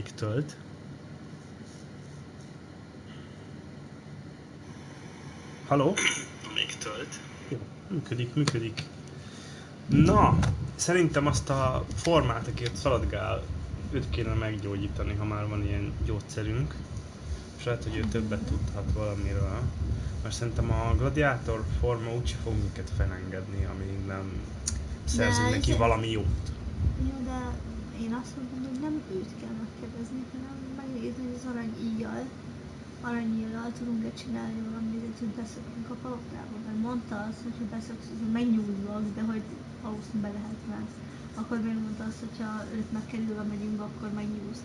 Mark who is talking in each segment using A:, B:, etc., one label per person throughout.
A: amelyik tölt. Halló? Amelyik tölt. Jó, működik. Na, szerintem azt a formát, aki ott szaladgál, őt kéne meggyógyítani, ha már van ilyen gyógyszerünk. És lehet, hogy ő többet tudhat valamiről. Mert szerintem a gladiátor forma úgyse fog minket felengedni, amíg nem szerzünk neki valami jót.
B: Jó, de én azt mondom, hogy nem őt kell megkérdezni, hanem megnézni, hogy az aranyíjjal tudunk-e csinálni valamit, hogy beszokjunk a palottába. Mert mondta azt, hogy ha beszoksz, hogy megnyúlnak, de hogy valószínűleg be lehet már. Akkor még mondta azt, hogy ha őt megkerülve megyünk, akkor megnyúlsz.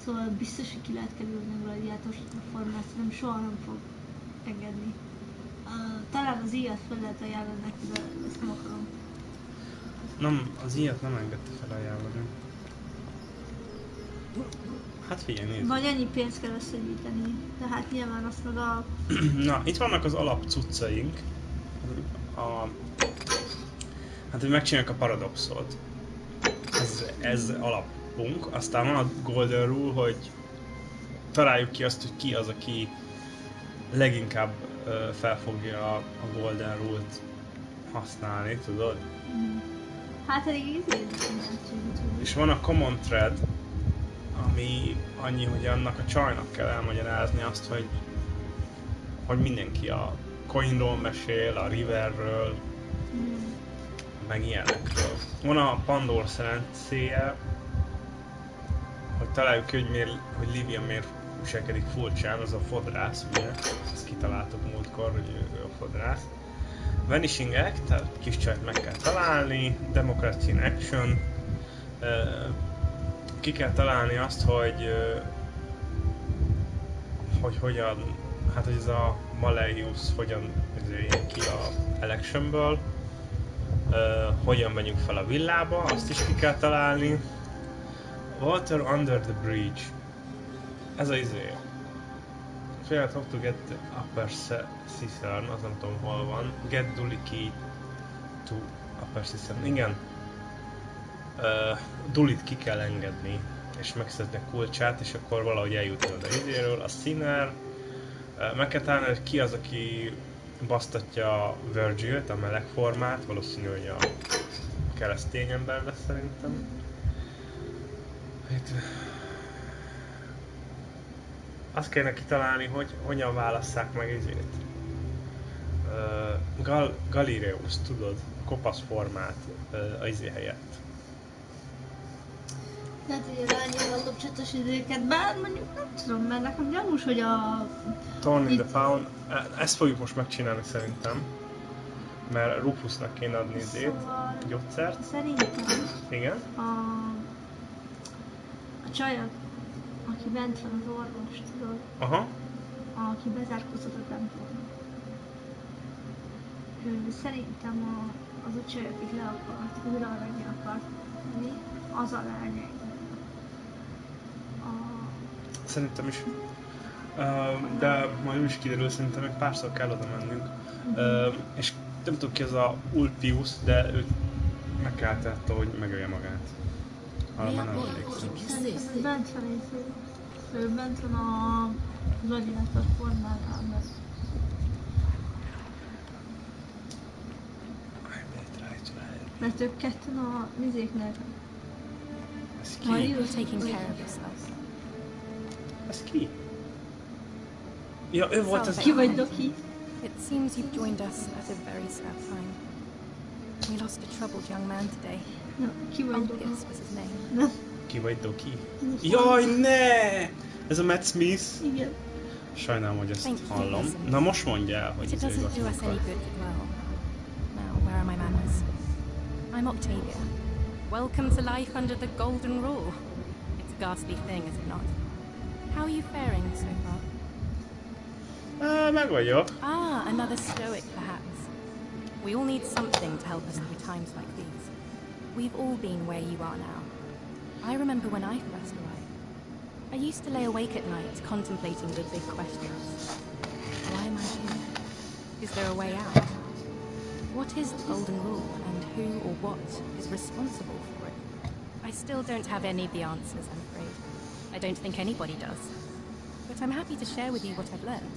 B: Szóval biztos, hogy ki lehet kerülni a gladiátor formát, nem soha nem fog engedni. Talán az íjat fel lehet ajánlani neki, de ezt nem akarom.
A: Nem, az íjat nem engedte fel ajánlani. Hát figyelj, nézd.
B: Vagy annyi pénzt kell összegyűjteni, de hát nyilván azt meg a...
A: Na, itt vannak az alapcuccaink. Hát, hogy megcsináljuk a paradoxot. Ez alapunk. Aztán van a Golden Rule, hogy találjuk ki azt, hogy ki az, aki leginkább felfogja a Golden Rule-t használni, tudod?
B: Hát elég
A: és van a Common Thread, ami annyi, hogy annak a csajnak kell elmagyarázni azt, hogy mindenki a coinról mesél, a riverről, meg ilyenekről. Van a Pandor szerencéje, hogy találjuk ki, hogy Livia miért viselkedik furcsán, az a fodrász, ugye? Ezt kitaláltuk múltkor, hogy ő a fodrász. Vanishing Act, tehát kis csajt meg kell találni, Democracy in Action, ki kell találni azt, hogy hogyan, hát hogy ez a Malleus hogyan jön ki a electionből, hogyan menjünk fel a villába, azt is ki kell találni. Water under the bridge. Ez az izé. Félhet how to get the upper cistern, az nem tudom hol van. Get Dully key to upper cistern. Igen. Dulit ki kell engedni, és megszedni a kulcsát, és akkor valahogy eljutni oda izéről. A Sinner. Meg kell találni, hogy ki az, aki basztatja Virgilt, a meleg formát, valószínű, hogy a keresztény ember lesz szerintem. Itt... Azt kéne kitalálni, hogy hogyan válasszák meg izét. Galileus, tudod? Kopasz formát a izé helyett.
B: Hát ugye rányilván csatos időket, bár mondjuk nem tudom, mert nekem gyanús, hogy a...
A: Torn in the Faun, ezt fogjuk most megcsinálni szerintem. Mert Rufusnak kéne adni izét,
B: szóval
A: gyógyszert.
B: Szerintem
A: Igen?
B: A csajak, aki bent van az orvos, tudod?
A: Aha.
B: Aki bezárkózott a templomba. Szerintem az a csaj, akit le akart, újra aranyni akart tenni, az a lány.
A: Szerintem is. De majd is kiderül, szerintem még párszor kell oda mennünk. És nem tudom ki ez a Ulpius, de őt meg kell tette, hogy megölje magát. Arra már nem emlékszem.
B: Bent van ő bent van a gladiátor formában. Mert ők ketten a vizéknek.
A: Ez ki?
C: Taking care of yourself.
A: Ez ki? Ja, ő volt az...
B: Ki vagy, Doki?
C: It seems you've joined us at a very sad time. We lost a troubled young man today.
B: No, ki vagy, Doki?
C: Ulpius was his name.
B: Nem.
A: Ki vagy, Doki? Jaj, ne! Ez a Matt Smith?
B: Igen.
A: Sajnálom, hogy ezt hallom. Na most mondja el, hogy
C: It
A: ez
C: doesn't do us any good as well. Now, where are my manners? I'm Octavia. Welcome to life under the Golden Rule. It's a ghastly thing, is it not? How are you faring so far?
A: Meg vagyok.
C: Ah, another stoic, perhaps. We all need something to help us through times like these. We've all been where you are now. I remember when I first arrived. I used to lay awake at night contemplating the big questions. Why am I here? Is there a way out? What is the Golden Rule, and who or what is responsible for it? I still don't have any of the answers, I'm afraid. I don't think anybody does. But I'm happy to share with you what I've learned.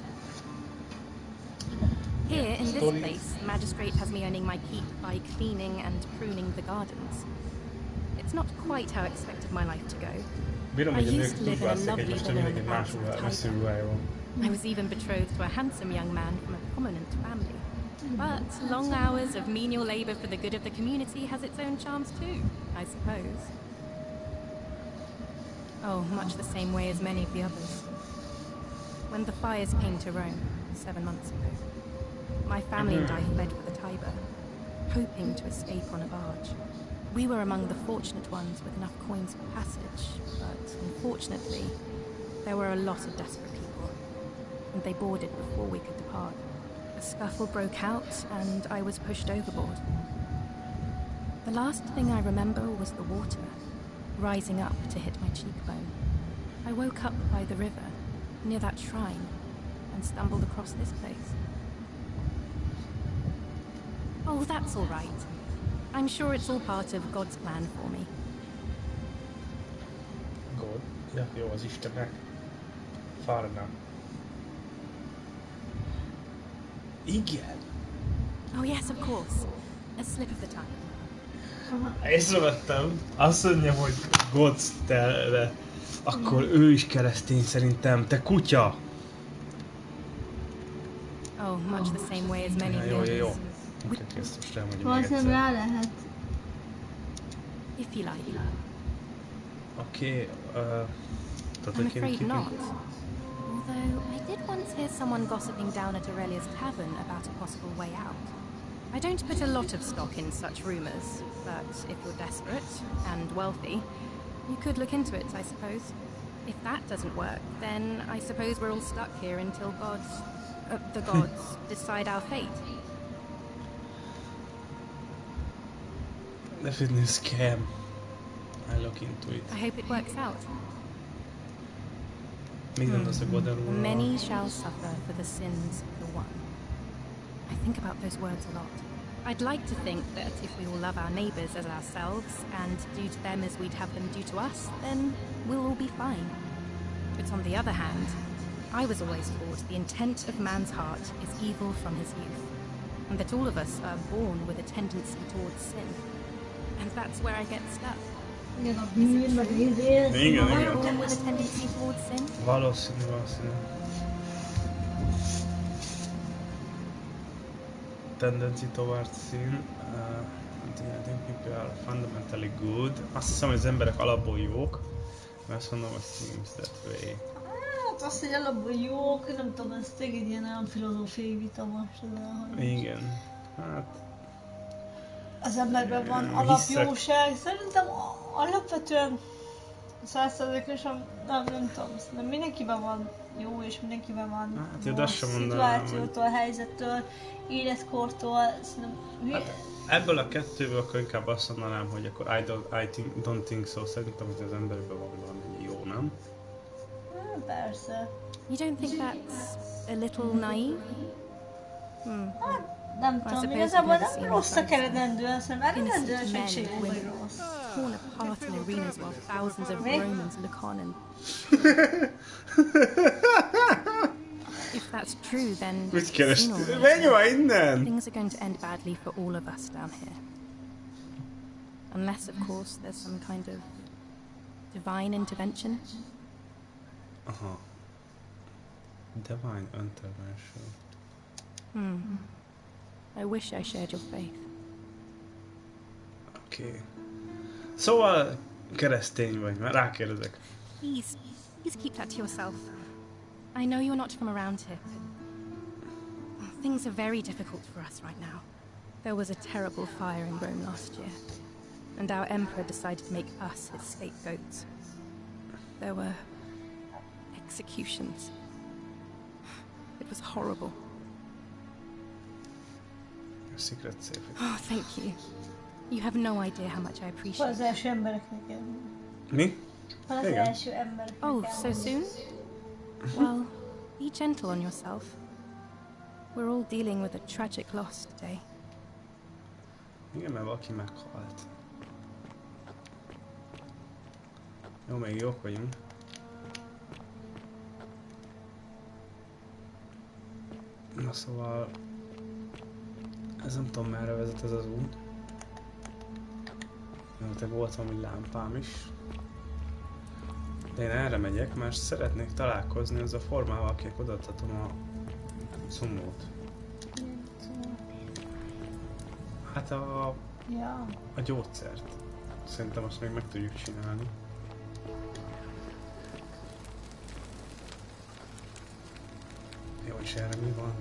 C: Here, in this place, the magistrate has me earning my keep by cleaning and pruning the gardens. It's not quite how I expected my life to go.
A: Bírom, hogy a
C: used
A: nők
C: to live
A: úgy
C: in a
A: válszik
C: lovely
A: egymástól,
C: villa on
A: mindenki
C: the
A: más
C: banks of the
A: messzi
C: Tiber.
A: ruhája van.
C: I was even betrothed to a handsome young man from a prominent family. But long hours of menial labor for the good of the community has its own charms too, I suppose. Oh, much the same way as many of the others. When the fires came to Rome 7 months ago, my family and I fled for the Tiber, hoping to escape on a barge. We were among the fortunate ones with enough coins for passage, but unfortunately, there were a lot of desperate people, and they boarded before we could depart. A scuffle broke out, and I was pushed overboard. The last thing I remember was the water, rising up to hit my cheekbone. I woke up by the river, near that shrine, and stumbled across this place. Oh, that's all right. I'm sure it's all part of God's plan for me.
A: God. Ja, jó, az Istennek. Farna. Igen.
C: Oh yes, of course. A slip of the tongue.
A: Észrevettem. Azt mondja, hogy God's telve. Akkor ő is keresztény szerintem. Te kutya!
C: Oh, much the same way as many of the
A: Jó, jó, jó.
C: others.
A: Oké, ezt most elmondja még
B: Valószínűleg
A: egyszer.
B: rá lehet.
C: If you like.
A: Oké,
C: I'm afraid not. Although I did once hear someone gossiping down at Aurelia's tavern about a possible way out. I don't put a lot of stock in such rumors, but if you're desperate and wealthy, you could look into it, I suppose. If that doesn't work, then I suppose we're all stuck here until the gods decide our fate.
A: Definitely scam. I look into it.
C: I hope it works out.
A: Még nem tudsz a Godalról.
C: Many shall suffer for the sins of the one. I think about those words a lot. I'd like to think that if we all love our neighbours as ourselves and do to them as we'd have them do to us, then we'll all be fine. But on the other hand, I was always taught the intent of man's heart is evil from his youth, and that all of us are born with a tendency towards sin. And that's where I get stuck.
B: Igen, a bűn, meg izész.
A: Igen,
C: Am I
A: igen.
C: born with a tendency towards sin?
A: Valószínű. Tendency towards sin. I think people are fundamentally good. Azt hiszem, hogy az emberek alapból jók. Mert azt mondom, hogy seems that way.
B: Hát azt, hogy alapból jók, nem tudom, ez tényleg egy ilyen olyan filozófiai vita most.
A: Igen. Hát...
B: Az emberben van
A: Hiszek.
B: alapjóság. Szerintem alapvetően 100%-osan nem tudom, szerintem mindenkiben van jó és mindenkiben van
A: Hát, én
B: jó
A: azt sem mondanám,
B: szituációtól, helyzettől, életkortól, szerintem
A: Hát ebből a kettőből akkor inkább azt mondanám, hogy akkor don't think so. Szerintem, hogy az emberben van valamennyi jó, nem?
B: Persze.
C: You don't think that's a little naive?
B: Hát, nem tudom,
C: suppose
B: igazából
C: I've never
B: nem
C: seen
B: rosszak
C: that.
B: eredendően, szerintem eredendően
C: Innocent
B: sem
C: men,
B: jó vagy
C: women,
B: rossz.
C: torn apart in arenas while thousands of
B: Me?
C: Romans look on and... If that's true, then
A: Mit
C: sooner or
A: kerestél?
C: later,
A: Menj már innen!
C: things are going to end badly for all of us down here. Unless, of course, there's some kind of divine intervention.
A: Aha. Divine intervention.
C: I wish I shared your faith.
A: Oké. Szóval keresztény vagy, már rákérdezek.
C: Please keep that to yourself. I know you're not from around here, but things are very difficult for us right now. There was a terrible fire in Rome last year, and our emperor decided to make us his scapegoats. There were executions. It was horrible.
A: A secret safe.
C: Oh, thank you. You have no idea how much I
B: Van
C: appreciate
B: az
C: it.
B: első embereknek elmondani.
A: Mi?
B: Van az
A: Igen.
B: első embereknek
C: Oh, so
B: elmondani.
C: soon? Well, be gentle on yourself. We're all dealing with a tragic loss today.
A: Igen, mert valaki meghalt. Jó, még jók vagyunk. Na szóval... Ez nem tudom merre vezet ez az út. Mert volt valami lámpám is. De én erre megyek, mert szeretnék találkozni az a formával, akik odaadhatom a szumót. Hát a gyógyszert. Szerintem azt még meg tudjuk csinálni. Jó, és erre mi van?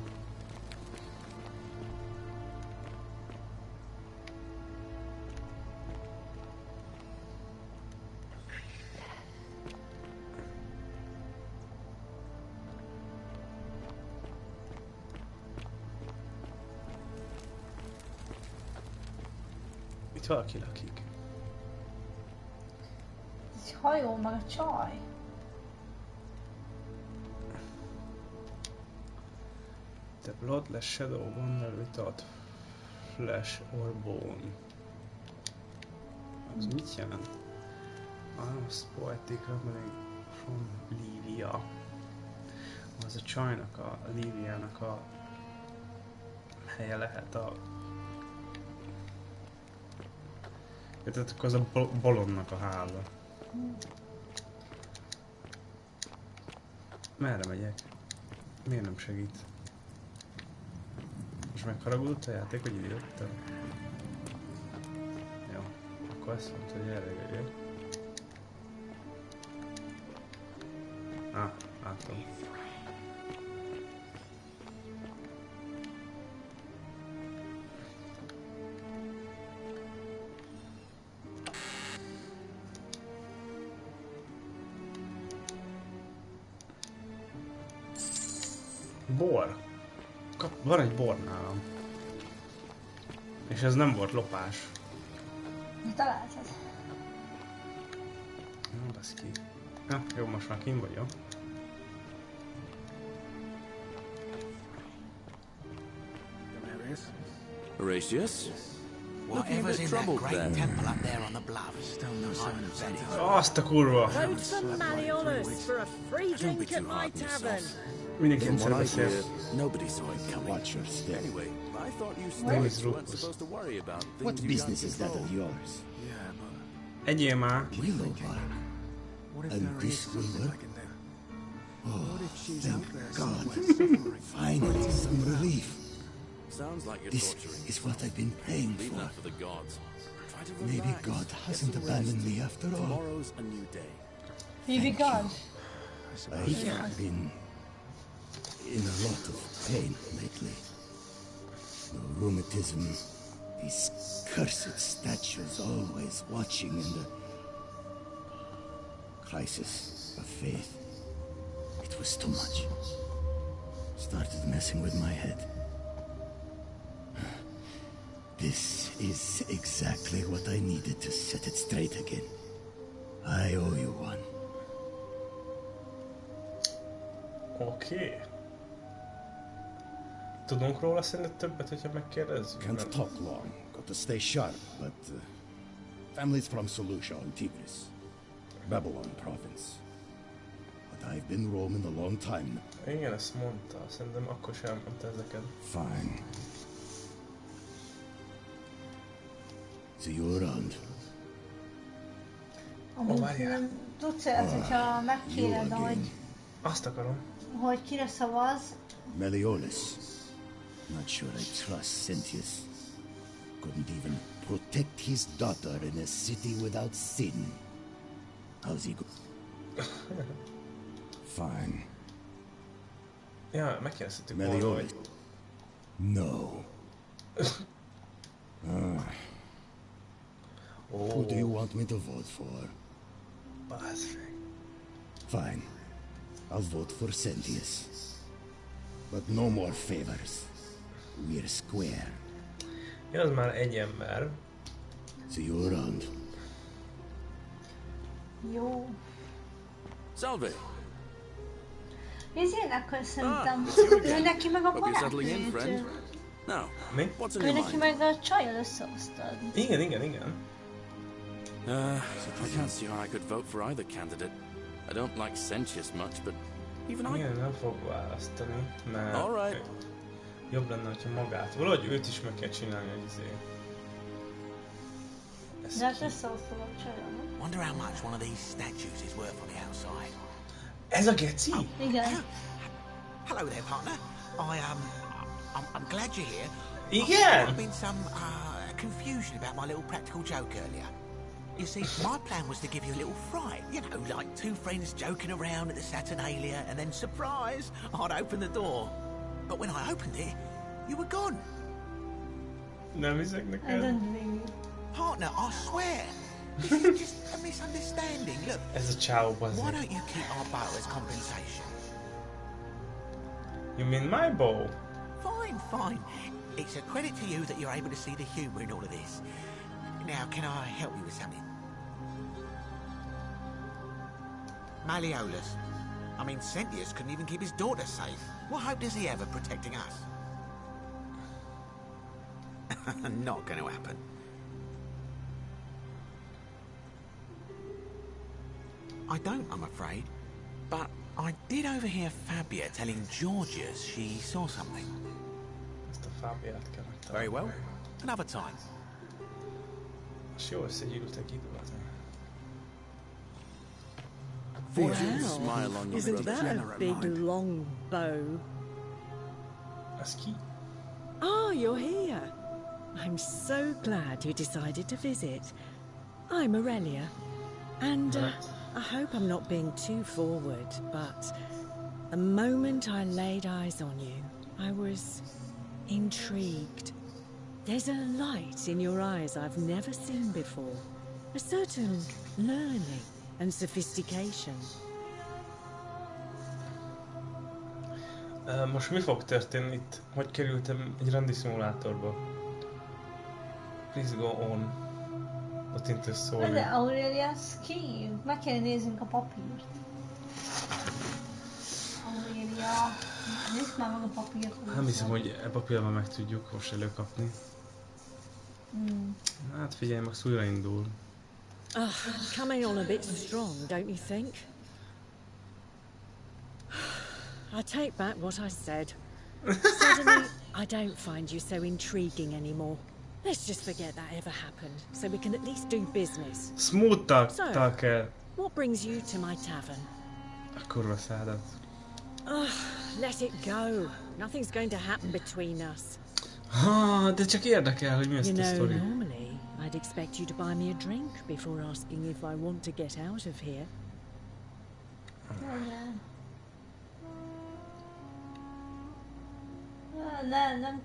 A: Itt valaki lakik.
B: Ez egy hajó, meg a csaj.
A: The bloodless shadow wander without flesh or bone. Az mit jelent? Almost poetic rambling from Lívia. Az a csajnak, a Líviának a helye lehet a... Tehát akkor az a bolondnak a háza. Merre megyek? Miért nem segít? Most megharagudott a játék, hogy idejöttem? Jó, akkor azt mondta, hogy erre jöjjön. Látom. Bor. Van egy bor nálam. És ez nem volt lopás.
B: Találtad.
A: Baszki. Ja, jó, most már kint vagyok.
D: Horatius?
E: Whatever's in that great temple up there on the bluffs.
A: Azt a kurva!
F: Load some Malleolus for a free drink at my tavern.
A: Mindenki
D: From
A: egyszer
D: what I
A: beszél.
D: hear, nobody saw it coming.
G: Watch your step.
D: Anyway, I thought you
A: Name is
D: still weren't
A: Rufus.
D: supposed to worry about things
G: What
D: you
G: business
D: can't
G: is that
D: control.
G: of yours?
E: Yeah, but
A: Egyél már!
G: Willow bark.
E: what if
G: And
E: there
G: this
E: is something
G: river?
E: I can do?
G: Oh,
E: What if she's
G: thank
E: out there
G: God.
E: somewhere suffering?
G: Finally, some relief.
D: Sounds like you're
G: This
D: torturing.
G: is what I've been praying
D: Leave
G: for.
D: that for the gods. Try to
G: Maybe
D: relax.
G: God
D: Get
G: hasn't
D: some
G: abandoned
D: rest.
G: me after all.
D: Tomorrow's a new day.
B: Maybe God.
G: I've been in a lot of pain lately. The rheumatism, these cursed statues always watching, and the crisis of faith. It was too much. Started messing with my head. This is exactly what I needed to set it straight again. I owe you one.
A: Oké. Tudunk róla szerinted többet, hogyha megkérdezzük?
G: Can't talk long. Got to stay sharp, but family's from Seleucia on Tigris, Babylon province. But I've been roaming a long time.
A: Igen, ezt mondta. Szerintem akkor sem elmondta ezeket.
G: Fine. See you around.
B: Amúgy
A: várjál.
B: nem tudsz ezt, hogyha megkéred,
G: Jó,
A: Azt akarom.
B: hogy kire szavaz,
G: Meliodas. Not sure I trust Sentius. Couldn't even protect his daughter in a city without sin. How's he go? Fine.
A: Ja, megkérdezhetük volna,
G: Meliodas.
A: hogy...
G: No. Who do you want me to vote for?
A: Bazd meg.
G: Fine. I'll vote for Sentius. But no more favors. We're square.
A: Ja, az már egy ember.
G: See you around.
B: jó.
D: Salve!
B: Ezért akkor szerintem,
D: it's you
B: ő
D: again.
B: neki meg a
D: Hope you're settling in,
B: barátnőt,
D: friend. Now,
A: Mi?
D: what's on
B: ő
D: your
B: neki
D: mind?
B: meg a csajjal összehoztad.
A: Igen.
D: I can't see how I could vote for either candidate. I don't like Sentius much, but even I...
A: Igen, nem fog választani, mert...
D: All right.
A: Jobb lenne, hogyha magát. Valahogy őt is meg kell csinálni, hogy izé.
B: De hát összehoztam a csajra, nem?
E: Wonder how much one of these statues is worth on the outside.
A: Ez a geci?
B: Igen.
E: Hello there, partner. I'm glad you're here.
A: Igen?
E: There's been some confusion about my little practical joke earlier. You see, my plan was to give you a little fright. You know, like two friends joking around at the Saturnalia, and then, surprise, I'd open the door. But when I opened it, you were gone.
A: Nem hiszek
B: I
A: neked.
B: don't believe you.
E: Partner, I swear. This is just a misunderstanding. Look,
A: Ez a csávó
E: why
A: bazzik.
E: don't you keep our bow as compensation?
A: You mean my bow?
E: Fine. It's a credit to you that you're able to see the humour in all of this. Now, can I help you with something? Malleolus. I mean, Sentius couldn't even keep his daughter safe. What hope does he have of protecting us? Not going to happen. I don't, I'm afraid. But I did overhear Fabia telling Georgius she saw something.
A: Ezt a Fábiát kell megtalálni.
E: Very well. Another time.
A: És jó összegyűlt egy idő az.
D: Smile on your
F: Isn't
D: brother's
F: that a big long bow?
A: Ez ki?
F: Ah, you're here. I'm so glad you decided to visit. I'm Aurelia, and I hope I'm not being too forward, but the moment I laid eyes on you, I was intrigued. There's a light in your eyes I've never seen before, a certain learning and sophistication.
A: Most mi fog történni itt? Hogy kerültem egy randi szimulátorba? Please go on. Nothing to sorry.
B: De Aurelia ki? Meg kell néznünk a papírt. Aurelia... Nézd már meg a papírt.
A: Nem hiszem, hogy e papírban meg tudjuk most előkapni. Hát figyelj, meg újra indul.
F: Coming on a bit strong, don't you think? I take back what I said. Suddenly, I don't find you so intriguing anymore. Let's just forget that ever happened, so we can at least do business.
A: Smooth-tal kell.
F: What brings you to my tavern?
A: A kurva szádat.
F: Let it go. Nothing's going to happen between us.
A: De csak érdekel, hogy mi ez
F: You
A: a
F: know,
A: sztori.
F: normally I'd expect you to buy me a drink before asking if I want to get out of here.
B: Nem.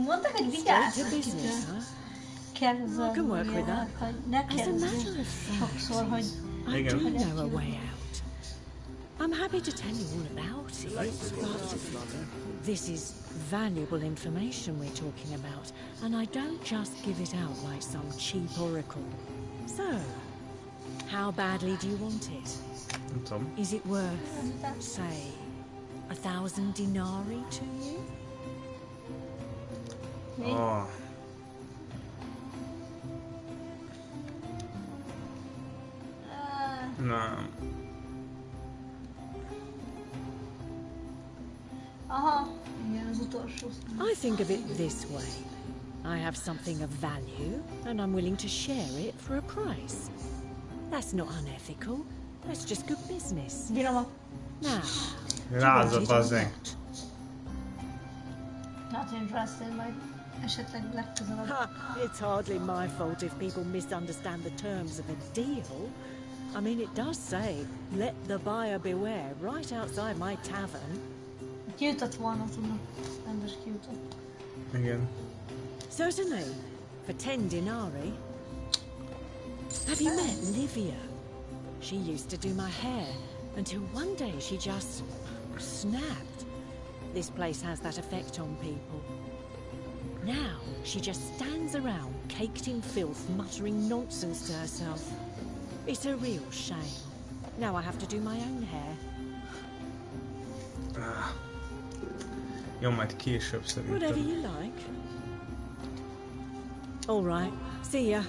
B: Mondtak, hogy
F: Straight to
B: vigyázz,
F: business, huh?
B: kérdezem.
F: I can work with that.
B: Ne
F: As a
B: kérdezzük
F: matter of
B: sokszor, hogy...
F: I do
A: Igen.
F: know a way out. I'm happy to tell you all about it, but this is valuable information we're talking about, and I don't just give it out like some cheap oracle. So, how badly do you want it?
A: Nem tudom.
F: Is it worth, say, 1,000 denarii to you?
A: Oh. Nem.
B: Aha, igen, az utolsó.
F: I think of it this way. I have something of value, and I'm willing to share it for a price. That's not unethical. That's just good business.
B: Bírom
F: Now,
A: Ráz a
F: do you want it or
A: bazzeg.
F: not?
B: not interested, majd esetleg legközelebb.
F: Ha, it's hardly my fault if people misunderstand the terms of a deal. I mean, it does say, let the buyer beware, right outside my tavern.
B: Kiütött volna, tudod. Rendes kiütött.
A: Igen.
F: Certainly, for 10 denarii. Have you met Livia? She used to do my hair, until one day she just snapped. This place has that effect on people. Now, she just stands around, caked in filth, muttering nonsense to herself. It's a real shame. Now I have to do my own hair.
A: Jó, majd később
F: Whatever
A: szerintem.
F: you like. All right. See ya.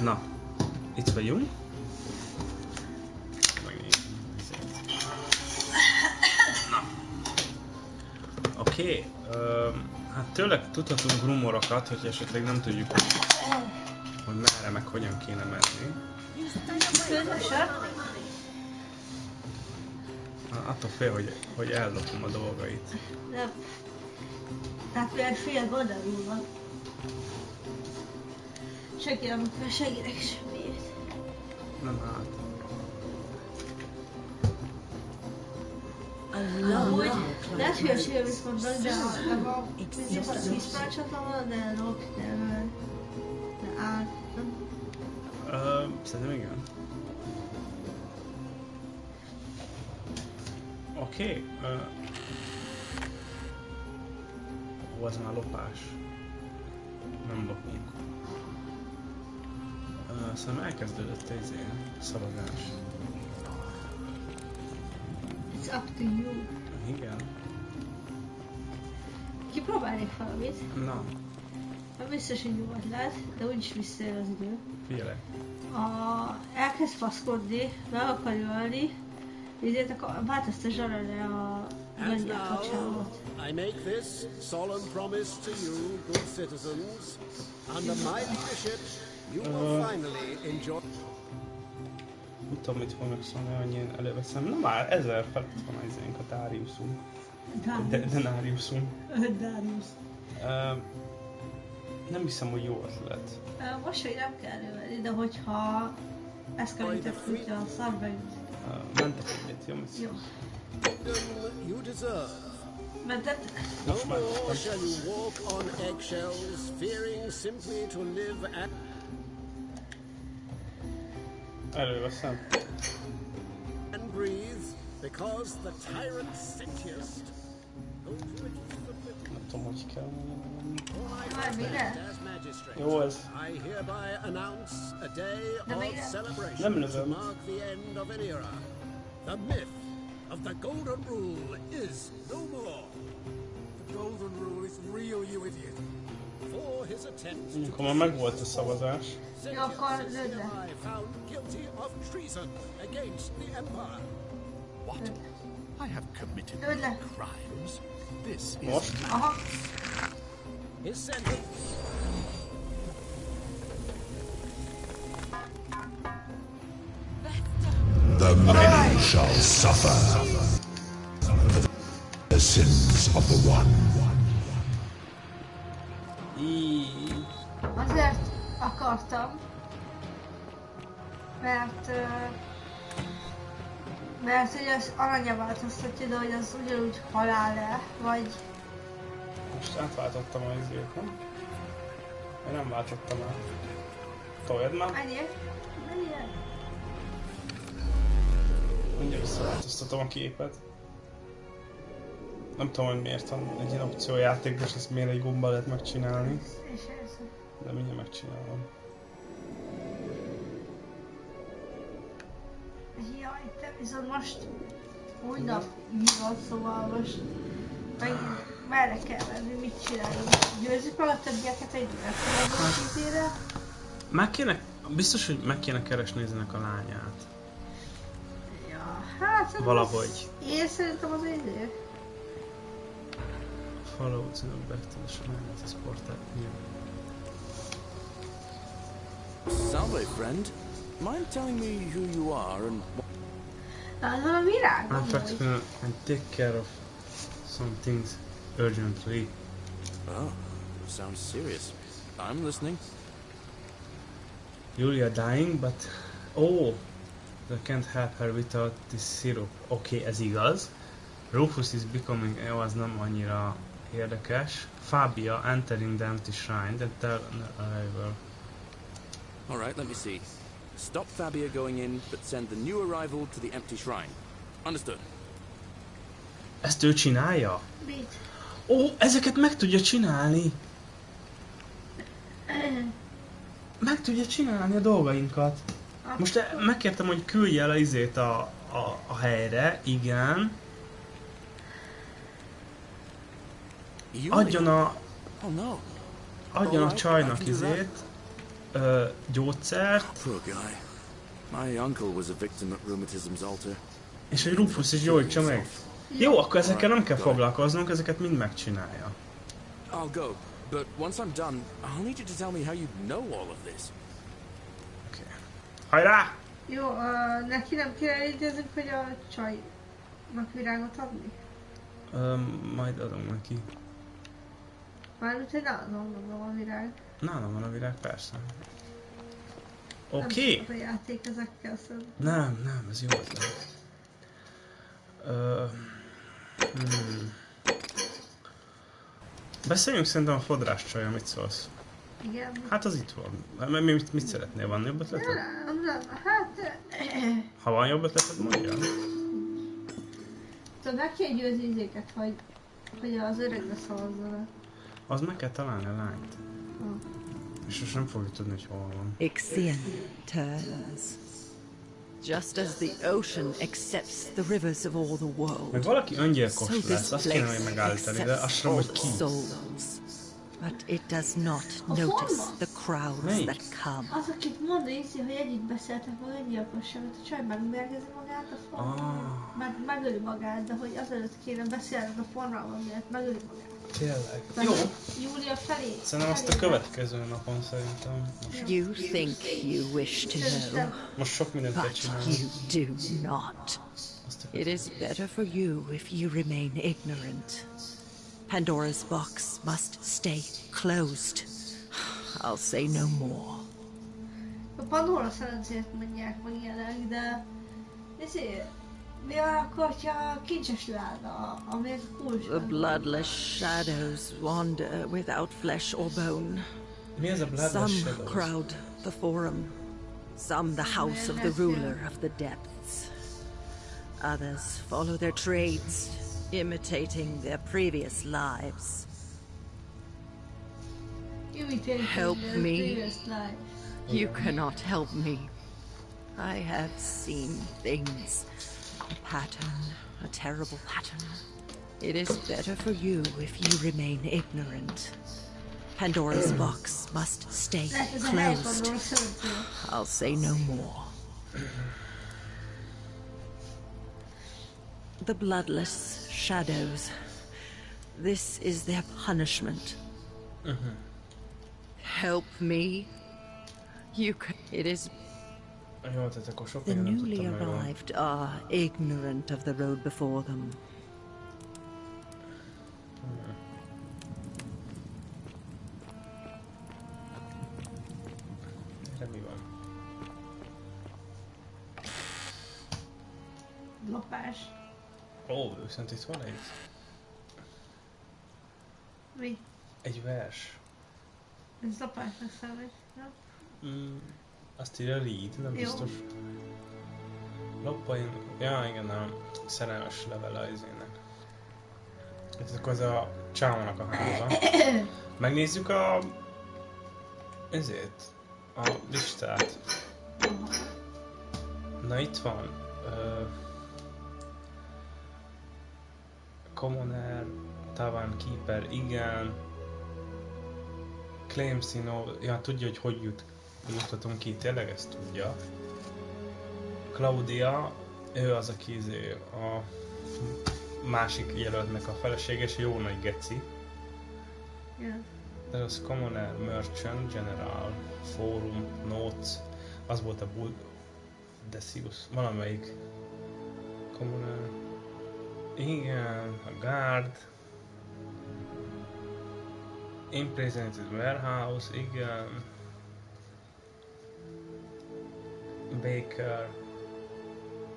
A: Na, itt vagyunk. Na. Oké. Hát tőle tudhatunk rumorokat, hogy esetleg nem tudjuk, hogy merre meg hogyan kéne menni. Attól fél, hogy ellopom a dolgait.
B: Nem. Tehát például fél oldalul van. Senki nem kell segítek semmiért.
A: Nem állt.
B: Amúgy lehet hülyeségre mit mondani, de a vízparancsatlan van, de lop, de áll.
A: Szerintem igen. Oké. Hol az már lopás? Nem lopunk. Szerintem elkezdődött ez a szavazás.
B: It's up to you.
A: Igen.
B: Kipróbálnék valamit.
A: Na,
B: Nem biztos, hogy jó ötlet, de úgyis visszaér az idő.
A: figyelek.
B: Elkezd faszkodni, meg akar ölni, ezért akkor változta zsarra a
H: And
B: lengyel
H: now,
B: kapcsolatot.
H: I make this solemn promise to you, good citizens. Under my leadership, you will finally enjoy...
A: Nem tudom, mit fognak szólni, annyian előveszem. Na már, 1000 felett van az izénk, a Dariusunk. Denariusunk.
B: Darius.
A: Nem hiszem, hogy jó ötlet.
B: Most, hogy nem kell ölni, de hogyha eszkalített kutya a szarba jut.
A: Mentek egyet, jó?
B: Jó.
H: You deserve.
B: Mentet?
H: No more shall you walk on eggshells, fearing simply to live at...
A: Előveszem.
H: and breathe, because the tyrant Sentius...
A: Nem tudom, hogy kell mondani.
B: Már mire?
H: As magistrate,
A: Jó ez.
H: I hereby announce a day
B: Nem
H: of
B: igen.
H: celebration
A: Nem
H: to
A: lövöm.
H: mark the end of an era. The myth of the Golden Rule is no more. The Golden Rule is real, you idiot. For his attempts to
A: Amikor már megvolt a szavazás.
B: Jó, akkor lőd le.
H: I found guilty of treason against the Empire.
G: What? I have committed
B: Lőd le.
G: crimes. This is
A: Most?
B: Aha.
H: His sentence.
I: The many shall suffer for the sins of the one.
B: Azért akartam, mert ugye az aranya változtatja, de hogy az ugyanúgy halál-e, vagy...
A: Most átváltottam a izéket. Én nem váltottam el. Toljad már.
B: Ennyi?
A: Mindjárt visszaváltoztatom a képet. Nem tudom, hogy miért van egy ilyen opció a játékban, és ezt miért egy gombbal lehet megcsinálni.
B: És ez...
A: De mindjárt megcsinálom.
B: Jaj, te viszont most új nap hívott, szóval most megint merre kell menni, mit csináljunk? Győzzük meg a többieket egy megfelelő
A: Meg kéne, biztos, hogy meg kéne keresni ennek a lányát.
B: Ja, hát
A: Valahogy.
B: Én szerintem az idő.
A: Follow to back to the shrine of the sport.
D: Salve, friend. Mind telling me who you are and
B: Látod a virág?
A: I'm flexible and take care of some things urgently.
D: Oh, sounds serious. I'm listening.
A: Julia dying, but oh, I can't help her without this syrup. Okay, ez igaz. Rufus is becoming, az nem annyira érdekes. Fabia entering the empty shrine, then tell an arrival.
D: All right, let me see. Stop Fabia going in, but send the new arrival to the empty shrine. Understood.
A: Ezt ő csinálja?
B: Mit?
A: Ó, ezeket meg tudja csinálni! Meg tudja csinálni a dolgainkat. Most megkértem, hogy küldje el a izét a helyre, igen. Adjon a...
D: Oh no.
A: Adjon a csajnak izét. gyógyszert,
D: Poor guy. My uncle was a victim at rheumatism's altar.
A: és hogy Rufus is gyógyítsa meg. Jó, akkor ezekkel nem kell foglalkoznunk, ezeket mind megcsinálja.
D: I'll go, but once I'm done, I'll need you to tell me how you know all of this.
A: Oké. Hajrá!
B: Jó, neki nem kéne jegyezni, hogy a csajnak virágot adni?
A: Majd adom neki.
B: Mármint, hogy nálam van a virág.
A: Nálam van a virág, persze.
B: Nem
A: Oké.
B: szokott a játék ezekkel szerintem.
A: Nem, ez jó ötlet. Beszéljünk szerintem a fodrás csajra, mit szólsz?
B: Igen.
A: Hát az itt van. Mit szeretnél? Van jobb ötleted?
B: Nem, hát...
A: Ha van jobb ötleted, mondja.
B: Tudod, meg kell győzni izéket, hogy az öregre szavazzanak.
A: Az meg kell találni a lányt. És most nem fogjuk tudni, hogy hol van.
F: Ixion turns. Just as the ocean accepts the rivers of all the world,
A: Meg valaki öngyilkos
F: so
A: lesz,
F: this
A: azt kéne
F: place
A: még megállítani, de azt sem,
F: accepts
A: hogy
F: all
A: ki.
F: souls. But it does not notice the crowds that come.
B: Az, akit mondta Iszi, hogy együtt beszéltek meg öngyilkos sem, hogy a csaj megmérgezi magát a formában. Mert megöli magát, de hogy azelőtt kéne beszélned a formában, miért megöli magát.
A: Tényleg.
B: De
A: Jó.
B: Júlia felé.
A: Szerintem azt a következő napon szerintem.
F: You think you wish to know,
A: Most sok mindent kell
F: but
A: csinálni.
F: you do not. It is better for you if you remain ignorant. Pandora's box must stay closed. I'll say no more.
B: A Pandora szerencét mondják meg ilyenek, de... Mi van akkor, hogyha kincses lálna, ami ez a kulcs?
F: The bloodless shadows wander without flesh or bone.
A: Mi ez a bloodless
F: Some
A: shadows?
F: crowd the forum, some the house of the ruler of the depths. Others follow their trades, imitating their previous lives. Help me. You cannot help me. I have seen things. A pattern, a terrible pattern. It is better for you if you remain ignorant. Pandora's box must stay closed. I'll say no more. The bloodless shadows. This is their punishment. Help me. It is.
A: Jó, tehát akkor sok
F: The
A: mindent
F: newly
A: tudtam meg.
F: arrived are ignorant of the road before them.
A: De mi van?
B: Lopás.
A: Ó, viszont itt van egy...
B: Mi?
A: Egy vers.
B: Ez lopásnak számít, nem?
A: Azt írja Reed, nem
B: Jó.
A: biztos. Loppain... Ja, igen, nem. Szerelmes levele az izének. Ez akkor az a Csáónak a háza. Megnézzük a... Ezért. A listát. Na itt van. Commoner, Tavern Keeper, igen. Claims ja, tudja, hogy juttatunk ki, tényleg ezt tudja. Claudia, ő az, aki a másik jelöltnek a felesége, és jó nagy geci.
B: Yeah.
A: De az Commoner, Merchant, General, Forum, Notes, az volt a Decius, valamelyik Commoner. Igen, a Guard, Imprisoned Warehouse, igen. Baker,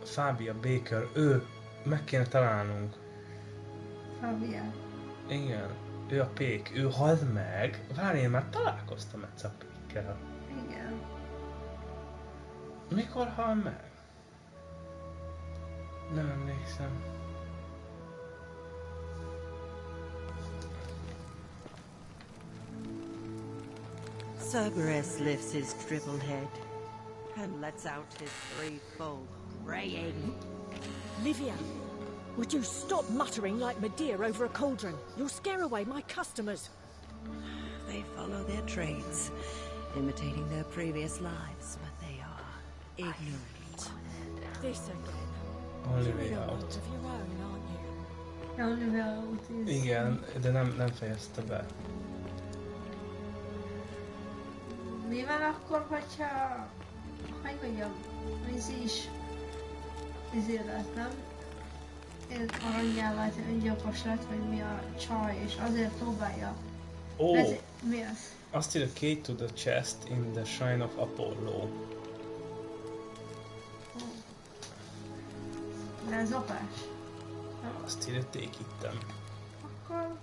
A: Fabia Baker, ő, meg kéne találnunk.
B: Fabia.
A: Igen, ő a pék, ő halt meg. Várj, én már találkoztam egyszer a pékkel.
B: Igen.
A: Mikor hal meg? Nem emlékszem.
F: Cerberus lifts his dribbled head and lets out his threefold braying.
J: Livia, would you stop muttering like Medea over a cauldron? You'll scare away my customers.
F: They follow their trades,
K: imitating their previous lives, but they are ignorant.
J: This again.
A: Only
J: You're in
A: way
J: a world
A: out.
J: of your own, aren't you?
B: Only way out is...
A: Igen, de nem fejezte be.
B: Mi van akkor, hogyha... Hogy mondjam, ez is... Ezért lett, nem? Aranyjá vált, öngyilkos lett, vagy mi a csaj, és azért próbálja.
A: Ó!
B: Mi az?
A: Azt írja, key to the chest in the shrine of Apollo.
B: De ez lopás.
A: Azt írja, take it-em.
B: Akkor...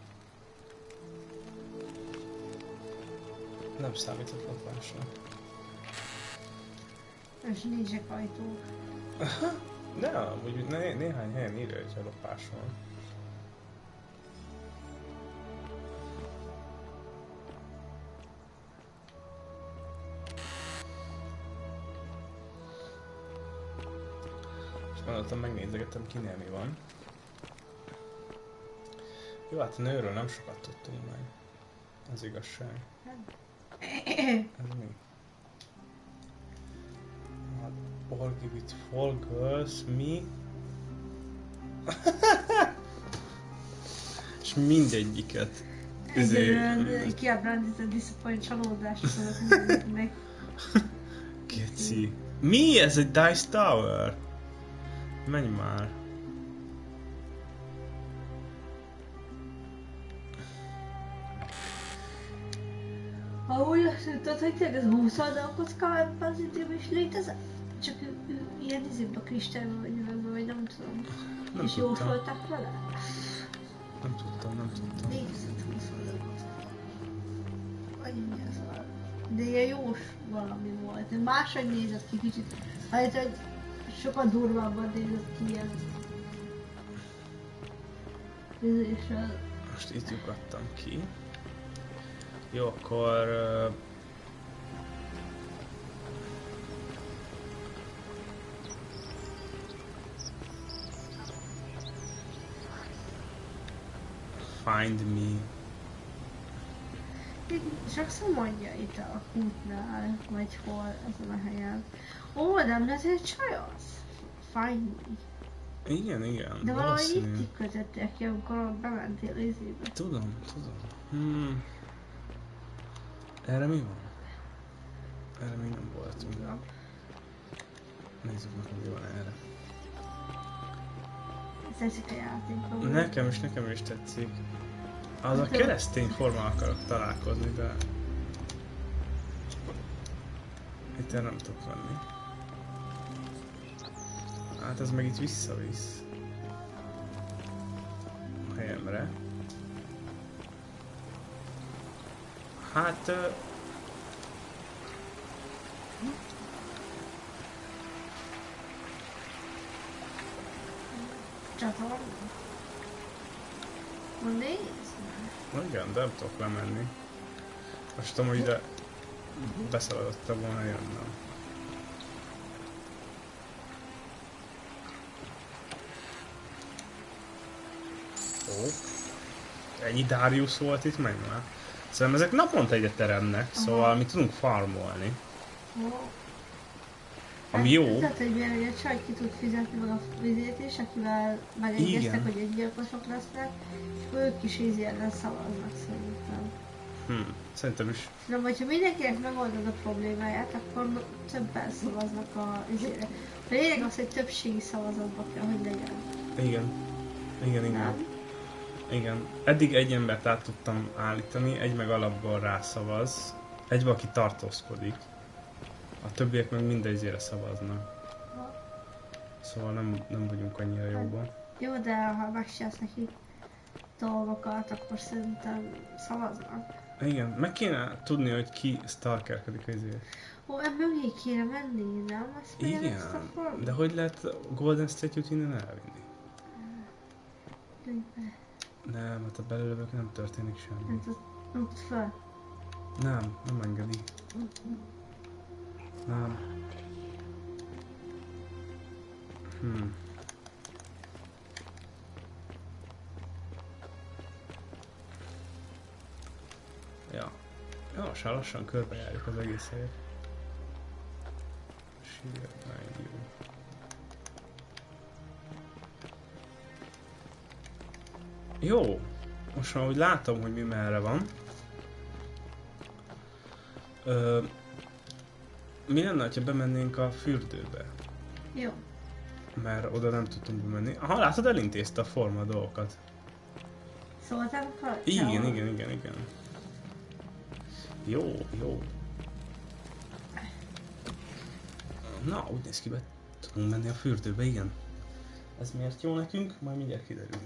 A: Nem számított lopásra.
B: És nincsek ajtók.
A: De amúgy néhány helyen írja, hogy lopás van. És gondoltam, megnézegetem, kinél mi van. Jó, hát a nőről nem sokat tudtunk meg. Az igazság. Ez mi? Orgy with 4 girls, mi? És mindegyiket
B: kiábrándított disappoint csalódást tudok meg.
A: Geci. Mi? Ez egy Dice Tower? Menj már.
B: Ha úgy azt mondtad, hogy tényleg ez 20 oldal kocka ebben az időben is létezett? Csak ő ilyen izébe kristályban vagy üvegben, vagy nem tudom.
A: Nem
B: és jósoltak vele?
A: Nem tudtam.
B: Létezett 20 oldal kocka. Vagy mi az van? De ilyen jós valami volt. Máshogy nézett ki kicsit. Hát, hogy sokkal durvábban nézett ki ilyen. Nézéssel.
A: Most itt lyukadtam ki. Jó, akkor... Find me.
B: Sokszor mondja itt a kútnál, vagy hol ezen a helyen. Ó, nem ez egy csaj az? Find me.
A: Igen.
B: De valahogy itt kötöttek ki, amikor bementél izébe.
A: Tudom. Erre mi van? Erre még nem voltunk.
B: Ja.
A: Nézzük meg, hogy mi van erre.
B: Tetszik a játék.
A: Nekem is tetszik. Az a keresztény forma akarok találkozni, de... Itt nem tudok venni. Hát ez meg itt visszavisz. A helyemre. Hát...
B: Csatorna? Nézd!
A: Igen, de nem tudok lemenni. Most tudom, hogy ide beszaladott volna jönnöm. Ó. Ennyi Darius volt itt meg már. Szerintem ezek naponta egyet teremnek, szóval mi tudunk farmolni. Ami jó.
B: Tehát, hogy milyen, hogy a csaj ki tud fizetni meg a vizét is, akivel megegyeztek, hogy öngyilkosok lesznek, és akkor ők is ízi ellen szavaznak szerintem.
A: Szerintem is.
B: Na, hogyha mindenkinek megoldod a problémáját, akkor többen szavaznak a izére. A lényeg az, hogy többségi szavazatba kell, hogy legyen.
A: Igen. Igen. Eddig egy embert át tudtam állítani, egy meg alapból rászavaz, egy valaki tartózkodik. A többiek meg mindegyzére szavaznak. Szóval nem vagyunk annyira jóban.
B: Jó, de ha megcsinálsz neki dolgokat, akkor szerintem szavaznak.
A: Igen, meg kéne tudni, hogy ki stalkerkedik ezért.
B: Ó, mögé kéne menni, nem?
A: Igen, de hogy lehet Golden Statue-t innen elvinni? Nem, hát a belőlövök nem történik semmi.
B: Nem tud fel.
A: Nem engedi. Nem. Ja, lassan körbejárjuk az egész helyet. Jó, most már úgy látom, hogy mi merre van. Mi lenne, ha bemennénk a fürdőbe?
B: Jó.
A: Mert oda nem tudtunk bemenni. Aha, látod, elintézte a forma dolgokat.
B: Szóltál a
A: Igen. Jó. Na, úgy néz ki, be tudunk menni a fürdőbe, igen. Ez miért jó nekünk? Majd mindjárt kiderül.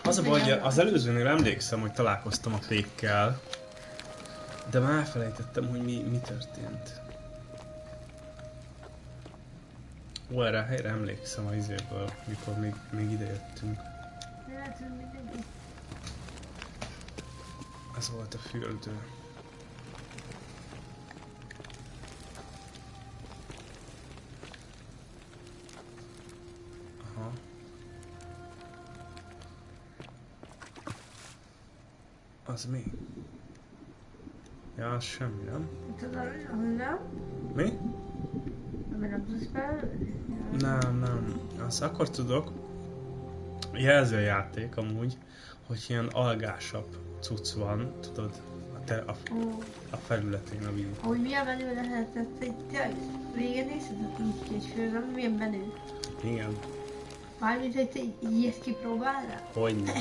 A: Az a baj, hogy az előzőnél emlékszem, hogy találkoztam a pékkel, de már elfelejtettem, hogy mi történt. Ó, erre a helyre emlékszem a izéből, mikor még idejöttünk. Ez volt a fürdő. Aha. Az mi? Ja, az semmi, nem?
B: Nem?
A: Mi?
B: Nem tudsz fel?
A: Nem. Azt akkor tudok, jelzi a játék amúgy, hogy ilyen algásabb cucc van, tudod, a felületén a víz.
B: Ahogy milyen menő lehetett, hogy régen nézhetettem így későn, nem milyen menő.
A: Igen.
B: Mármint, hogy te ilyet kipróbálnál?
A: Hogyne.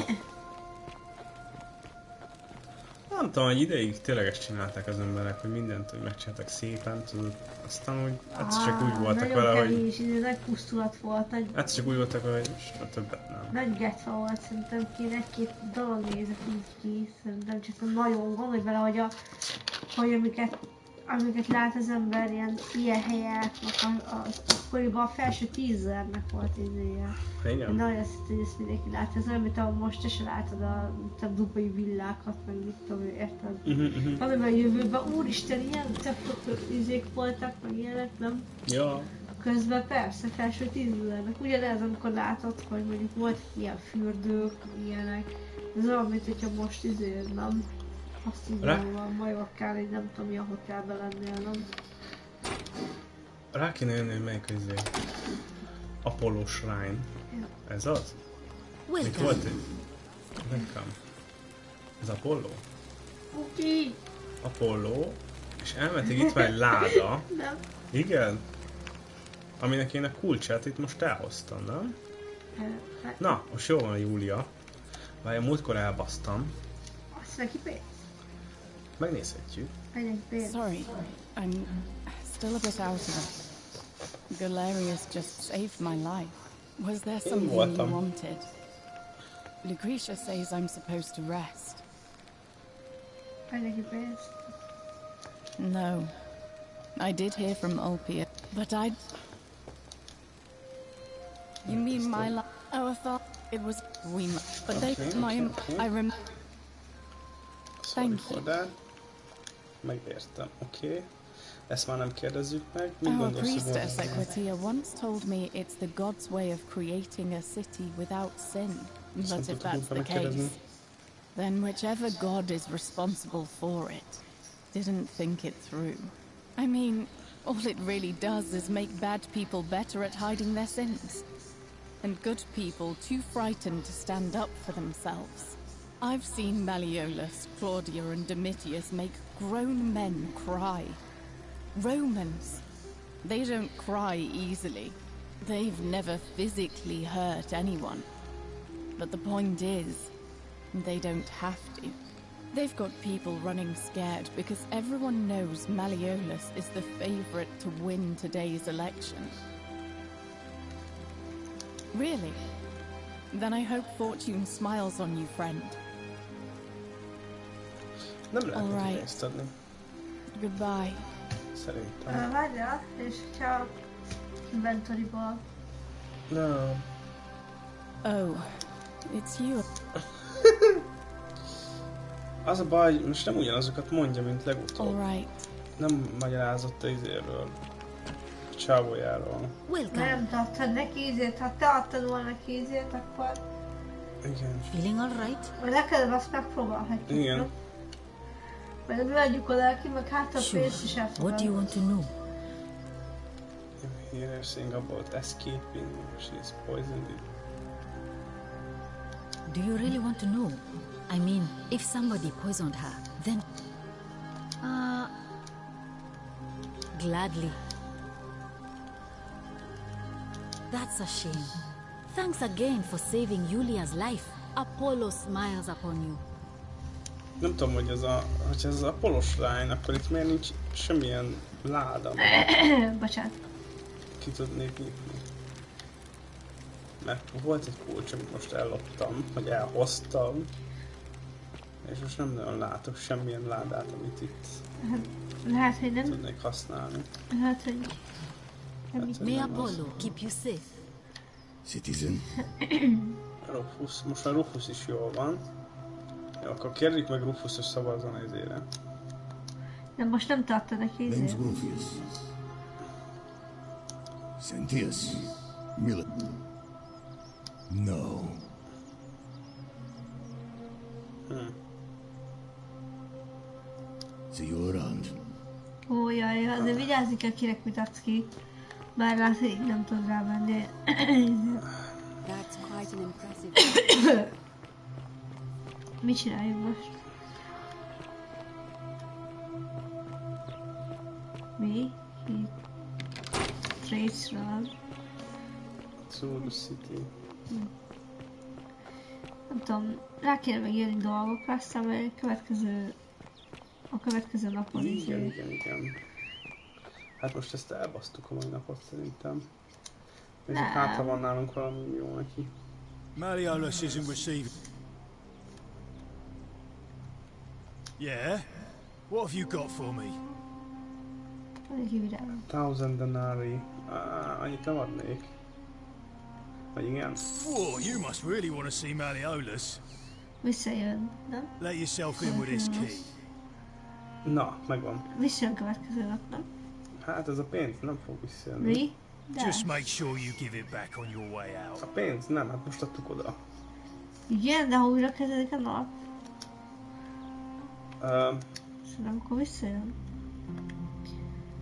A: Nem tudom, hogy ideig tényleg ezt csinálták az emberek, hogy mindent hogy megcsináltak szépen, tudod, aztán úgy egyszer csak úgy voltak vele, hogy...
B: Nagyon kevés, nagy pusztulat volt,
A: egyszer csak úgy voltak vele, hogy most többet nem.
B: Nagy getfa volt, szerintem kéne egy-két dolog nézett így ki, szerintem csak nagyon gondolj bele, hogy amiket lát az ember ilyen helyeknek, akkoriban a felső 10.000-nek volt izéje.
A: Igen.
B: Nagyon azt hitt, hogy ezt mindenki látja, az olyan, mint ahogy most te se látod a dubai villákat, meg mit tudom, érted? Amiben a jövőben, úristen, ilyen teptok izék voltak, meg ilyenek, nem?
A: Ja.
B: Közben persze, felső 10.000-nek. Ugyanez, amikor látod, hogy mondjuk volt ilyen fürdők, ilyenek. Ez olyan, mint hogyha most nem? Azt így van Majorkán, így nem tudom, mi a hotelben lennél, nem?
A: Rá kéne jönni, hogy melyik izé. Apollo Shrine.
B: Ja.
A: Ez az? Mit volt itt? Welcome. Ez Apollo?
B: Oké.
A: Apollo. És elmentek, itt van egy láda.
B: Nem.
A: Igen? Aminek én a kulcsát itt most elhoztam, nem? Na, most jó van, Júlia. Várj, múltkor elbasztam.
B: Azt neki pénz?
A: Megnézhetjük.
C: Sorry, I'm still a bit out of it. Galerius just saved my life. Was there something you wanted? Lucretia says I'm supposed to rest. No. I did hear from Ulpia, but I... You mean my life? Oh, I thought it was but they... I remember... Thank you.
A: Megértem, oké. Ezt már nem kérdezzük meg.
C: Our priestess Equitia once told me it's the god's way of creating a city without sin. But if that's the case, then whichever god is responsible for it didn't think it through. I mean, all it really does is make bad people better at hiding their sins, and good people too frightened to stand up for themselves. I've seen Malleolus, Claudia and Domitius make grown men cry. Romans. They don't cry easily. They've never physically hurt anyone. But the point is, they don't have to. They've got people running scared because everyone knows Malleolus is the favorite to win today's election. Really? Then I hope fortune smiles on you, friend. All right. Goodbye.
A: Szerintem.
B: Várjál, és csak inventoryból.
A: No.
C: Oh, it's you.
A: Az a baj, most nem ugyanazokat mondja, mint legutóbb.
C: All right.
A: Nem magyarázott az izéről. A csávójáról.
B: Nem tartod neki ízét, ha te adtad volna neki ízét, akkor
A: Igen.
K: Feeling all right?
B: Vagy legfeljebb azt megpróbálhatjuk.
A: Igen.
B: Vagy mi adjuk oda neki, meg hát a pénzt is elfogadjuk.
K: What do you want to know?
A: Here saying about escaping, she's poisoned it.
K: Do you really want to know? I mean, if somebody poisoned her, then... Gladly. That's a shame. Thanks again for saving Yulia's life. Apollo smiles upon you.
A: Nem tudom, hogy hogyha ez az Apollo Shrine, akkor itt miért nincs semmilyen láda,
B: Bocsánat.
A: ki tudnék nyitni. Mert volt egy kulcs, amit most elloptam, vagy elhoztam, és most nem nagyon látok semmilyen ládát, amit itt
B: Lehet, hogy nem.
A: tudnék használni.
B: Lehet, hogy...
K: May Apollo keep you safe.
G: Citizen.
A: Rufus, most már Rufus is jól van. Jó, akkor kérjük meg Rufus, hogy szavazzon az izére.
B: De most nem tartta neki
G: Name's
B: izé.
G: Rufius. Sentius. Millet. No. See you around.
B: Ó, jaj, de vigyázni kell, kinek mutatsz ki. Bár lehet, hogy nem tud rámenni.
L: That's quite an impressive.
B: Mit csináljuk most? Mi? Trace run.
A: Through the city.
B: Nem tudom, rá kéne megírni dolgokra, aztán majd a következő napon
A: Igen. Hát most ezt elbasztuk a mai napot szerintem. És hátra van nálunk valami jó neki.
H: Malleolus isn't receiving. Yeah? What have you got for me?
A: 1000 denarii. Annyit nem adnék. Vagy igen?
H: Whoa, you must really want to see Malleolus.
B: Visszajön, nem?
H: Let yourself in with this key.
A: Na, megvan.
B: Visszajön következő nap, nem?
A: Hát ez a pénz nem fog visszajönni.
B: Mi? De.
H: Just make sure you give it back on your way out.
A: A pénz? Nem, hát most adtuk oda.
B: Igen, de ha újra kezdődik a nap. Szerintem akkor visszajön.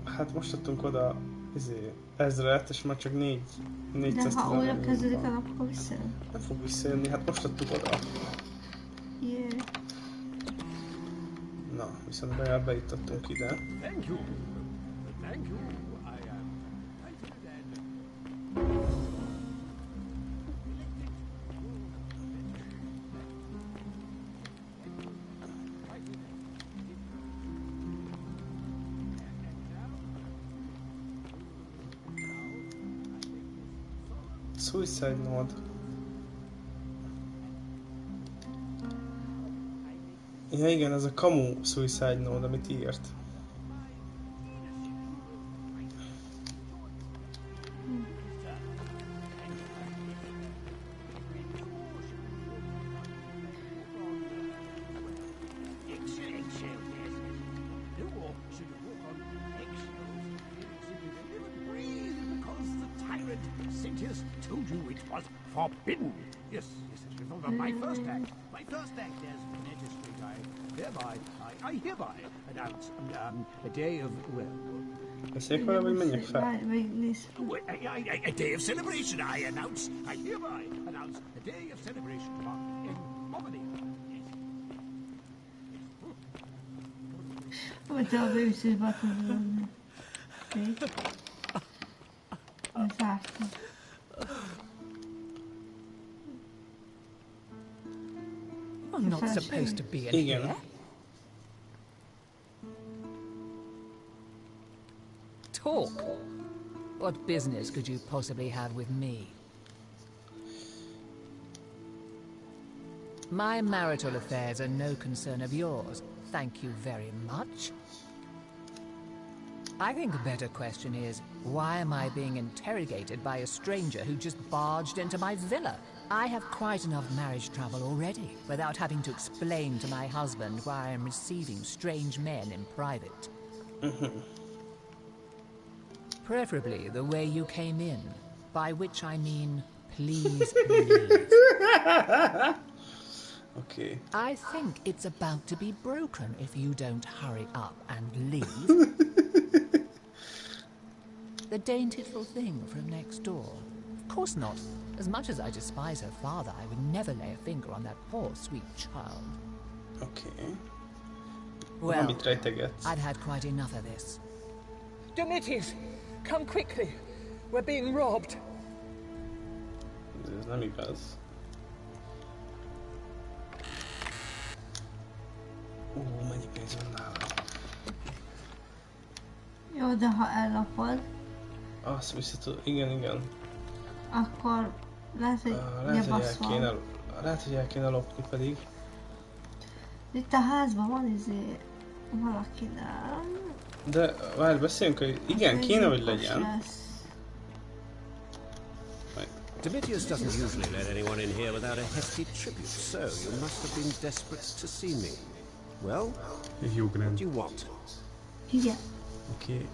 A: Hát most adtunk oda 1000-et, és már csak 400.
B: De ha újra kezdődik a nap, akkor visszajön.
A: Nem fog visszajönni, hát most adtuk oda.
B: Yeah.
A: Na, viszont legalább bejutattunk ide.
H: Thank you. Thank you. I am.
A: Suicide Note. Ja igen, ez a kamu Suicide Note, amit írt.
H: Told you it was forbidden. Yes, it was my first act. My first act as magistrate. I hereby announce a day of
A: Beszéljük vele, vagy menjek fel?
H: A day of celebration. I hereby announce a day of celebration in Albany.
B: Hogy te a bőszőbe tudod. Zártam.
M: I'm not supposed to be in here. Talk. What business could you possibly have with me? My marital affairs are no concern of yours. Thank you very much. I think a better question is, why am I being interrogated by a stranger who just barged into my villa? I have quite enough marriage trouble already, without having to explain to my husband why I am receiving strange men in private. Preferably the way you came in, by which I mean please leave.
A: Okay.
M: I think it's about to be broken if you don't hurry up and leave. The daintiful thing from next door. Of course not. As much as I despise her father, I would never lay a finger on that poor, sweet child.
A: Okay.
M: Well, I've had quite enough of this.
J: Demetrius, come quickly. We're being robbed.
A: Ez nem igaz. Mennyi pénz van nála?
B: Jó, de ha ellapod,
A: Azt visszatud, igen.
B: akkor lehet, hogy
A: Lehet, hogy el kéne lopni pedig.
B: Itt a házban van valaki, nem?
A: De várj, beszéljünk, hogy igen, kéne, hogy legyen.
N: Demetrius doesn't usually let anyone in here without a hefty tribute, so you must have been desperate to see me. Well, what do you want?
B: Igen.
A: Oké.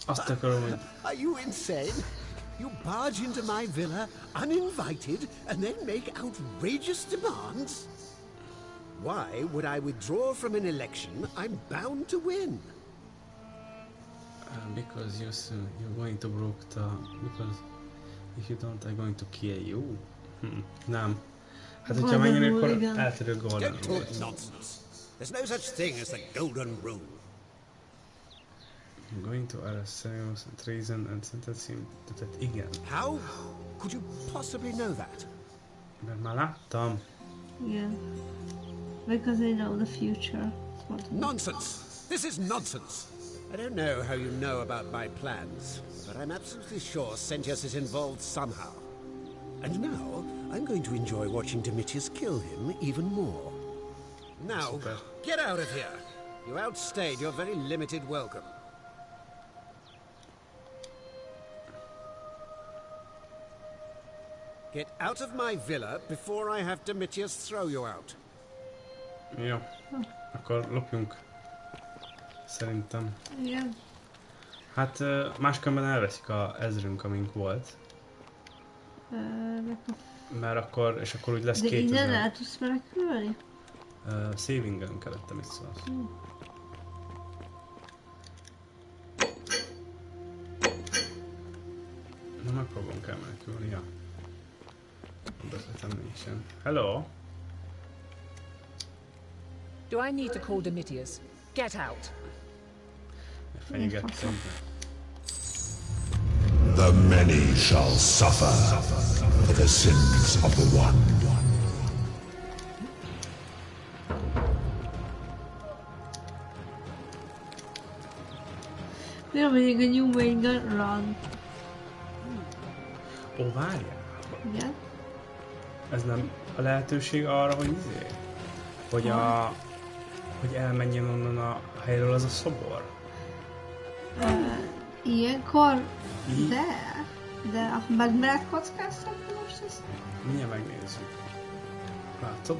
A: Azt akarom, hogy...
N: Are you insane? You barge into my villa, uninvited, and then make outrageous demands? Why would I withdraw from an election I'm bound to win?
A: Because you're going to broke the... Because if you don't, I'm going to kill you. Nem. Hát, hogyha menjen, akkor eltörő Golden Rule.
N: Don't talk nonsense. There's no such thing as the Golden Rule.
A: I'm going to arrest Serious and treason and sentence him to that. Igen.
N: How could you possibly know that?
A: Mert már láttam.
B: Igen. Because I know the future.
N: Nonsense! This is nonsense! I don't know how you know about my plans, but I'm absolutely sure Sentius is involved somehow. And now, I'm going to enjoy watching Demetrius kill him even more. Now, get out of here! You outstayed your very limited welcome. Get out of my villa before I have Demetrius throw you out.
A: Jó. Akkor lopjunk. Szerintem.
B: Igen.
A: Hát máskülönben elveszik a ezrünk, amink volt. Mert akkor, és akkor úgy lesz 2000.
B: De innen el tudsz menekülni?
A: Savingen kellettem vissza. Na, megpróbálom kell menekülni, ja. Beszéltem nincsen. Hello?
M: Do I need to call Demetrius? Get out!
A: Fenyegettem.
I: The many shall suffer for the sins of the one.
B: Miért megyünk a New Wayne Run?
A: Ó, várjál!
B: Igen?
A: Ez nem a lehetőség arra, hogy hogy elmenjen onnan a helyről az a szobor?
B: Ilyenkor? De meg lehet kockáztatni most ezt?
A: Mindjárt megnézzük. Látod?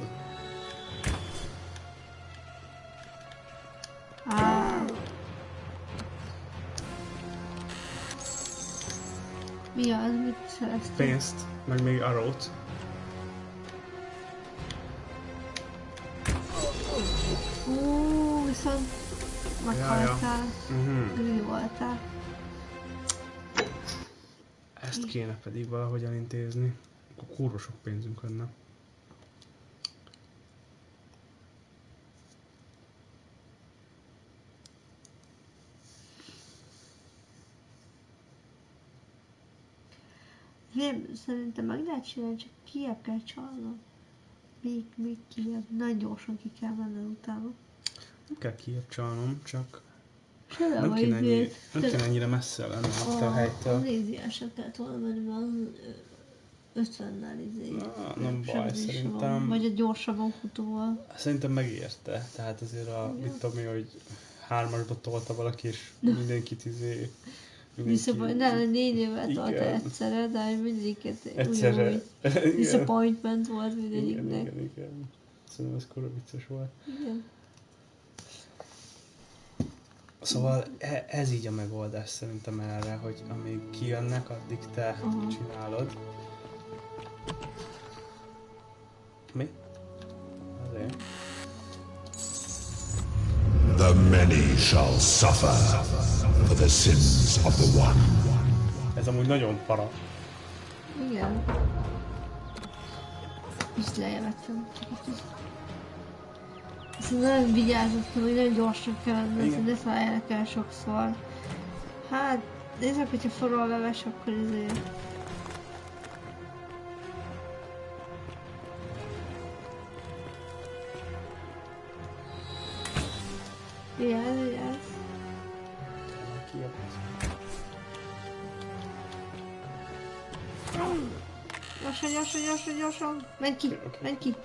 B: Mi az? Mit szereztünk?
A: Pénzt, meg még arrowt.
B: Viszont meghaltál. Grill voltál.
A: Ezt kéne pedig valahogy elintézni. Akkor kurva sok pénzünk lenne.
B: Nem, szerintem meg lehet csinálni, csak kijebb kell csalnom. Még kijebb. Nagyon gyorsan ki kell menned utána.
A: Nem kell kijebb csalnom, csak
B: nem
A: kéne ennyire messze lenni attól a helytől.
B: Az easy-esebb kellett volna menni, mert 50-nel
A: nem baj, szerintem.
B: Vagy a gyorsabban futóval.
A: Szerintem megérte, tehát azért mit tudom én, hogy 3-asba tolta valaki, és mindenkit
B: Nem, 4 évet tolta egyszerre, de mindegyiket ugyanúgy disappointment volt mindegyiknek.
A: Igen. Szerintem ez kurva vicces volt.
B: Igen.
A: Szóval ez így a megoldás szerintem erre, hogy amíg kijönnek, addig te csinálod. Mi? Azért.
I: The many shall suffer for the sins of the one.
A: Ez amúgy nagyon para.
B: Igen. És lejelvettem. Szóval nagyon vigyázott kell, hogy nagyon gyorsan kell lenni, hogy ne szálljanak el sokszor. Hát, nézzük, hogyha forró a leves, akkor ezért... Vigyázz, vigyázz. Gyorsan, gyorsan, gyorsan, gyorsan! Menj ki, menj ki!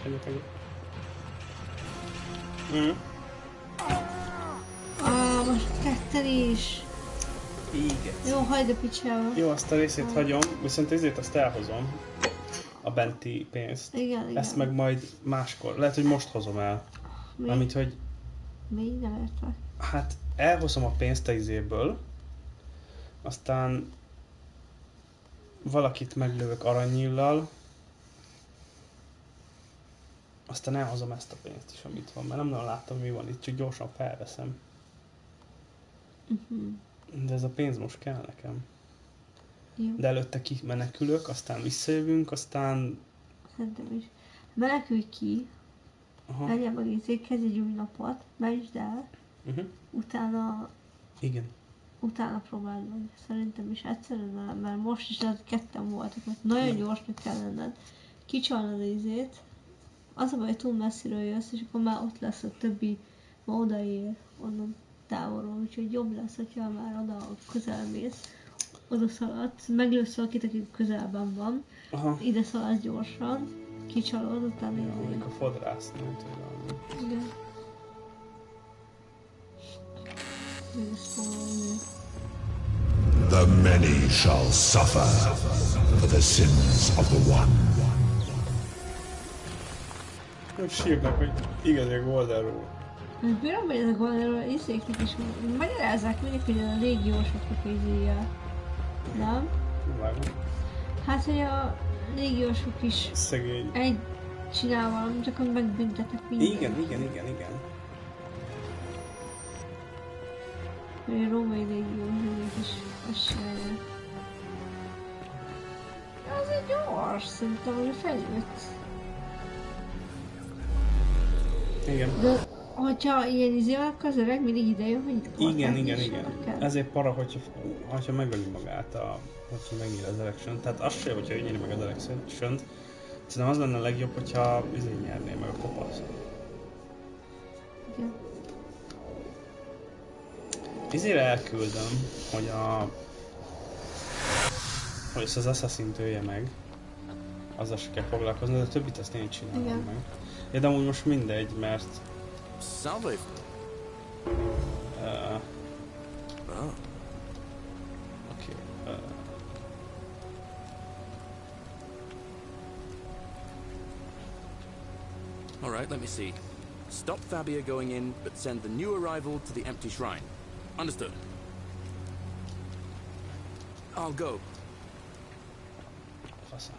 B: Most ketten is!
A: Igen.
B: Jó, hagyd a picsába.
A: Jó, azt a részét hagyom, viszont ezért azt elhozom. A benti pénzt.
B: Igen,
A: Ezt meg majd máskor. Lehet, hogy most hozom el. Amit, hogy...
B: Mi? Nem értek.
A: Hát elhozom a pénzt a izéből, aztán valakit meglövök aranynyillal, aztán elhozom ezt a pénzt is, amit van, mert nem nagyon láttam, mi van itt, csak gyorsan felveszem. De ez a pénz most kell nekem.
B: Jó.
A: De előtte kimenekülök, aztán visszajövünk, aztán...
B: Szerintem is. Menekülj ki, legyen meg izé, kezdj egy új napot, mentsd el, utána...
A: Igen.
B: Utána próbáld meg. Szerintem is egyszerűen, mert most is lehet, ketten voltak, mert nagyon gyorsnak kell lenned. Kicsalnod az izét, az a baj, hogy túl messziről jössz, és akkor már ott lesz a többi, ma odaér, onnan távolról, úgyhogy jobb lesz, hogyha már oda közel mész, oda szaladsz, meglősz valakit, aki közelben van, ide szaladsz gyorsan, kicsalod, utána izé.
A: Amikor fodrász, nem tudom.
B: Igen.
I: The many shall suffer for the sins of the one.
A: Úgy sírnak, hogy igazi a Goldenról.
B: Bírom, hogy ez a Goldenról észéknek is magyarázzák mindig, hogy a légiósoknak izéje. Nem?
A: Vágom.
B: Hát, hogy a légiósok is
A: szegény.
B: Egy csinál valamit, csak hogy megbüntetek mindent.
A: Igen.
B: Hogy a római légiósok is azt csinálják. Az egy gyors, szerintem, hogy fejlőtt.
A: Igen.
B: De hogyha ilyen izé van, akkor az öreg mindig idejön, hogy itt
A: Igen. Ezért para, hogyha megöli magát, hogyha megnyíl az election. Tehát az sem, hogyha ő nyíli meg az election-t. Szerintem az lenne a legjobb, hogyha izé nyerné meg a kopasz.
B: Igen.
A: Izére elküldöm, hogy hogy ezt az assassin-t ölje meg. Azzal se kell foglalkozni, de a többit azt én csinálom meg. Ja, de amúgy most mindegy, mert...
D: Salve!
A: Oké.
D: Alright, let me see. Stop Fabia going in, but send the new arrival to the empty shrine. Understood. I'll go.
A: Fasza.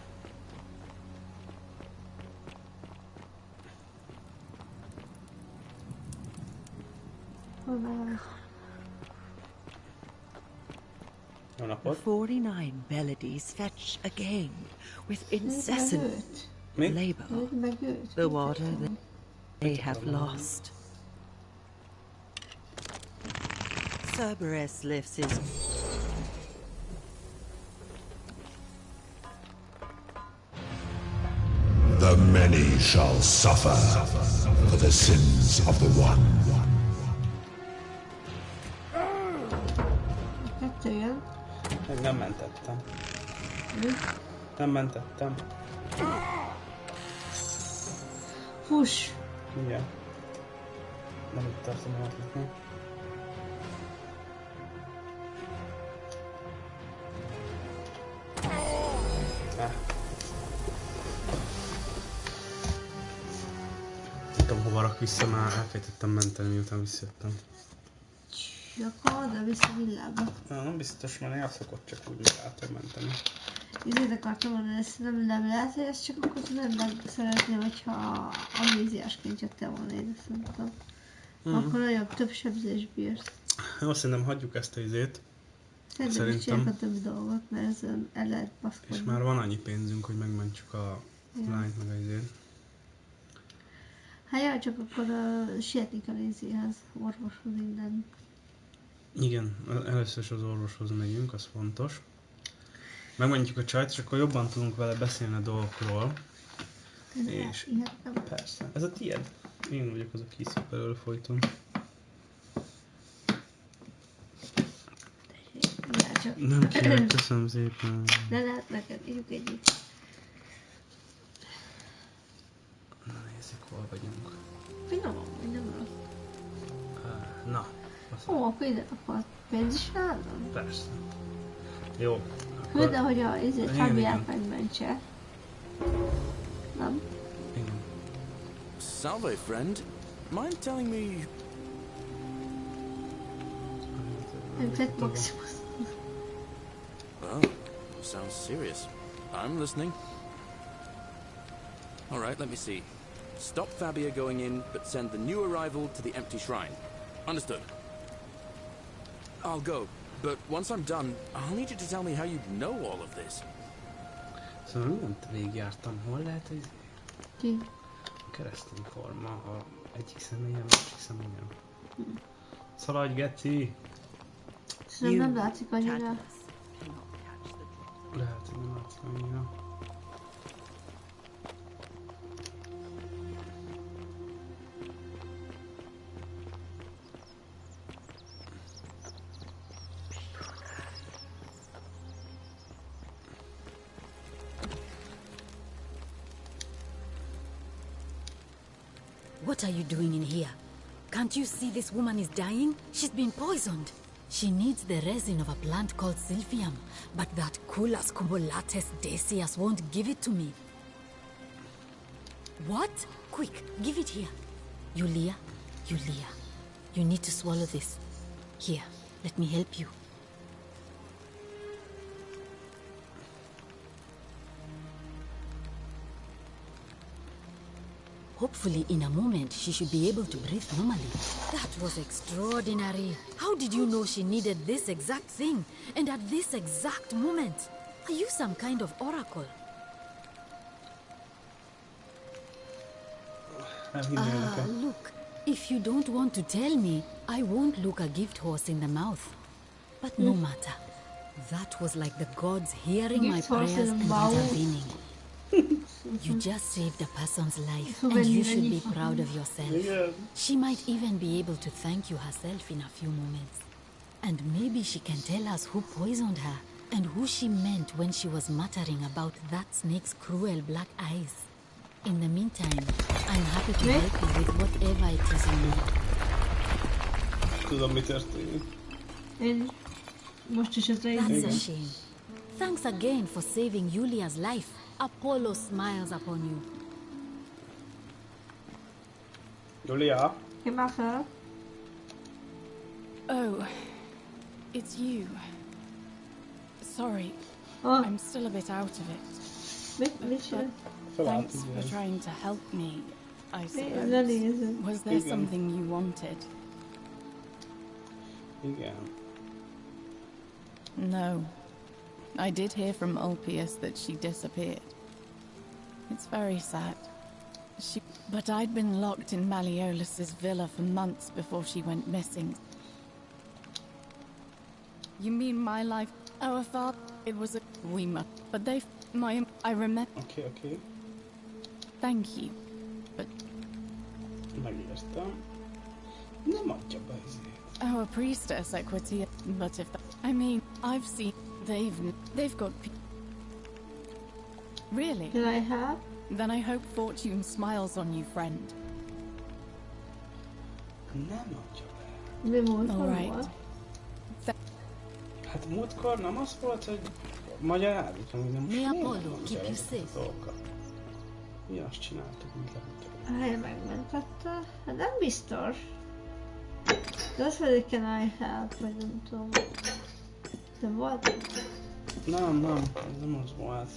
A: Jó napot.
O: The 49 melodies fetch again with incessant labor. The water that they have lost. Cerberus lifts his...
I: The many shall suffer for the sins of the one.
B: Kettőjön.
A: Meg nem mentettem.
B: Mi?
A: Nem mentettem.
B: Fuss!
A: Igen. Nem itt tartom a hatlikni. Nem tudom hova rak vissza, már elfejtettem menteni, miután visszajöttem.
B: És akkor oda vissza villába.
A: Nem biztos, mert el szokott csak úgy magától menteni.
B: Ezért akartam mondani, ezt nem lehet, hogy ezt csak akkor nem szeretném, hogyha amnéziásként jöttél volna ide, szerintem. Akkor nagyon több sebzés bírsz.
A: Jó, szerintem hagyjuk ezt a izét.
B: Szerintem csináljuk a több dolgot, mert ez el lehet baszkodni.
A: És már van annyi pénzünk, hogy megmentjük a lányt meg a izét.
B: Hát jaj, csak akkor sietni kell izéhez, orvoshoz minden.
A: Igen, először is az orvoshoz megyünk, az fontos. Megmentjük a csajt, és akkor jobban tudunk vele beszélni a dolgokról. És persze, ez a tiéd. Én vagyok az, aki iszik belőle folyton. Nem kérlek, köszönöm szépen.
B: De lehet neked, ígyuk együtt.
A: Na nézzük, hol vagyunk.
B: Finoman, vagy nem rossz.
A: Na.
B: Ó, akkor ide akar. Pénz is nálad?
A: Persze. Jó.
B: Külde, hogy a Fabiát megmentse. Nem?
A: Igen.
D: Salve, friend. Mind telling me...
B: Pet Maximus.
D: Oh, sounds serious. I'm listening. All right, let me see. Stop Fabia going in, but send the new arrival to the empty shrine. Understood. I'll go, but once I'm done, I'll need you to tell me how you know all of this.
A: Szóval mindent végigjártam. Hol lehet ez?
B: Ki?
A: A keresztény forma, a egyik személyen, másik személyen. Szaladj, Geci!
B: Szerintem nem látszik annyira.
A: Lehet, hogy nem látszik annyira.
K: What are you doing in here? Can't you see this woman is dying? She's been poisoned. She needs the resin of a plant called Silphium, but that Culus cumulatus decius won't give it to me. What? Quick, give it here. Yulia, you need to swallow this. Here, let me help you. Hopefully, in a moment, she should be able to breathe normally. That was extraordinary. How did you know she needed this exact thing? And at this exact moment? Are you some kind of oracle? Look, if you don't want to tell me, I won't look a gift horse in the mouth. But no matter. That was like the gods hearing my prayers and intervening. You just saved a person's life, and you should be proud of yourself. She might even be able to thank you herself in a few moments. And maybe she can tell us who poisoned her, and who she meant when she was muttering about that snake's cruel black eyes. In the meantime, I'm happy to help you with whatever it is you need.
A: Tudom, mi történik.
B: Én most is az
K: That's a shame. Thanks again for saving Julia's life. Apollo smiles upon you.
A: Julia?
B: Get my phone.
P: Oh, it's you. Sorry, I'm still a bit out of it. Thanks for trying to help me, I suppose. Was there something you wanted?
A: Yeah.
P: No. I did hear from Ulpius that she disappeared. It's very sad. But I'd been locked in Malleolus's villa for months before she went missing. You mean my life? Our father, it was a but I remember.
A: Okay.
P: Thank you, but...
A: Megértem. Nem adja be ezért.
P: Our priestess equity, but if I mean, I've seen... They've got... Really?
B: Did I have?
P: Then I hope fortune smiles on you, friend.
A: Nem adja be.
B: Mi volt?
P: All right.
A: Hát múltkor nem az volt, hogy magyarázott, hogy nem
K: Mi Apollo, keep you safe.
A: Mi azt csináltuk, mint legutóbb.
B: Hát megmentette? Hát nem biztos. Does really can I help? I don't know. The what?
A: Nem, ez nem az volt.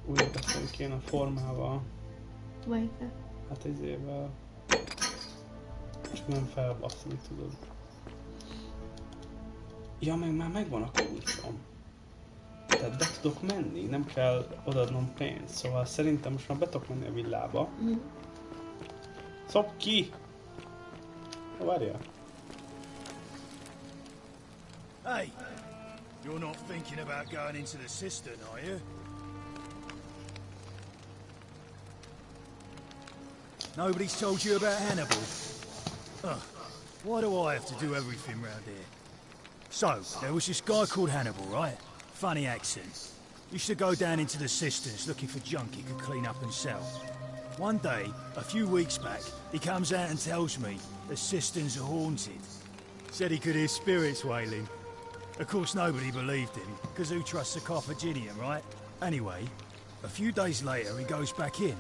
A: Úgy beszélünk én a formával.
B: Melyikre?
A: Hát izével. Csak nem felbasszni, tudod. Ja, meg már megvan a kulcsom. Tehát be tudok menni, nem kell odaadnom pénzt. Szóval szerintem most már be tudok menni a villába. Szop ki! Várjál.
Q: Hey! You're not thinking about going into the cistern, are you? Nobody's told you about Hannibal? Ugh. Why do I have to do everything round here? So, there was this guy called Hannibal, right? Funny accent. Used to go down into the cisterns looking for junk he could clean up and sell. One day, a few weeks back, he comes out and tells me the cisterns are haunted. Said he could hear spirits wailing. Of course, nobody believed him, because who trusts a Carthaginian, right? Anyway, a few days later, he goes back in.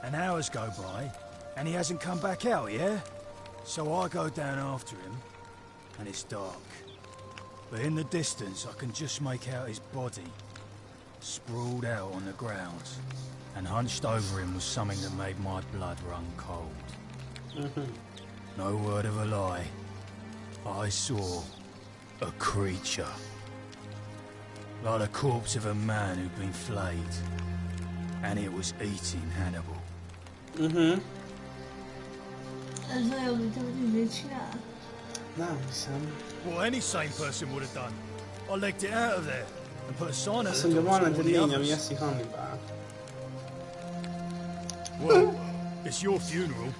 Q: And hours go by, and he hasn't come back out, yeah? So I go down after him, and it's dark. But in the distance, I can just make out his body, sprawled out on the ground. And hunched over him was something that made my blood run cold. No word of a lie. I saw a creature. Like the corpse of a man who'd been flayed. And it was eating Hannibal.
B: Ez olyan, mint amit izét csinál.
A: Nem hiszem.
Q: What any sane person would have done. I legged it out of there and put a sign at
A: Azt
Q: the
A: mondja,
Q: door
A: van
Q: to
A: egy
Q: all the
A: lény,
Q: others.
A: ami eszi Hannibal.
Q: Well, it's your funeral.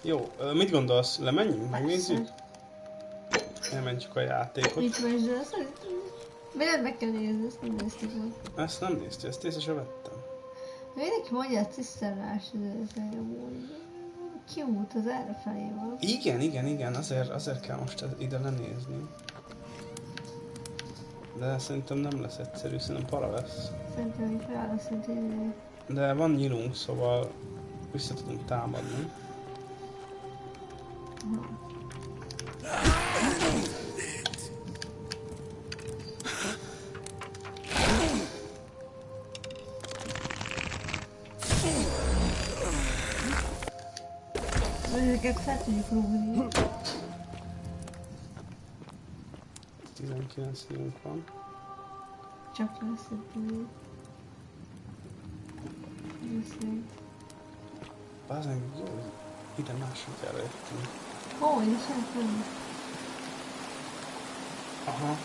A: Jó, mit gondolsz? Lemenjünk? Megnézzük? Elmentjük a játékot.
B: Mit mesdel? Szerintem... Miért meg kell nézni? Ezt nem néztük meg.
A: Ezt nem néztél, ezt észre sem vettem.
B: Mindenki mondja a ciszternás, ez jó. Kiút, az errefelé van.
A: Igen, azért kell most ide lenézni. De szerintem nem lesz egyszerű, szerintem para lesz.
B: Szerintem így választott idő.
A: De van nyilunk, szóval vissza tudunk támadni.
B: Ezeket fel tudjuk rúgni.
A: 19 nyilunk van.
B: Csak lesz egy idő.
A: Bázánk, jó, ide másik eljöttünk.
B: Ó, én sem tudom.
A: Aha.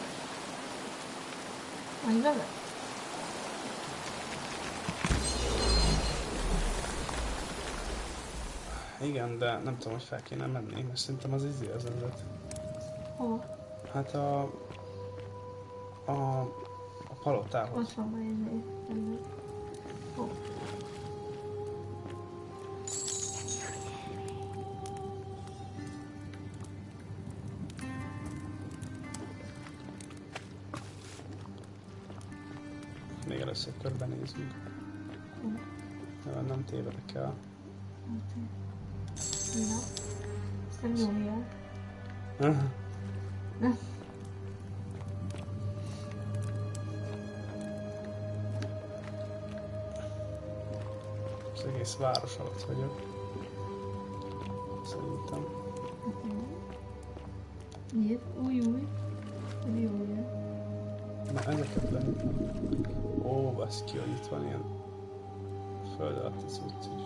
B: Vagy vele?
A: Igen, de nem tudom, hogy fel kéne menni, mert szerintem az izé az vezet.
B: Hova?
A: Hát a palotához.
B: Ott van majd izé. Ó.
A: Még először körbenézünk. Nem tévedek el.
B: Na, ezt nem nyomja. Na.
A: Az egész város alatt vagyok. Szerintem.
B: Miért? Új.
A: Na, ezeket le. Ó, baszki, hogy itt van ilyen föld alatti cucc is.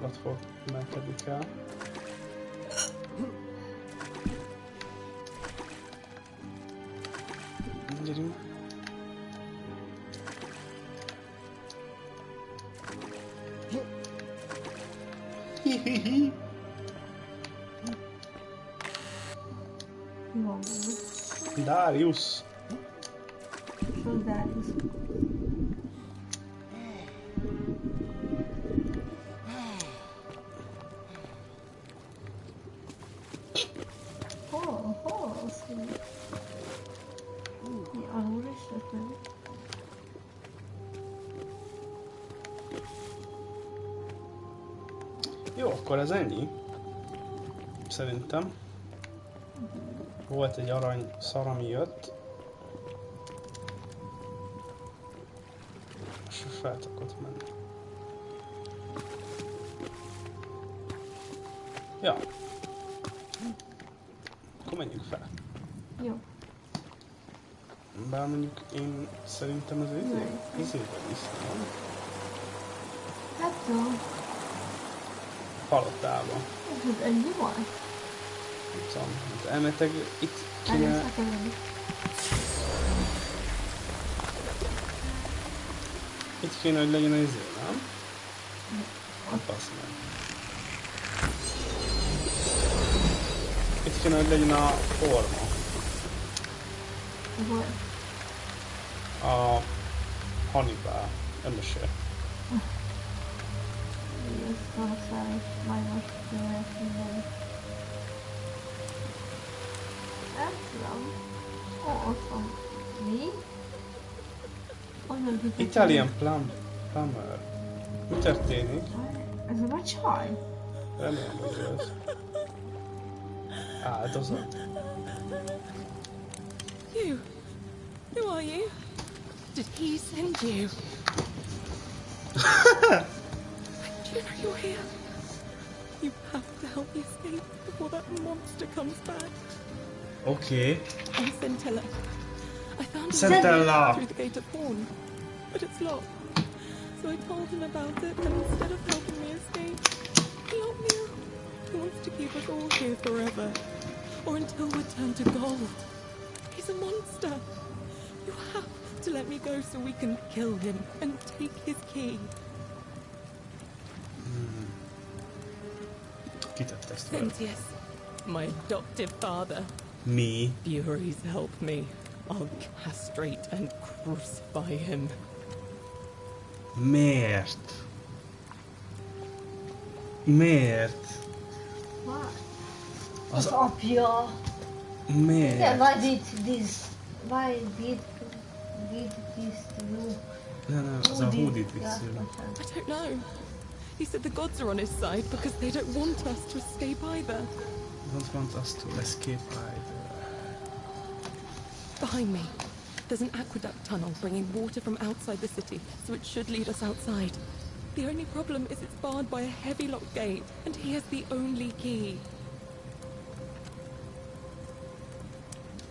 A: Ott fog emelkedni kell. Gyerünk. Hihihi. Darius.
B: Darius.
A: Jó, akkor ez ennyi. Szerintem. Volt egy arany szar, ami jött. És fel tudott menni. Ja. Akkor menjünk fel.
B: Jó.
A: Bár mondjuk én szerintem az izébe viszem.
B: Hát jó.
A: Palottába.
B: Ez ennyi volt?
A: Nem tudom, hát elméletileg itt kéne... Itt kéne, hogy legyen az izé, nem? Hát bassz meg. Itt kéne, hogy legyen a forma.
B: Volt.
A: A Hannibal. Nem mesél.
B: Ez valószínűleg majd most minden. Nem tudom. Ott van. Mi?
A: Italian plumber. Mi történik?
B: Ez a csaj?
A: Remélem, hogy ez. Áldozat.
P: You. Who are you? Did he send you? Do you know you're here? You have to help me escape before that monster comes back.
A: Okay.
P: I'm Centella. I found
A: Centella
P: through the gate of Horn, but it's locked. So I told him about it, and instead of helping me escape, he locked me out. He wants to keep us all here forever, or until we're turned to gold. He's a monster. You have to let me go so we can kill him and take his key.
A: Kitett ezt fel.
P: Centius, my adoptive father.
A: Mi?
P: Furies help me. I'll castrate and crucify him.
A: Miért? Miért?
B: Az apja.
A: Miért?
B: Yeah, why did this to you?
A: No, az a who did this
B: Yeah,
A: to you?
P: I don't know. He said the gods are on his side because they don't want us to escape either.
A: Don't want us to escape either.
P: Behind me, there's an aqueduct tunnel bringing water from outside the city, so it should lead us outside. The only problem is it's barred by a heavy locked gate, and he has the only key.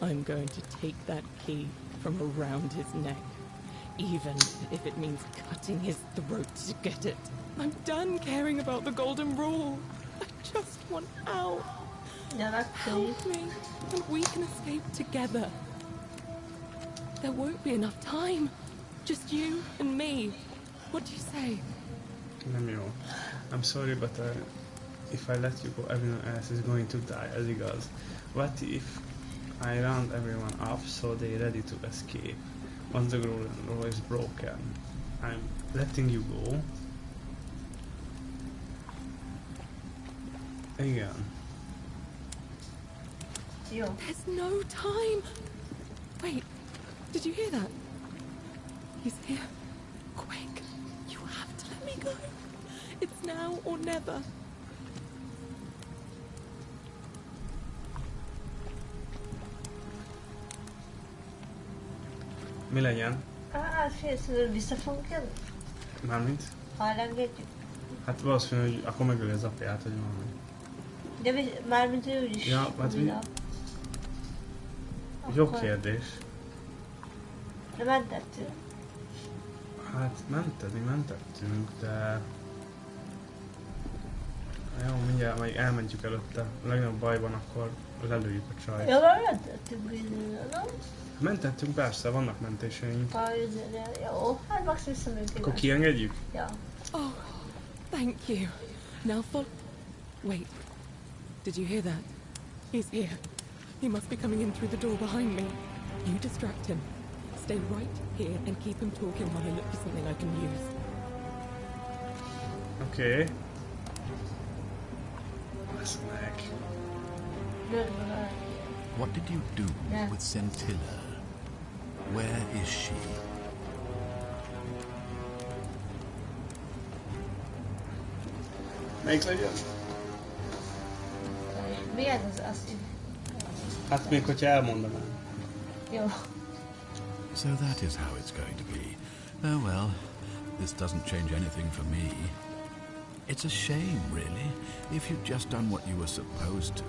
P: I'm going to take that key from around his neck, even if it means cutting his throat to get it. I'm done caring about the golden rule. I just want out.
B: Yeah, that's
P: Help me, and we can escape together. There won't be enough time. Just you and me. What do you say?
A: Nem jó. I'm sorry, but if I let you go, everyone else is going to die, ez igaz. What if I round everyone off so they're ready to escape? Once the rule is broken, I'm letting you go. Igen.
P: There's no time. Wait, did you hear that? He's here. Quick, you have to let me go. It's now or never.
A: Mi legyen?
B: Félszülő vissza fogunk jönni?
A: Mármint?
B: Ha elengedjük?
A: Hát valószínű, hogy akkor megöli az apját, vagy valami.
B: De mármint ő is.
A: Ja, hát mi? Jó kérdés.
B: De mentettünk.
A: Hát mentettünk, de... Jó, mindjárt majd elmentjük előtte. A legnagyobb bajban akkor lelőjük a csajt.
B: Ja, már mentettünk bizonyra, nem?
A: Mentettünk, persze, vannak mentéseink.
B: Jó, hát max visszamegyünk.
A: Akkor kiengedjük?
B: Ja.
P: Oh, thank you. Now follow. Wait, did you hear that? He's here. He must be coming in through the door behind me. You distract him. Stay right here and keep him talking while I look for something I can use.
A: Okay. That's Mac.
I: What did you do with Centilla? Where is she?
A: Melyik legyen?
B: Mi ez az?
A: Hát még hogyha elmondanám.
B: Jó.
R: So that is how it's going to be. Oh well, this doesn't change anything for me. It's a shame, really. If you'd just done what you were supposed to,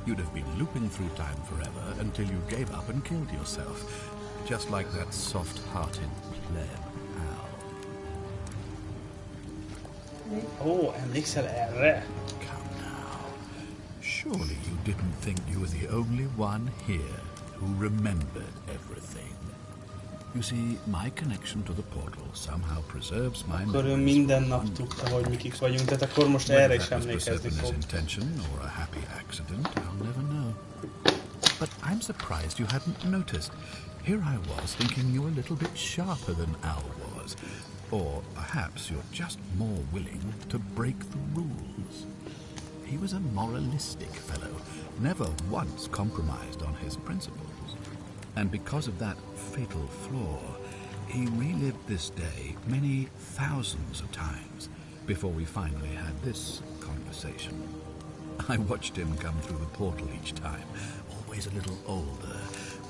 R: you'd have been looping through time forever until you gave up and killed yourself. Just like that soft-hearted pleb, Al.
A: Oh, emlékszel erre?
R: Come now. Surely you didn't think you were the only one here who remembered everything. You see, my connection to the portal somehow preserves my
A: akkor ő minden nap tudta, hogy mi kik vagyunk, tehát akkor most erre is emlékezni fog.
R: Intention or a happy accident, I'll never know. But I'm surprised you hadn't noticed. Here I was thinking you were a little bit sharper than Al was. Or perhaps you're just more willing to break the rules. He was a moralistic fellow, never once compromised on his principles. And because of that fatal flaw, he relived this day many thousands of times before we finally had this conversation. I watched him come through the portal each time, always a little older,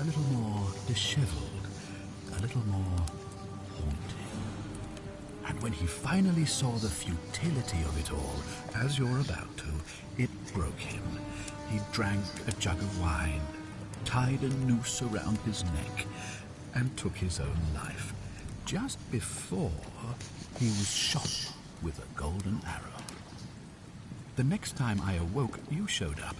R: a little more disheveled, a little more haunting. And when he finally saw the futility of it all, as you're about to, it broke him. He drank a jug of wine, tied a noose around his neck, and took his own life, just before he was shot with a golden arrow. The next time I awoke, you showed up,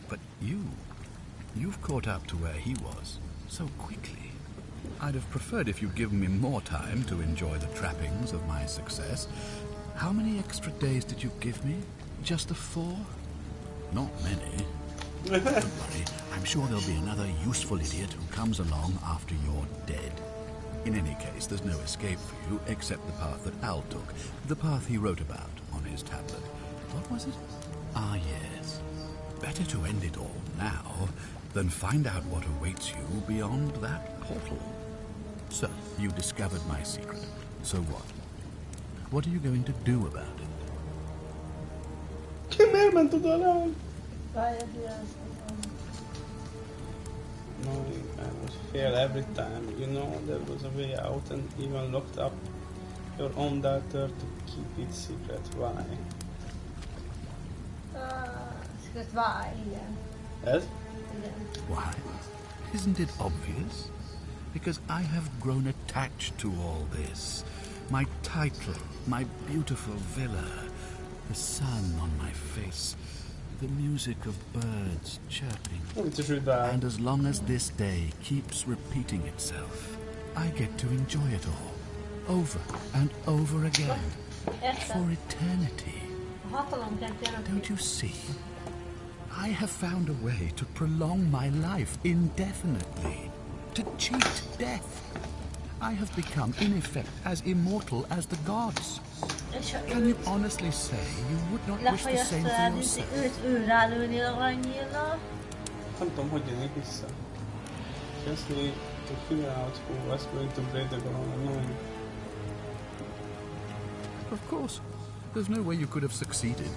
R: but you've caught up to where he was so quickly. I'd have preferred if you'd given me more time to enjoy the trappings of my success. How many extra days did you give me? Just the 4? Not many. Don't worry, I'm sure there'll be another useful idiot who comes along after you're dead. In any case, there's no escape for you except the path that Al took, the path he wrote about on his tablet. What was it? Ah, yes. Better to end it all now than find out what awaits you beyond that portal. So, you discovered my secret. So what? What are you going to do about it?
A: Miért ment oda alá? No, I was here every time. You know there was a way out and even locked up your own daughter to keep it secret. Why?
B: Secret why, igen.
A: Ez?
R: Why? Isn't it obvious? Because I have grown attached to all this. My title, my beautiful villa, the sun on my face, the music of birds chirping. And as long as this day keeps repeating itself, I get to enjoy it all, over and over again, for eternity. Don't you see? I have found a way to prolong my life indefinitely, to cheat death. I have become, in effect, as immortal as the gods. Can you honestly say you would not wish the same for yourself?
A: Nem tudom, hogy jönnék vissza. Just need to figure out who was going to break the golden rule.
R: Of course. There's no way you could have succeeded.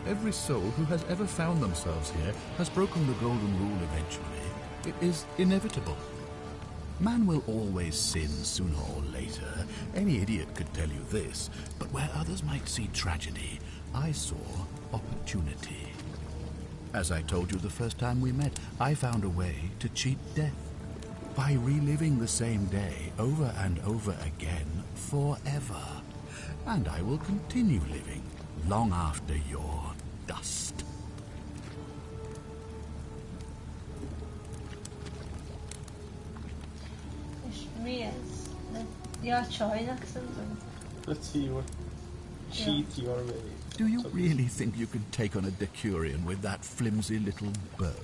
R: Every soul who has ever found themselves here has broken the golden rule eventually. It is inevitable. Man will always sin sooner or later. Any idiot could tell you this. But where others might see tragedy, I saw opportunity. As I told you the first time we met, I found a way to cheat death. By reliving the same day over and over again forever. And I will continue living long after your dust.
B: Mi ez? Ja, a csajnak szerintem?
A: Let's see what cheat your way.
R: Do you really think you can take on a Decurion with that flimsy little bow?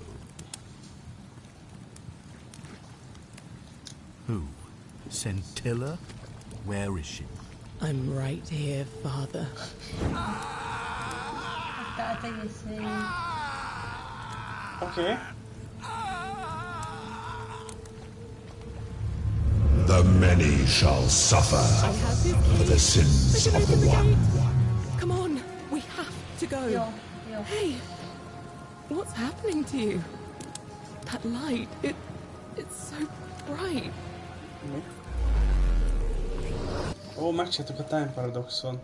R: Who? Scintilla? Where is she?
F: I'm right here, Father.
A: Okay.
I: The many shall suffer for the sins of the one.
F: Come on, we
P: to go. Hey, what's happening to you? That light, it's so bright.
A: Ó, megcsináltuk a Time Paradoxon.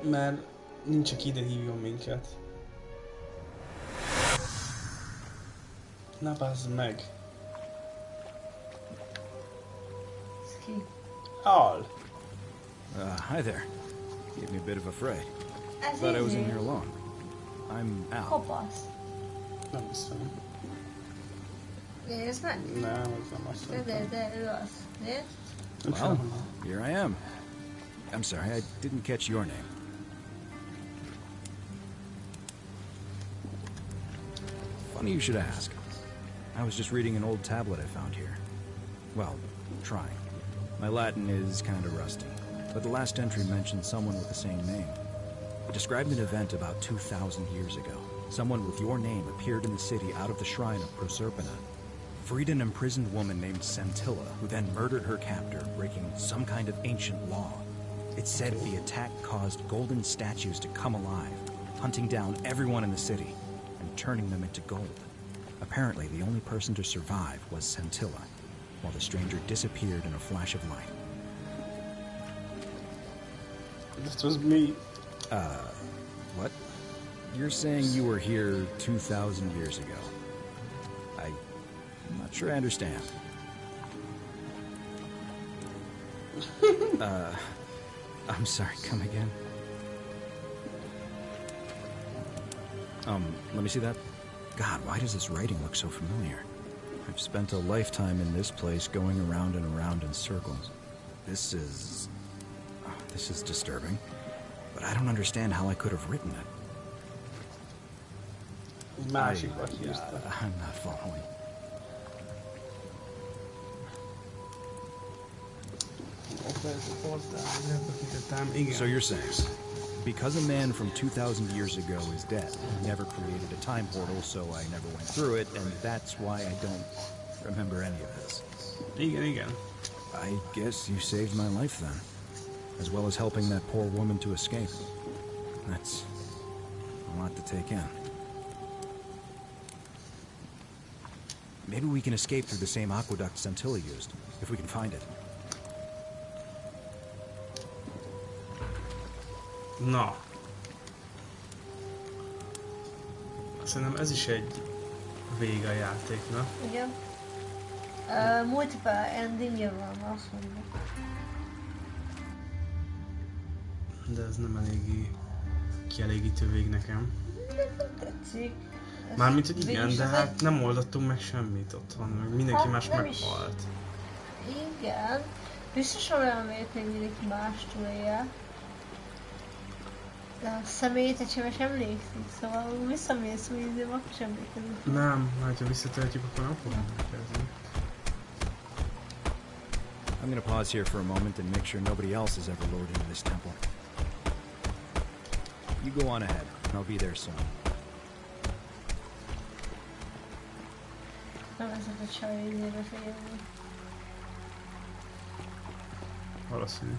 A: Mert nincs, aki ide hívjon minket. Na bazd meg. Al.
S: Hi there. Gave me a bit of a fright. Thought I was in here alone. I'm Al.
B: Kopasz.
A: Nem hiszem.
B: Nézd meg.
A: Nem, ez nem azt mondtam.
B: De ő az. Nézd.
S: Well, here I am. I'm sorry, I didn't catch your name. Funny you should ask. I was just reading an old tablet I found here. Well, trying. My Latin is kind of rusty, but the last entry mentioned someone with the same name. It described an event about 2,000 years ago. Someone with your name appeared in the city out of the shrine of Proserpina. Freed an imprisoned woman named Scintilla, who then murdered her captor, breaking some kind of ancient law. It said the attack caused golden statues to come alive, hunting down everyone in the city and turning them into gold. Apparently, the only person to survive was Scintilla, while the stranger disappeared in a flash of light.
A: This was me.
S: What? You're saying you were here 2,000 years ago? I'm not sure I understand. I'm sorry, come again? Let me see that. God, why does this writing look so familiar? I've spent a lifetime in this place going around and around in circles. This is disturbing. But I don't understand how I could have written it. I'm not following. So you're saying, because a man from 2,000 years ago is dead, he never created a time portal, so I never went through it, and that's why I don't remember any of this.
A: Igen.
S: I guess you saved my life then, as well as helping that poor woman to escape. That's a lot to take in. Maybe we can escape through the same aqueduct Scintilla used, if we can find it.
A: Na. Szerintem ez is egy vége a játéknak.
B: Igen. Multiple endingje van, azt mondjuk.
A: De ez nem eléggé kielégítő vég nekem.
B: Tetszik.
A: Mármint, hogy igen, de hát nem oldottunk meg semmit otthon, meg mindenki más meghalt.
B: Igen. Biztos olyan miért még mindenki más túlélje. De a személyt sem emlékszik, szóval visszamész új időben, akkor sem emlékezik.
A: Nem, majd ha visszatöltjük, akkor nem fogom emlékezni.
S: I'm gonna pause here for a moment and make sure nobody else has ever lured into this temple. You go on ahead, and I'll be there soon.
B: Nem ezek a csaj izébe félni.
A: Valószínű.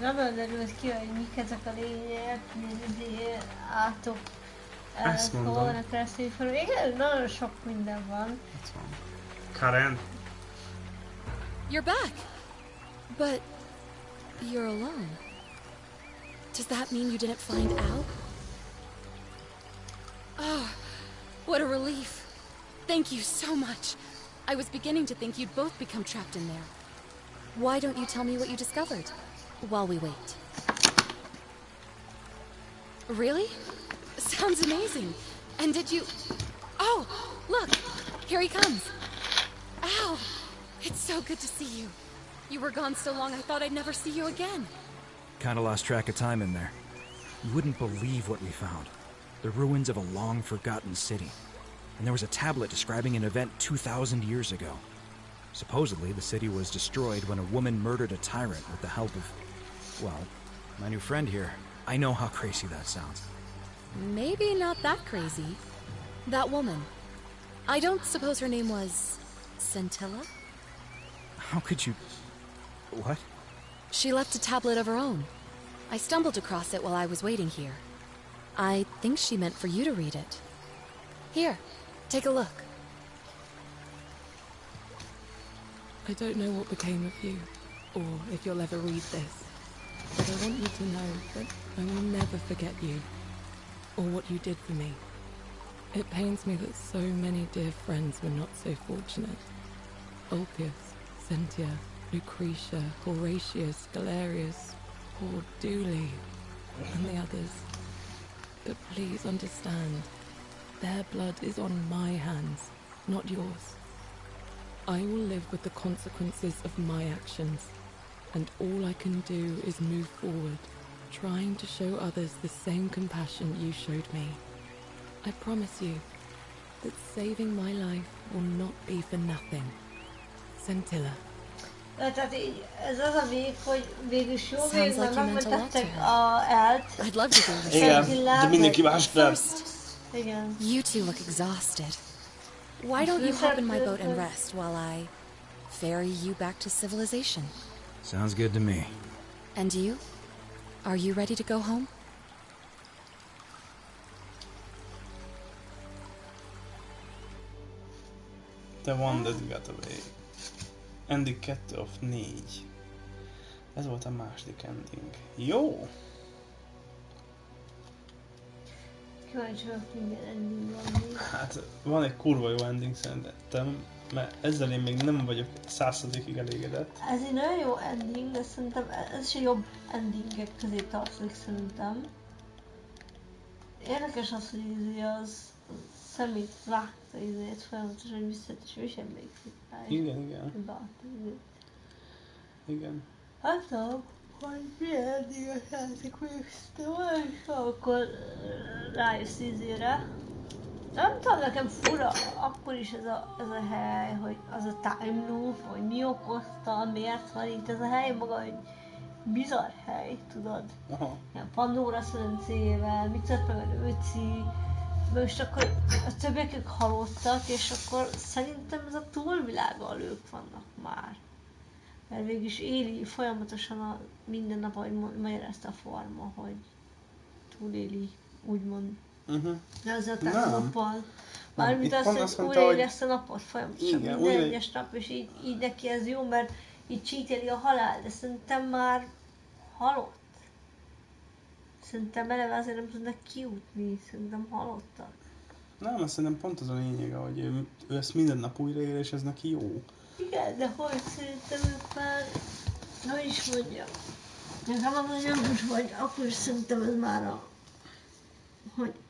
B: Nem derült ki, hogy mik ezek a lények, hogy átok volna keresztül fel. Igen, nagyon sok minden van.
A: Itt van. Karen.
C: You're back! But you're alone. Does that mean you didn't find Al? Oh, what a relief. Thank you so much. I was beginning to think you'd both become trapped in there. Why don't you tell me what you discovered while we wait? Really? Sounds amazing. And did you... Oh, look! Here he comes. Al! It's so good to see you. You were gone so long I thought I'd never see you again.
S: Kinda lost track of time in there. You wouldn't believe what we found. The ruins of a long-forgotten city. And there was a tablet describing an event 2,000 years ago. Supposedly, the city was destroyed when a woman murdered a tyrant with the help of... well, my new friend here. I know how crazy that sounds.
C: Maybe not that crazy. That woman. I don't suppose her name was... Scintilla?
S: How could you... What?
T: She left a tablet of her own. I stumbled across it while I was waiting here. I think she meant for you to read it. Here, take a look.
U: I don't know what became of you, or if you'll ever read this, but I want you to know that I will never forget you, or what you did for me. It pains me that so many dear friends were not so fortunate. Ulpius, Cynthia, Lucretia, Horatius, Galerius, poor Dooley, and the others. But please understand, their blood is on my hands, not yours. I will live with the consequences of my actions, and all I can do is move forward, trying to show others the same compassion you showed me. I promise you that saving my life will not be for nothing. Scintilla.
B: Tehát így, ez az a vég, hogy végülis jó vég, mert megmentettek a Elt.
T: I'd love to go.
A: Igen, de mindenki más nem.
B: Igen.
T: You two look exhausted. Why don't you hop in my boat and rest while I ferry you back to civilization?
S: Sounds good to me.
T: And you? Are you ready to go home?
A: The one that got away. Ending 2 of 4. Ez volt a második ending. Jó!
B: Kíváncsi vagyok, minden ending van még.
A: Hát van egy kurva jó ending szerintem, mert ezzel én még nem vagyok 100%-ig elégedett.
B: Ez egy nagyon jó ending, de szerintem ez is a jobb endingek közé tartozik szerintem. Érdekes az, hogy az szemét vágta izét folyamatosan visszat, és ő is emlékszik rá.
A: Igen. Igen.
B: Hát tudom, hogy milyen endinget játszik végül, akkor rájössz izére. Nem tudom, nekem fura akkor is ez a hely, hogy az a time loop, hogy mi okozta, miért van itt ez a hely, maga egy bizarr hely, tudod?
A: Aha.
B: Ilyen Pandora szelencéjével, mit tett meg a Lőci, most akkor a többiek halottak, és akkor szerintem ez a túlvilággal ők vannak már. Mert végülis éli folyamatosan minden nap, ahogy magyarázta a forma, hogy túléli, úgymond. De az a nappal. Mármint az, hogy újraéli ezt a napot folyamatosan, igen, minden egyes nap, és így neki ez jó, mert így csítéli a halál, de szerintem már halott. Szerintem eleve azért nem tudnak kijutni, szerintem halottak.
A: Nem, azt szerintem pont az a lényege, hogy ő ezt minden nap újraél, és ez neki jó.
B: Igen, de hogy szerintem ők már, hogy is mondjam, nekem az nagyon úgy, hogy akkor is szerintem ez már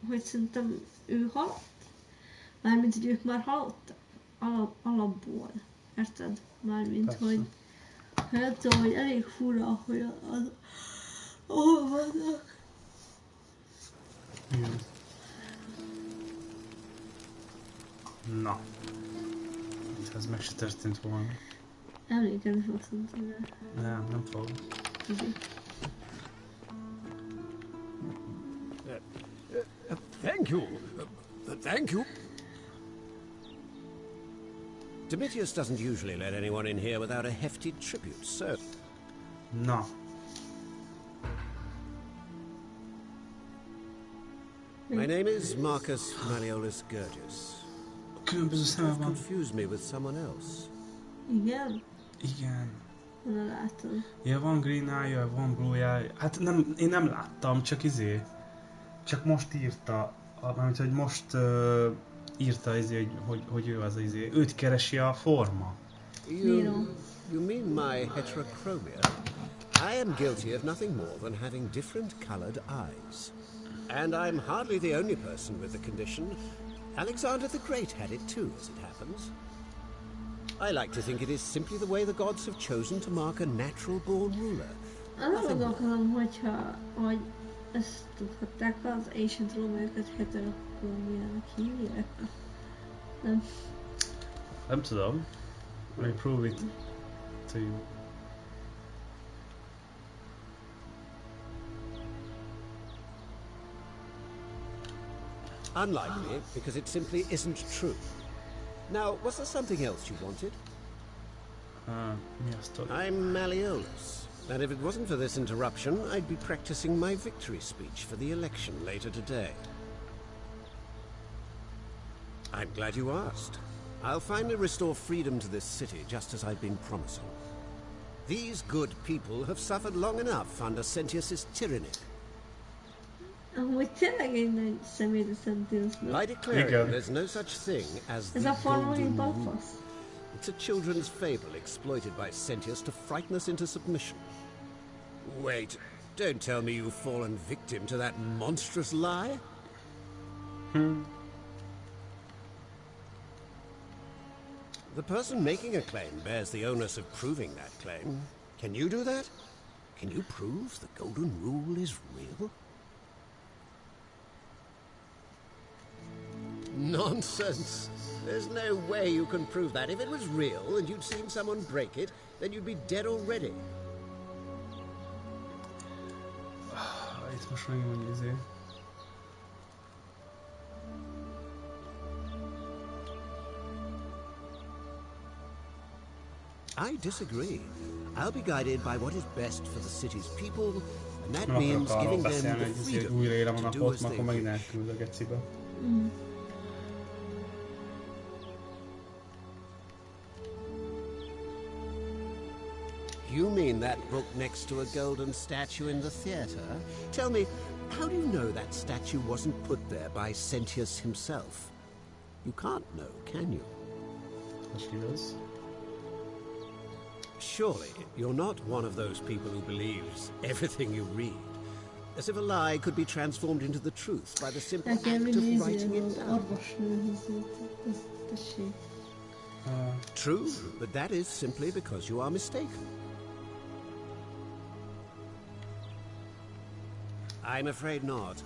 B: hogy szerintem ő halott. Mármint, hogy ők már halottak. Alapból. Érted? Mármint, persze. Hogy nem tudom, hogy elég fura, hogy ahol vannak.
A: Igen. Na. Ez meg se történt volna.
B: Emlékezni fogsz mondani.
A: Nem fog.
N: Thank you. Thank you. Domitius doesn't usually let anyone in here without a hefty tribute, so...
A: Na.
N: My name is Marcus Malleolus Gurgis.
A: You've
N: confused me with someone else.
B: Igen?
A: Igen.
B: Nem látom.
A: Ja, van green eye, van blue eye. Hát nem, én nem láttam, csak most írta, mármint, hogy most írta hogy ő az őt keresi a forma.
N: You mean my heterochromia? I am guilty of nothing more than having different colored eyes. And I'm hardly the only person with the condition. Alexander the Great had it too, as it happens. I like to think it is simply the way the gods have chosen to mark a natural-born ruler.
B: Arra gondolkodom, hogy ezt tudhatták az Ancient Rómaiakat heterokrómiának hívják.
A: Nem tudom. I prove it to you.
N: Unlikely, because it simply isn't true. Now, was there something else you wanted?
A: Mi a story?
N: I'm Malleolus. And if it wasn't for this interruption, I'd be practicing my victory speech for the election later today. I'm glad you asked. I'll finally restore freedom to this city, just as I've been promising. These good people have suffered long enough under Sentius's tyranny.
B: Amúgy tényleg egy nagy személyre Sentiusnak.
N: I declare there's no such thing as the golden rule. It's a children's fable exploited by Sentius to frighten us into submission. Wait, don't tell me you've fallen victim to that monstrous lie? The person making a claim bears the onus of proving that claim. Can you do that? Can you prove the golden rule is real? Nonsense! There's no way you can prove that. If it was real and you'd seen someone break it, then you'd be dead already.
A: Itt most megint izé.
N: I disagree. I'll be guided by what is best for the city's people, and that means giving them the freedom to do as they wish. You mean that book next to a golden statue in the theater? Tell me, how do you know that statue wasn't put there by Sentius himself? You can't know, can you?
A: She does.
N: Surely, you're not one of those people who believes everything you read. As if a lie could be transformed into the truth by the simple act of writing it down. True, but that is simply because you are mistaken. I'm afraid not.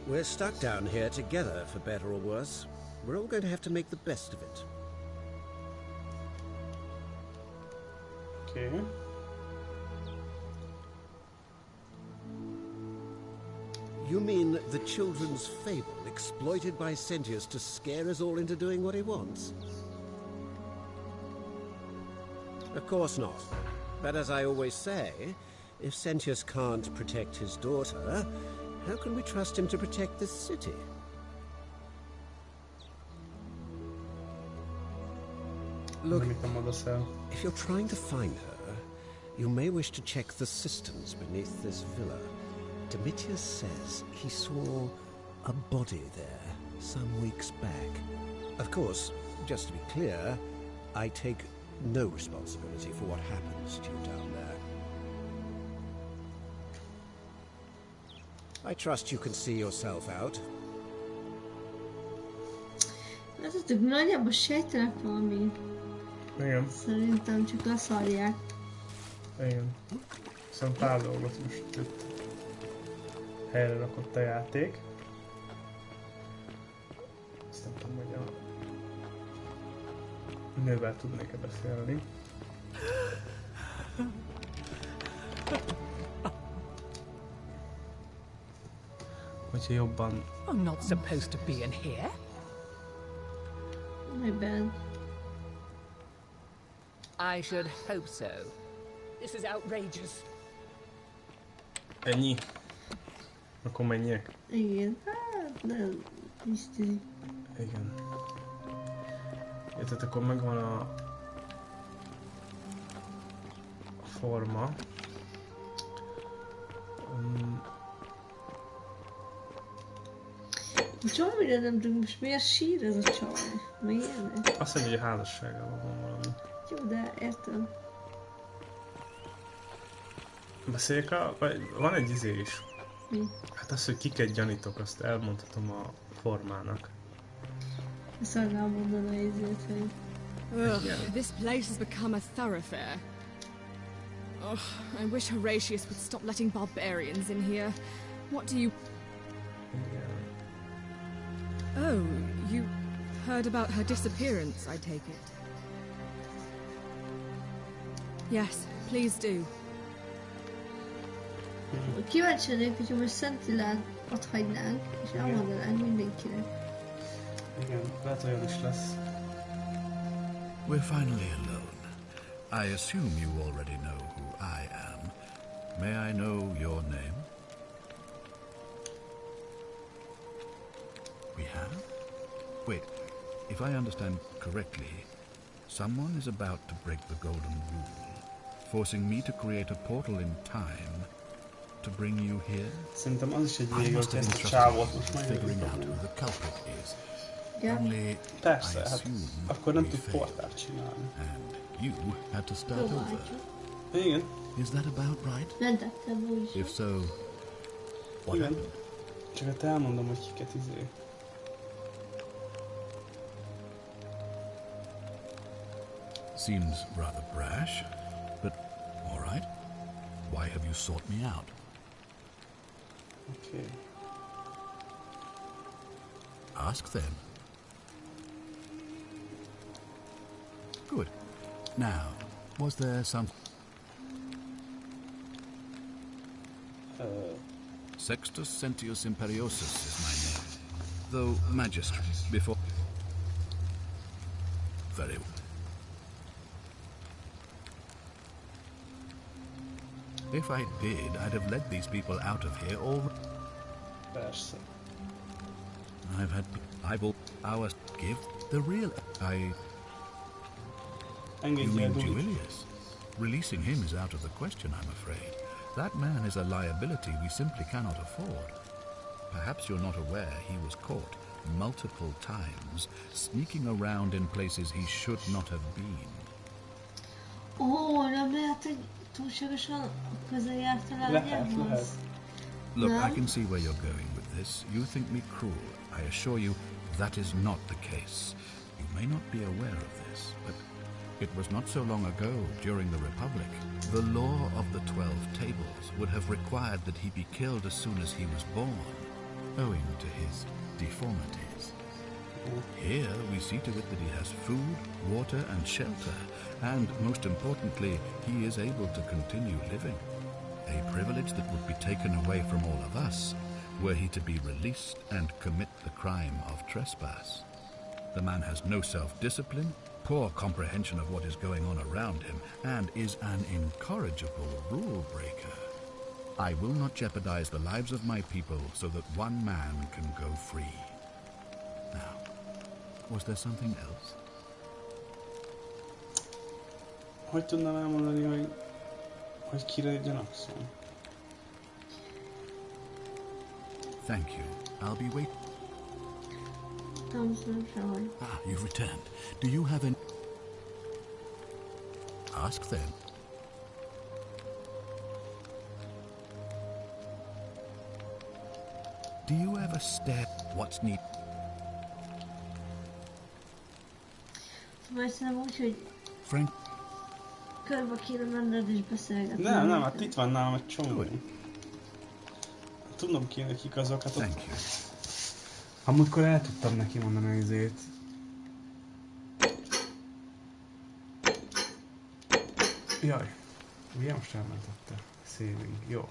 N: We're stuck down here together, for better or worse. We're all going to have to make the best of it.
A: Okay.
N: You mean the children's fable exploited by Sentius to scare us all into doing what he wants? Of course not. But as I always say, if Sentius can't protect his daughter, how can we trust him to protect this city? Look, if you're trying to find her, you may wish to check the cisterns beneath this villa. Domitius says he saw a body there some weeks back. Of course, just to be clear, I take no responsibility for what happens to you down there. I trust you can see yourself out.
B: Látjátok, nagyjából sejtenek valami.
A: Igen.
B: Szerintem csak leszarják.
A: Igen. Viszont pár dolgot most itt helyre rakott a játék. Azt nem tudom, hogy a nővel tudnék-e beszélni. Hogyha jobban...
M: I'm not supposed to be in here.
B: My bad.
M: I should hope so. This is outrageous.
A: Ennyi? Akkor menjek?
B: Igen, hát nem tiszti.
A: Igen. Tehát akkor megvan a forma.
B: Csomóra nem tudom, most miért sír ez a csaj? Miért?
A: Azt mondja, hogy a házasságával van valami.
B: Jó, de értem.
A: Beszéljek van egy izé is.
B: Mi?
A: Hát az, hogy kiket gyanítok, azt elmondhatom a formának.
B: Szarnál mondana izét, hogy...
E: Ugh, this place has become a thoroughfare. Ugh, I wish Horatius would stop letting barbarians in here. What do you... Oh, you heard about her disappearance, I take it. Yes, please do.
B: Kíváncsi lennék, hogyha most Szentillát ott hagynánk, és elmondanánk mindenkinek.
A: Igen, lehet olyan is lesz.
R: We're finally alone. I assume you already know who I am. May I know your name? We have? Wait, if I understand correctly, someone is about to break the Golden Rule, forcing me to create a portal in time to bring you here?
A: Szerintem az is egy
R: I
A: vége,
R: must
A: hogy
R: have
A: ezt a
R: entrusted
A: csávót
R: you
A: most
R: with figuring out who
A: megölünk.
R: the culprit is.
B: Yeah.
R: Only I
A: Persze, hát
R: assume
A: akkor nem
R: we
A: tud
R: failed,
A: portált csinálni.
R: and you had to start over.
A: Igen.
R: Is that about right?
B: Mentettem úgy.
R: If so, what
A: Igen.
R: happened?
A: Csak hát elmondom, hogy kiket izé.
R: Seems rather brash, but all right. Why have you sought me out?
A: Okay.
R: Ask then. Good. Now, was there some... Sextus Sentius Imperiosus is my name, though magistrate before... Very well. If I did, I'd have led these people out of here already.
A: Persze.
R: I've all hours give the real I. You mean Julius? Releasing him is out of the question, I'm afraid. That man is a liability we simply cannot afford. Perhaps you're not aware he was caught multiple times, sneaking around in places he should not have been.
B: Ó, nem lehet, hogy túlságosan közel járt a lányához?
R: Look, I can see where you're going with this. You think me cruel. I assure you that is not the case. You may not be aware of this, but it was not so long ago, during the Republic, the law of the 12 Tables would have required that he be killed as soon as he was born, owing to his deformities. Here we see to it that he has food, water and shelter, and most importantly, he is able to continue living. A privilege that would be taken away from all of us were he to be released and commit the crime of trespass. The man has no self-discipline, poor comprehension of what is going on around him, and is an incorrigible rule breaker. I will not jeopardize the lives of my people so that one man can go free. Now, was there something else?
A: Hogy tudnám elmondani, hogy kire gyanakszom?
R: Thank you. I'll be waiting. Ah, you've returned. Do you have an... Ask then. Do you ever stare what's neat?
B: Vagy szerintem úgy, hogy
R: Frank?
B: körbe kéne menned és beszélgetni.
A: Nem, hát itt van nálam egy csomó. Tudnom kéne, kik azok, hát ott... Amúgykor el tudtam neki mondani az izét. Jaj, ugye most elmentette. Saving, jó.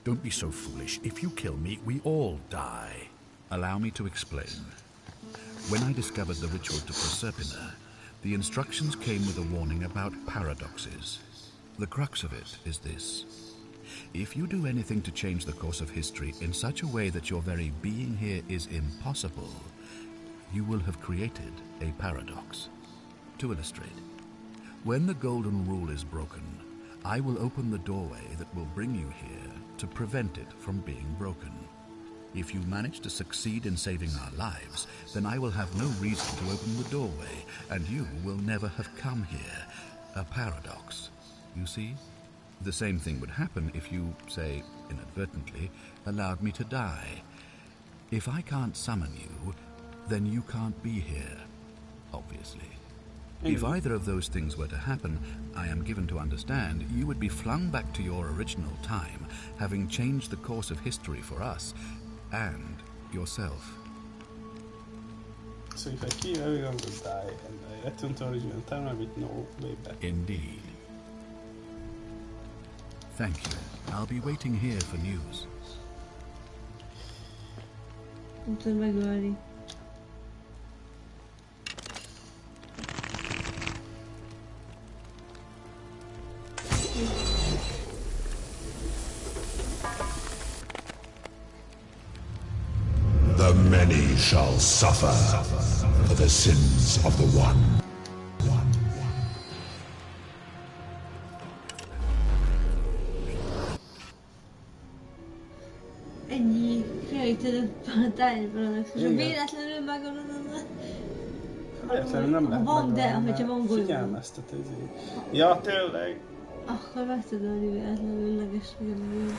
R: Don't be so foolish. If you kill me, we all die. Allow me to explain. When I discovered the ritual to Proserpina, the instructions came with a warning about paradoxes. The crux of it is this. If you do anything to change the course of history in such a way that your very being here is impossible, you will have created a paradox. To illustrate, when the Golden Rule is broken, I will open the doorway that will bring you here to prevent it from being broken. If you manage to succeed in saving our lives, then I will have no reason to open the doorway, and you will never have come here. A paradox. You see? The same thing would happen if you, say, inadvertently, allowed me to die. If I can't summon you, then you can't be here, obviously. If either of those things were to happen, I am given to understand you would be flung back to your original time, having changed the course of history for us and yourself.
A: So if I kill everyone will die, and I return to original time, I will know way back.
R: Indeed. Thank you. I'll be waiting here for news.
I: The many shall suffer for the sins of the one.
B: Ennyi kiejtődött a tárgyban, és ha véletlenül megölöd,
A: Véletlenül nem lehet
B: van, de
A: megölni,
B: hogyha van golyó.
A: figyelmeztet ezért. Ja, tényleg.
B: Akkor meg tudod ölni véletlenül legeslegem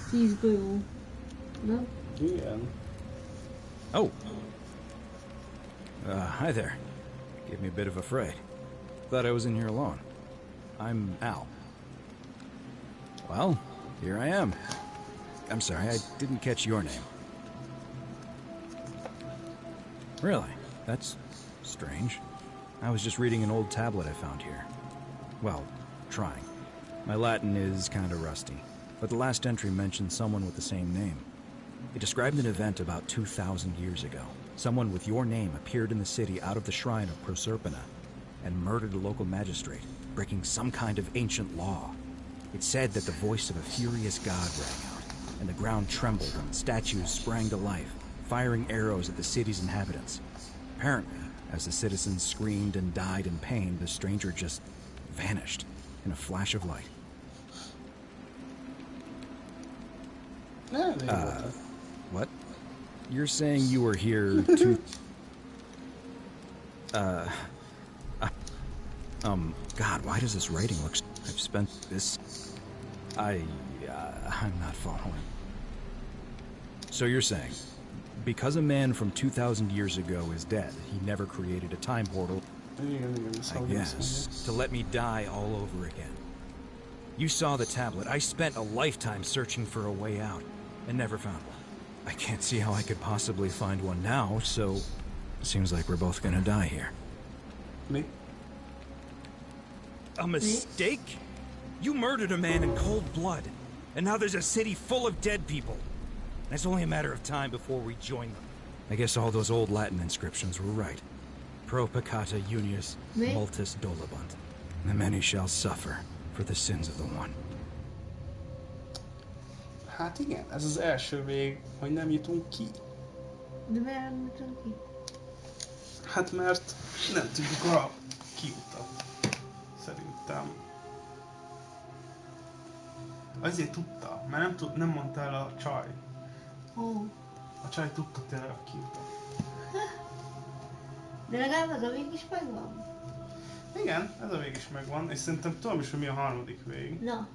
B: 10 golyó. Na?
A: Igen.
S: Oh. Hi there. Gave me a bit of a fright. Thought I was in here alone. I'm Al. Well, here I am. I'm sorry, I didn't catch your name. Really? That's strange. I was just reading an old tablet I found here. Well, trying. My Latin is kind of rusty, but the last entry mentioned someone with the same name. It described an event about 2,000 years ago. Someone with your name appeared in the city out of the shrine of Proserpina and murdered a local magistrate, breaking some kind of ancient law. It said that the voice of a furious god rang out, and the ground trembled and statues sprang to life, firing arrows at the city's inhabitants. Apparently, as the citizens screamed and died in pain, the stranger just vanished in a flash of light. What? You're saying you were here to... God, why does this writing look... I've spent this... I'm not following. So you're saying, because a man from 2,000 years ago is dead, he never created a time portal, I guess, to let me die all over again. You saw the tablet. I spent a lifetime searching for a way out, and never found one. I can't see how I could possibly find one now, so... Seems like we're both gonna die here.
A: Me?
S: A mistake? You murdered a man in cold blood, and now there's a city full of dead people. It's only a matter of time before we join them. I guess all those old Latin inscriptions were right. Pro peccata unius, multis dolabunt. The many shall suffer for the sins of the one.
A: Hát igen, ez az első vég, hogy nem jutunk ki.
B: De miért nem jutunk ki?
A: Hát mert nem tudjuk a kiutat. Szerintem. Azért tudta, mert nem mondta el a csaj. A csaj tudta tényleg a kiutat.
B: De legalább az a vég is megvan.
A: Igen, ez a vég is megvan, és szerintem tudom is, hogy mi a harmadik vég.
B: Na.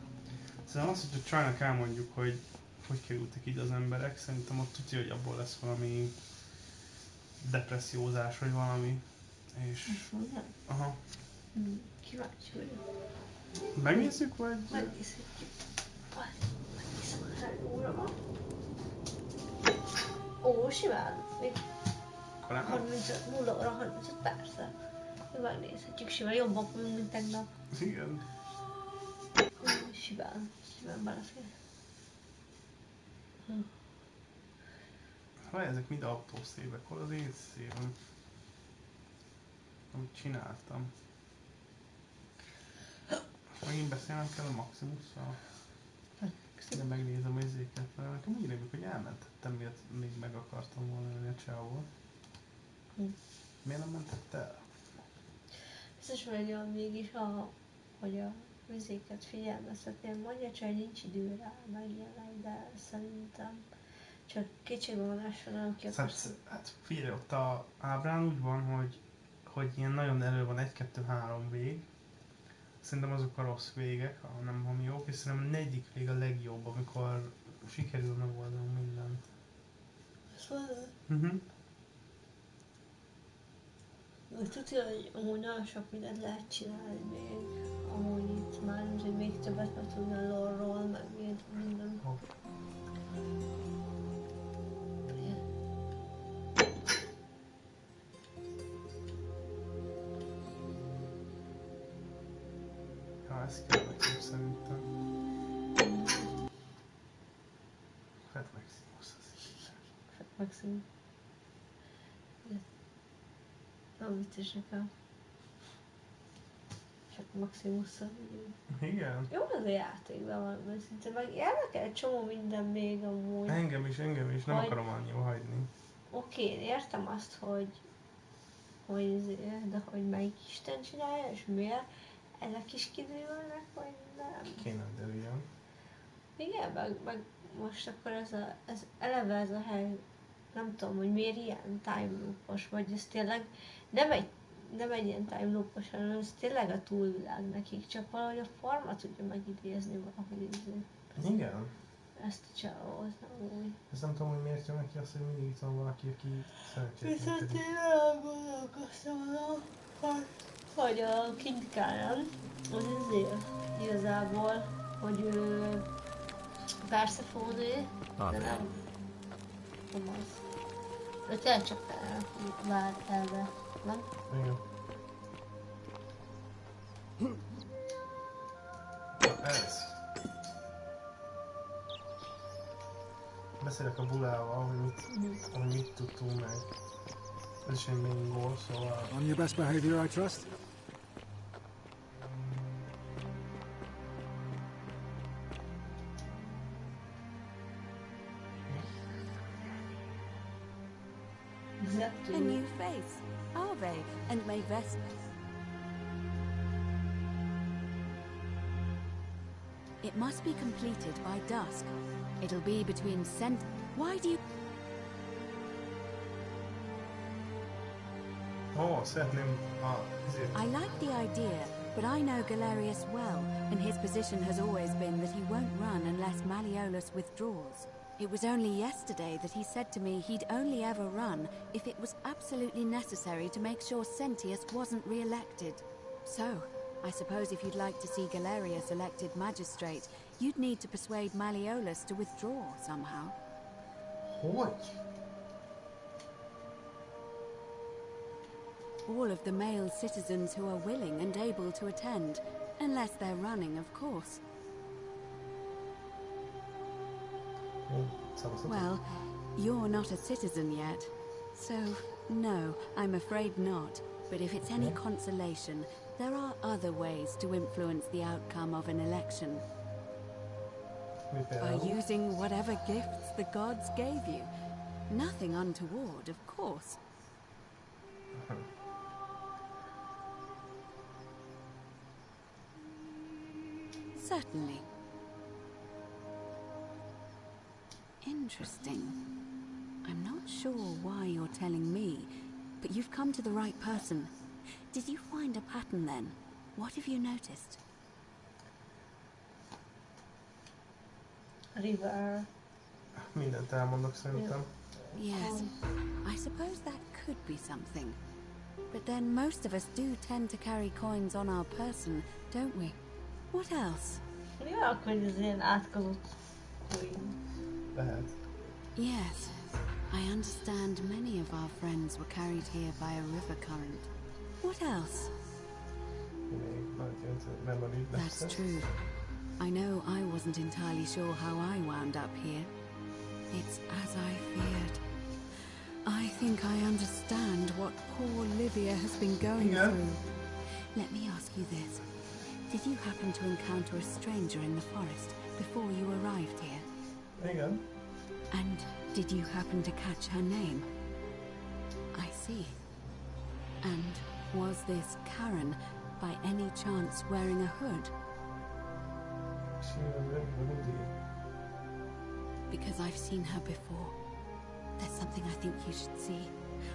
A: Szerintem azt, hogy a csajnak elmondjuk, hogy kerültek ide az emberek, szerintem ott tudja, hogy abból lesz valami depressziózás, vagy valami. És... Aha.
B: Kíváncsi vagyok.
A: Megnézzük, vagy?
B: Megnézzük. Megnézzük, hány óra van. Ó, simán. Még 0 óra 35 persze. Megnézhetjük simán, jobbak vagyunk, mint tegnap.
A: Igen.
B: Simán belefér.
A: Ha ezek mind autószívek, hol az én szívem? Amit csináltam. Megint beszélnem kell a Maximusszal. De megnézem az izéket, mert nekem úgy rémlik, hogy elmentettem, miért még meg akartam volna lenni a csávot. Miért nem mentett el?
B: Biztos vagyok mégis, hogy a vizéket figyelmeztetném, mondja csak, hogy nincs idő rá megjelenni, de szerintem csak kétségbevonással nem ki akarsz.
A: Hát figyelj, ott a ábrán úgy van, hogy ilyen nagyon elő van 1, 2, 3 vég. Szerintem azok a rossz végek, nem ami jók, és szerintem a 4. vég a legjobb, amikor sikerül megoldani mindent.
B: Szóval? Tudja, hogy amúgy nagyon sok mindent lehet csinálni még, amúgy itt már nem tudom, még többet meg tudni a lore-ról, meg minden.
A: Ja, ez kell nekünk szerintem. Fett Maximus az is.
B: Fett Maximus. Nem vicces nekem. Fett Maximusszal vigyünk.
A: Igen.
B: Jó az a játékban van, mert szinte meg érdekel egy csomó minden még amúgy.
A: Engem is, nem akarom annyiba hagyni.
B: Oké, én értem azt, de hogy melyik Isten csinálja, és miért, ezek is kiderülnek, vagy nem.
A: Kéne derüljön.
B: Igen, meg most akkor ez eleve ez a hely, nem tudom, hogy miért ilyen time loopos, vagy ez tényleg nem egy ilyen time loopos, hanem ez tényleg a túlvilág nekik, csak valahogy a forma tudja megidézni valahogy izé.
A: Igen.
B: Ezt a csávót, úgy.
A: Ezt nem tudom, hogy miért jön neki azt, hogy mindig itt van valaki, aki szerencsét
B: Viszont én elgondolkoztam, hogy a King Karen, az azért igazából, hogy ő Persephone, de nem az. De tényleg csak vár elve, nem?
A: Igen. Ez. Beszélek a Bulával, hogy mit tudtunk meg. Ez is egy main goal, szóval...
Q: On your best behavior, I trust?
C: A new face, Arve and May Vesper. It must be completed by dusk. It'll be between Why do you...
A: Oh, szeretném
C: I like the idea, but I know Galerius well, and his position has always been that he won't run unless Malleolus withdraws. It was only yesterday that he said to me he'd only ever run if it was absolutely necessary to make sure Sentius wasn't re-elected. So, I suppose if you'd like to see Galerius elected magistrate, you'd need to persuade Malleolus to withdraw somehow.
A: Hogy?
C: All of the male citizens who are willing and able to attend, unless they're running, of course. Well, you're not a citizen yet, so no, I'm afraid not. But if it's any consolation, there are other ways to influence the outcome of an election. By using whatever gifts the gods gave you. Nothing untoward, of course. Certainly. Interesting. I'm not sure why you're telling me, but you've come to the right person. Did you find a pattern then? What have you noticed?
B: River.
A: Mindent elmondok szerintem.
C: Yes, I suppose that could be something. But then most of us do tend to carry coins on our person, don't we? What else?
B: Ja, hogy az ilyen átkozott coin.
A: Lehet.
C: Yes, I understand many of our friends were carried here by a river current. What else? That's true. I know I wasn't entirely sure how I wound up here. It's as I feared. I think I understand what poor Livia has been going through. Let me ask you this. Did you happen to encounter a stranger in the forest before you arrived here?
A: Igen.
C: And did you happen to catch her name? I see. And was this Karen by any chance wearing a hood? Because I've seen her before. There's something I think you should see.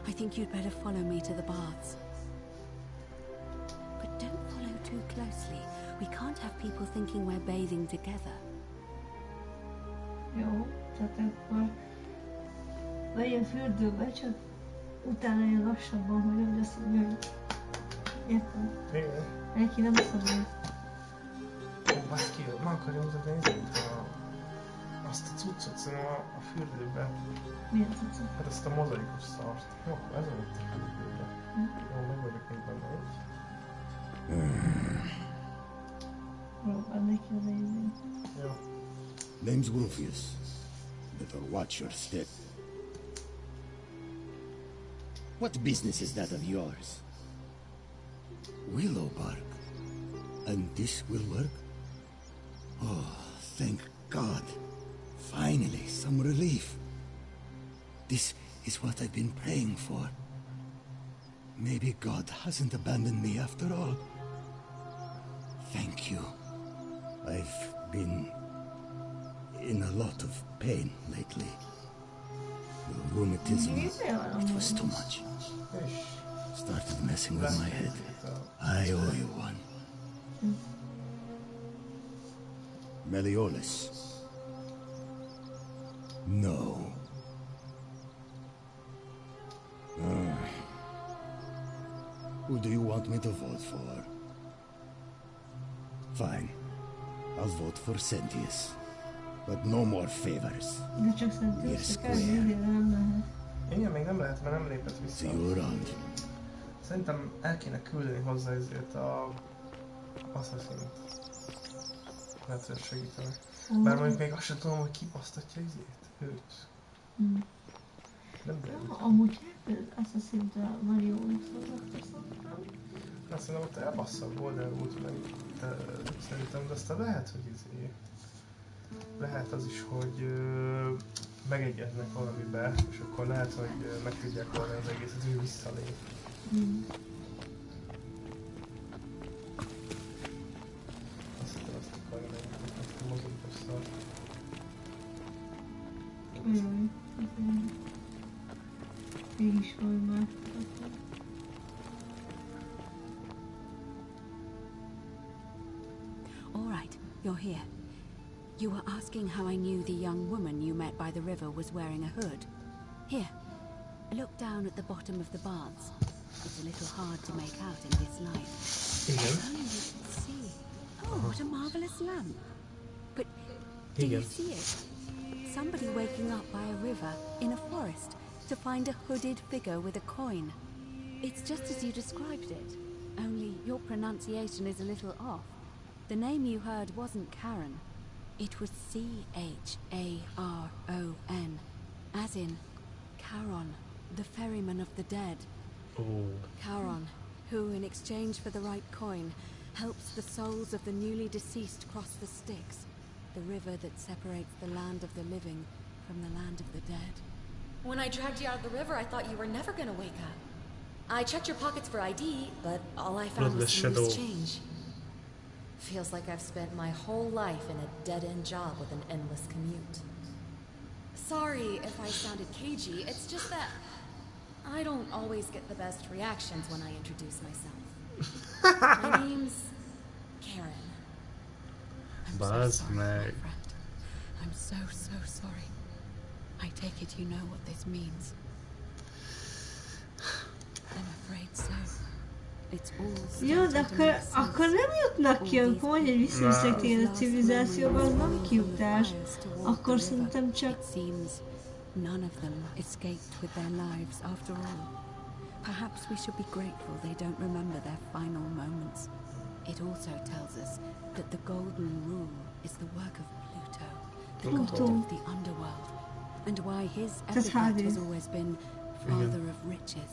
C: I think you'd better follow me to the baths. But don't follow too closely. We can't have people thinking we're bathing together.
B: Jó, tehát akkor legyen fürdőbe, csak utána jön lassabban, hogy nem lesz úgy, hogy értem.
A: Igen.
B: Neki nem szabad.
A: Ó, baszki, meg akarja mutatni azt a cuccot szerintem a fürdőbe.
B: Milyen cuccot?
A: Hát ezt a mozaikus szart. Jó, akkor ez volt a fürdőbe. Jó, meg vagyok még benne is.
B: Próbáld neki az érzény.
A: Jó.
G: Name's Rufius. Better watch your step. What business is that of yours? Willow bark. And this will work? Oh, thank God. Finally, some relief. This is what I've been praying for. Maybe God hasn't abandoned me after all. Thank you. I've been in a lot of pain lately. The rheumatism, it was too much. Started messing with my head. I owe you one. Meliodas. No. Who do you want me to vote for? Fine. I'll vote for Sentius. But no more favors. We're square.
A: Igen, még nem lehet, mert nem lépett vissza.
G: See you around.
A: Szerintem el kéne küldeni hozzá ezért a Assassin-t. Lehet, hogy segítene. Bár mondjuk még azt sem tudom, hogy ki basztatja őt. Nem derült.
B: Amúgy Assassin-t a Mariónak szóltak.
A: Azt szerintem ott elbassza a Boulder út meg szerintem, de aztán lehet, hogy lehet az is, hogy megegyeznek valamibe, és akkor lehet, hogy meg tudják oldani az egészet, hogy visszalép. Azt hiszem, azt akarja megnyitni, azt a mozogos szart.
B: Én is vagy már.
K: All right, you're here. You were asking how I knew the young woman you met by the river was wearing a hood. Here, look down at the bottom of the baths. It's a little hard to make out in this light. If only you could see. Oh, what a marvelous lamp. But do you see it? Somebody waking up by a river in a forest to find a hooded figure with a coin. It's just as you described it, only your pronunciation is a little off. The name you heard wasn't Karen. It was C-H-A-R-O-N, as in Charon, the ferryman of the dead.
A: Oh.
K: Charon, who in exchange for the right coin, helps the souls of the newly deceased cross the Styx, the river that separates the land of the living from the land of the dead.
T: When I dragged you out of the river, I thought you were never gonna wake up. I checked your pockets for ID, but all I found was some loose change. Feels like I've spent my whole life in a dead-end job with an endless commute. Sorry if I sounded cagey, it's just that I don't always get the best reactions when I introduce myself. My name's Karen.
A: I'm so sorry,
P: I'm so sorry. I take it you know what this means. I'm afraid so.
B: Jó, de akkor nem jutnak ki, amikor mondja, hogy visszaviszek téged a civilizációba, az nem kijutás. Akkor szerintem csak...
K: None of them escaped with their lives after all. Perhaps we should be grateful they don't remember their final moments. It also tells us that the Golden Rule is the work of Pluto, the god of the underworld, and why his epithet has always been Father of Riches.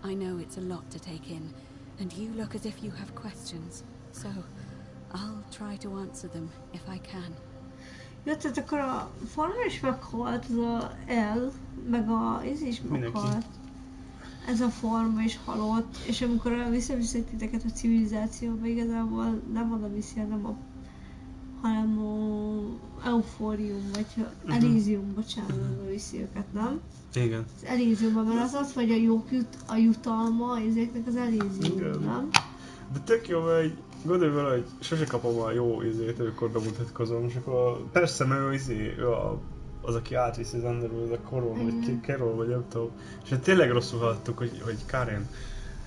K: I know it's a lot to take in, and you look as if you have questions, so I'll try to answer them if I can.
B: Jó, tehát akkor a farmer is meghalt, az a El, meg ez is meghalt. Ez a farmer is halott, és amikor visszaviszek titeket a civilizációba, igazából nem oda viszi, hanem a Euforium, vagy Elysium, bocsánat, viszi őket, nem?
A: Igen.
B: Az Elysiumban, mert az az, hogy a jutalma ezeknek az Elysium, nem?
A: De tök jó, mert gondolj vele, hogy sose kapom a jó izét, amikor bemutatkozom, és akkor persze, mert ő az, aki átviszi az Underworld, a Koron, vagy Kerol, vagy nem tudom. És tényleg rosszul hallottuk, hogy Karen.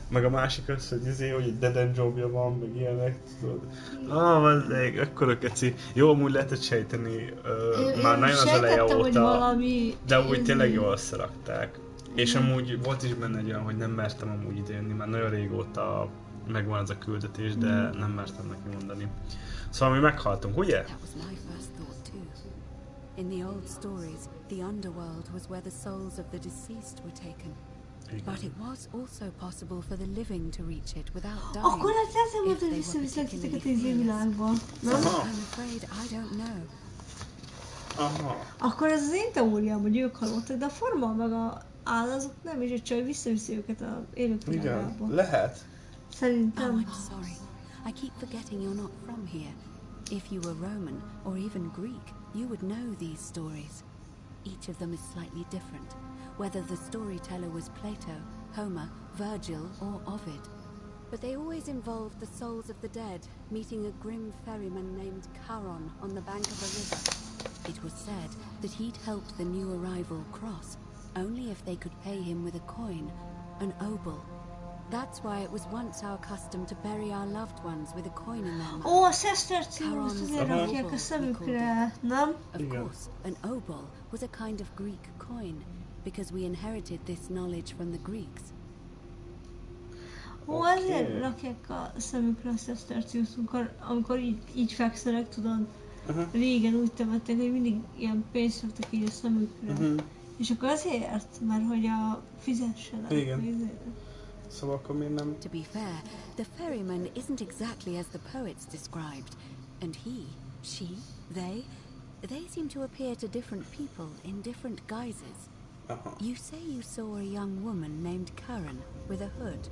A: Meg a másik az, hogy egy dead end jobja van, meg ilyenek, tudod. Vazzeg, akkora keci. Jó, amúgy lehetett sejteni, már nagyon az eleje óta, de úgy tényleg jól összerakták. És amúgy volt is benne egy olyan, hogy nem mertem amúgy idejönni, már nagyon régóta megvan ez a küldetés, de nem mertem neki mondani. Szóval mi meghaltunk, ugye?
K: In the old stories, the underworld was where the souls of the deceased were taken. But it was also possible for the living to reach it without dying.
B: Akkor hát ezzel mondta, hogy visszaviszlek titeket az világba. Nem?
K: I'm afraid I don't know.
A: Aha.
B: Akkor ez az én teóriám, hogy ők halottak, de a forma meg a áll azok nem, és egy csaj visszaviszi őket az élők világába.
A: Igen, lehet.
B: Szerintem.
K: Oh, I'm sorry. I keep forgetting you're not from here. If you were Roman or even Greek, you would know these stories. Each of them is slightly different, whether the storyteller was Plato, Homer, Virgil, or Ovid. But they always involved the souls of the dead meeting a grim ferryman named Charon on the bank of a river. It was said that he'd helped the new arrival cross, only if they could pay him with a coin, an obol. That's why it was once our custom to bury our loved ones with a coin in their mouth.
B: Ó, a Szerszám azért rakják a szemükre, nem?
K: Of course, an obol was a kind of Greek coin, because we inherited this knowledge from the Greeks.
B: Ó, azért rakják a szemükre a Szerszám, amikor így fekszenek, tudod? Régen úgy temettek, hogy mindig ilyen pénzt raktak így a szemükre. És akkor azért, mert hogy a fizessenek.
A: Igen. Szóval akkor miért nem...
K: To be fair, the ferryman isn't exactly as the poets described, and he, she, they seem to appear to different people in different guises. You say you saw a young woman named Karen with a hood,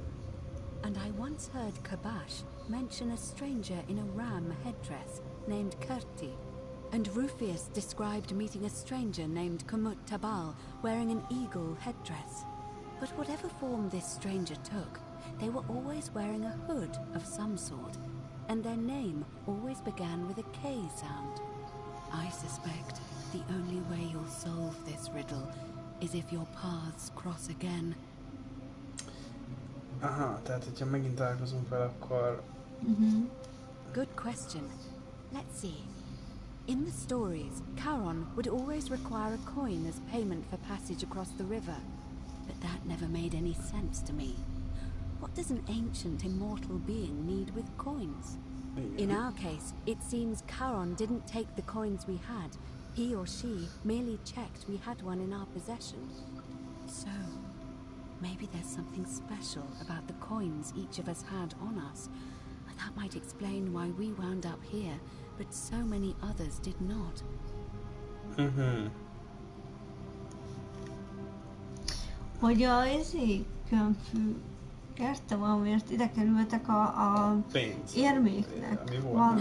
K: and I once heard Kabash mention a stranger in a ram headdress named Kerti, and Rufius described meeting a stranger named Kumut Tabal wearing an eagle headdress. But whatever form this stranger took, they were always wearing a hood of some sort, and their name always began with a K sound. I suspect the only way you'll solve this riddle is if your paths cross again.
A: Aha, tehát hogyha megint találkozunk vele, akkor...
K: Good question. Let's see. In the stories, Charon would always require a coin as payment for passage across the river. But that never made any sense to me. What does an ancient immortal being need with coins? In our case, it seems Charon didn't take the coins we had. He or she merely checked we had one in our possession. So, maybe there's something special about the coins each of us had on us. That might explain why we wound up here, but so many others did not.
B: Hogy a könyvfű érte valamiért ide kerültek a érméknek.
K: No.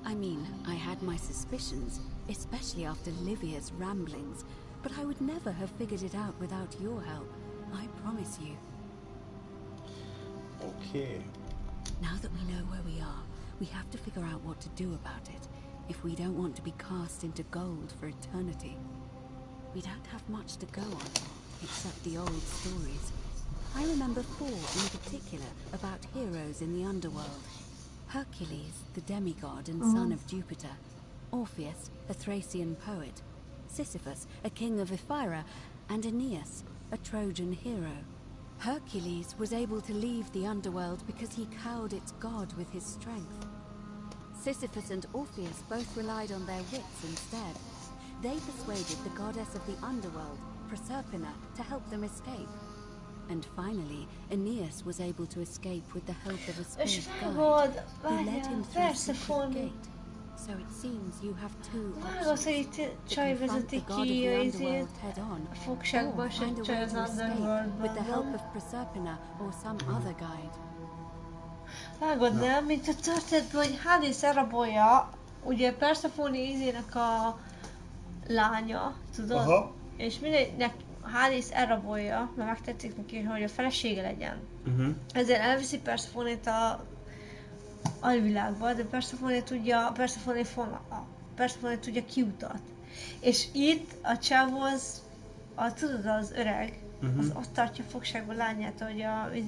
K: I mean, I had my suspicions, especially after Livia's ramblings, but I would never have figured it out without your help. I promise you.
A: Okay.
K: Now that we know where we are, we have to figure out what to do about it, if we don't want to be cast into gold for eternity. We don't have much to go on, except the old stories. I remember 4 in particular about heroes in the underworld. Hercules, the demigod and son of Jupiter. Orpheus, a Thracian poet. Sisyphus, a king of Ephyra. And Aeneas, a Trojan hero. Hercules was able to leave the underworld because he cowed its god with his strength. Sisyphus and Orpheus both relied on their wits instead. They persuaded the goddess of the underworld, Proserpina, to help them escape. And finally, Aeneas was able to escape with the help of a spirit guide who led him through a secret gate. So it seems you have 2 options. You can confront the god of the underworld head-on, or find a way to escape with the help of Proserpina or some other guide.
B: Vágod, nem? Mint a történetben, hogy Hades elrabolja, ugye Persephone izének a lánya, tudod?
A: Aha.
B: És mindennek Hades elrabolja, mert megtették neki, hogy a felesége legyen. Ezért elviszi Persephone-t a alvilágba, de Persephone tudja kiutat. És itt a csávó tudod, az öreg, az ott tartja fogságba lányát, hogy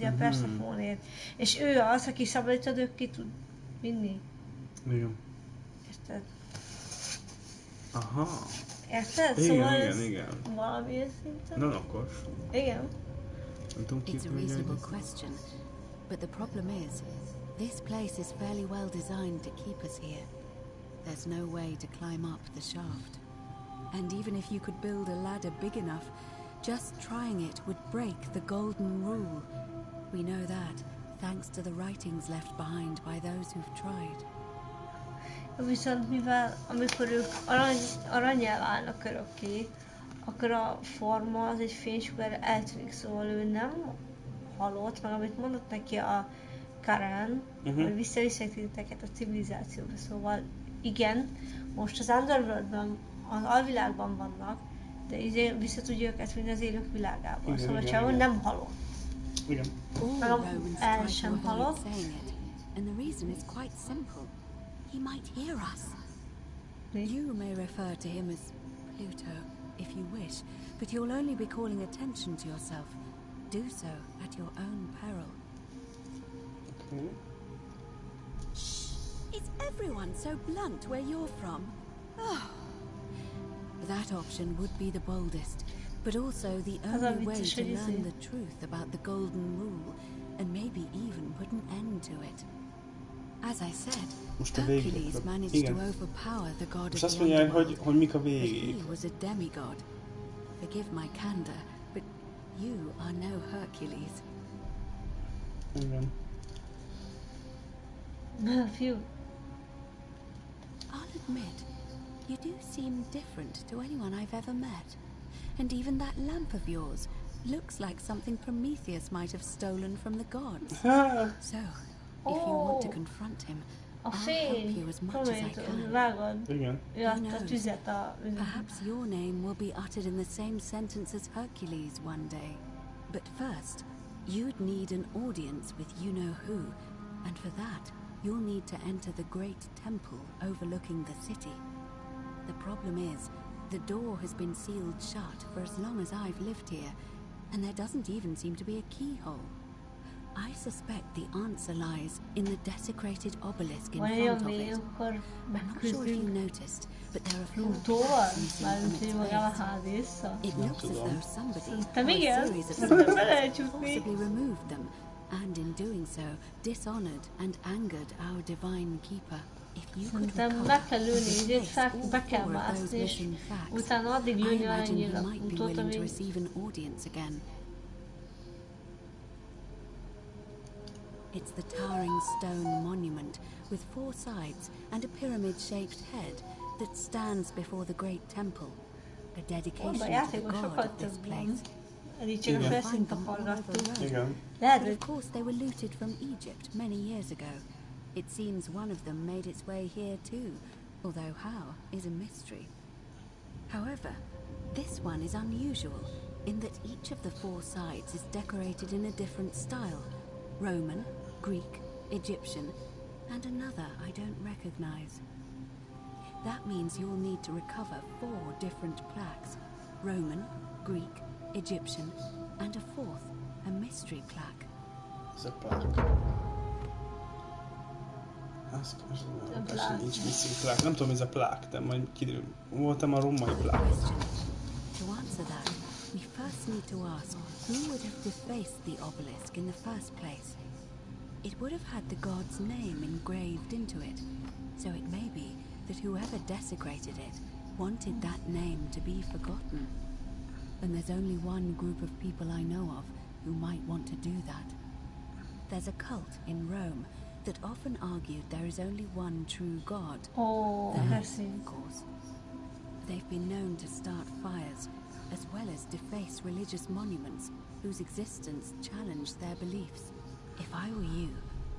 B: a Persephone-t. És ő az, aki szabadítod, ő ki tud vinni.
A: Igen.
B: Érted?
A: Aha.
B: Érted?
A: Igen,
B: Szóval
A: igen.
B: Valamilyen szinten?
A: Nem okos.
B: Igen.
K: It's a reasonable question, but the problem is, this place is fairly well designed to keep us here. There's no way to climb up the shaft. And even if you could build a ladder big enough, Just trying it would break the golden rule. We know that, thanks to the writings left behind by those who've tried.
B: Viszont mivel amikor ők arannyá válnak örökké, akkor a forma az egy fénysugár eltűnik, szóval ő nem halott, meg amit mondott neki a Karen, hogy visszaviszek titeket a civilizációba, szóval igen, most az Underworldben, az alvilágban vannak, de vissza tudja őket vinni az élők világába, szóval csávon nem halott.
A: Igen.
B: El sem halott.
K: And the reason is quite simple. He might hear us. You may refer to him as Pluto, if you wish, but you'll only be calling attention to yourself. Do so at your own peril.
A: Okay.
K: Is everyone so blunt where you're from? Oh. That option would be the boldest, but also the only way to learn the truth about the Golden Rule, and maybe even put an end to it. As I said, Hercules managed to overpower the god of the underworld, but he was a demigod. Forgive my candor, but you are no Hercules.
B: Phew.
K: I'll admit, you do seem different to anyone I've ever met. And even that lamp of yours looks like something Prometheus might have stolen from the gods. So, if you want to confront him, I'll help you as much as I can. Who knows? Perhaps your name will be uttered in the same sentence as Hercules one day. But first, you'd need an audience with you-know-who, and for that, you'll need to enter the great temple overlooking the city. The problem is, the door has been sealed shut for as long as I've lived here, and there doesn't even seem to be a keyhole. I suspect the answer lies in the desecrated obelisk in front of it. I'm not sure if you noticed, but there are 4 plaques missing from its base. It looks as though somebody, or a series of somebody, possibly removed them, and in doing so, dishonored and angered our divine keeper. If you could recover I imagine he might be willing to receive an audience again. It's the towering stone monument with 4 sides and a pyramid-shaped head that stands before the great temple, a dedication to the god of this place. You can find them all over the road. But of course they were looted from Egypt many years ago. It seems one of them made its way here too, although how is a mystery. However, this one is unusual in that each of the 4 sides is decorated in a different style: Roman, Greek, Egyptian, and another I don't recognize. That means you'll need to recover 4 different plaques: Roman, Greek, Egyptian, and a 4th, a mystery plaque.
A: It's a plaque. Nincs missing plaque. Nem tudom, ez a plaque, de majd kiderül. Voltam a római plaque.
K: To answer that, we first need to ask who would have defaced the obelisk in the first place. It would have had the god's name engraved into it, so it may be that whoever desecrated it wanted that name to be forgotten. And there's only one group of people I know of who might want to do that. There's a cult in Rome that often argued there is only one true god. Of course. They've been known to start fires, as well as deface religious monuments whose existence challenged their beliefs. If I were you,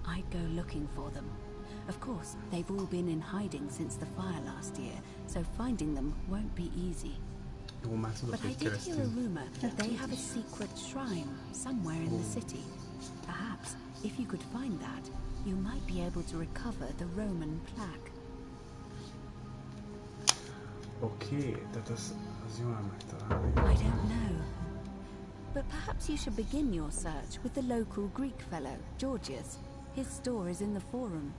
K: I'd go looking for them. Of course, they've all been in hiding since the fire last year, so finding them won't be easy. But I did hear a rumor that they have a secret shrine somewhere in the city. Perhaps, if you could find that, you might be able to recover the Roman plaque.
A: Okay, tehát az jól megtalálni.
K: I don't know. But perhaps you should begin your search with the local Greek fellow, Georgius. His store is in the forum.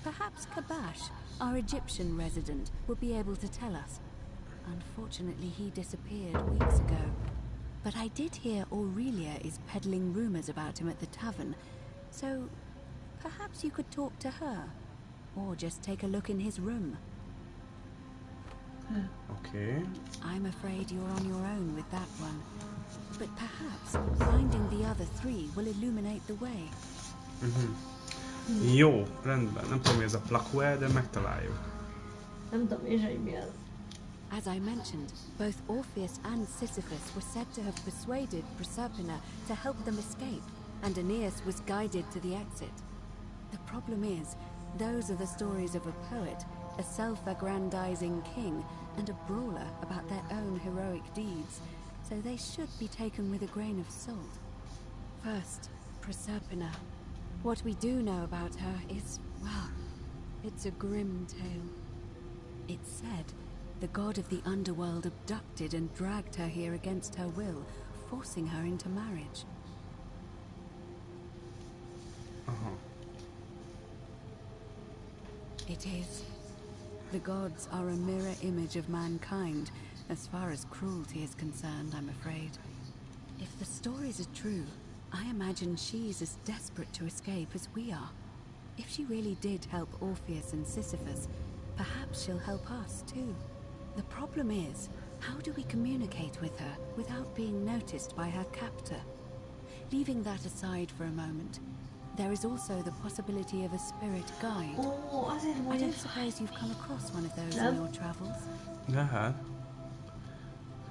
K: Perhaps Kabash, our Egyptian resident, will be able to tell us. Unfortunately, he disappeared weeks ago. But I did hear Aurelia is peddling rumors about him at the tavern, so perhaps you could talk to her, or just take a look in his room.
A: Okay.
K: I'm afraid you're on your own with that one. But perhaps finding the other three will illuminate the way.
A: Jó, rendben. Nem tudom, mi ez a plakó, de megtaláljuk.
B: Nem tudom én, hogy mi az.
K: As I mentioned, both Orpheus and Sisyphus were said to have persuaded Proserpina to help them escape, and Aeneas was guided to the exit. The problem is, those are the stories of a poet, a self-aggrandizing king, and a brawler about their own heroic deeds, so they should be taken with a grain of salt. First, Proserpina. What we do know about her is, well, it's a grim tale. It's said the god of the underworld abducted and dragged her here against her will, forcing her into marriage. It is. The gods are a mirror image of mankind, as far as cruelty is concerned, I'm afraid. If the stories are true, I imagine she's as desperate to escape as we are. If she really did help Orpheus and Sisyphus, perhaps she'll help us too. The problem is, how do we communicate with her without being noticed by her captor? Leaving that aside for a moment, there is also the possibility of a spirit guide. I don't suppose you've come across one of those in your travels?
A: Yeah.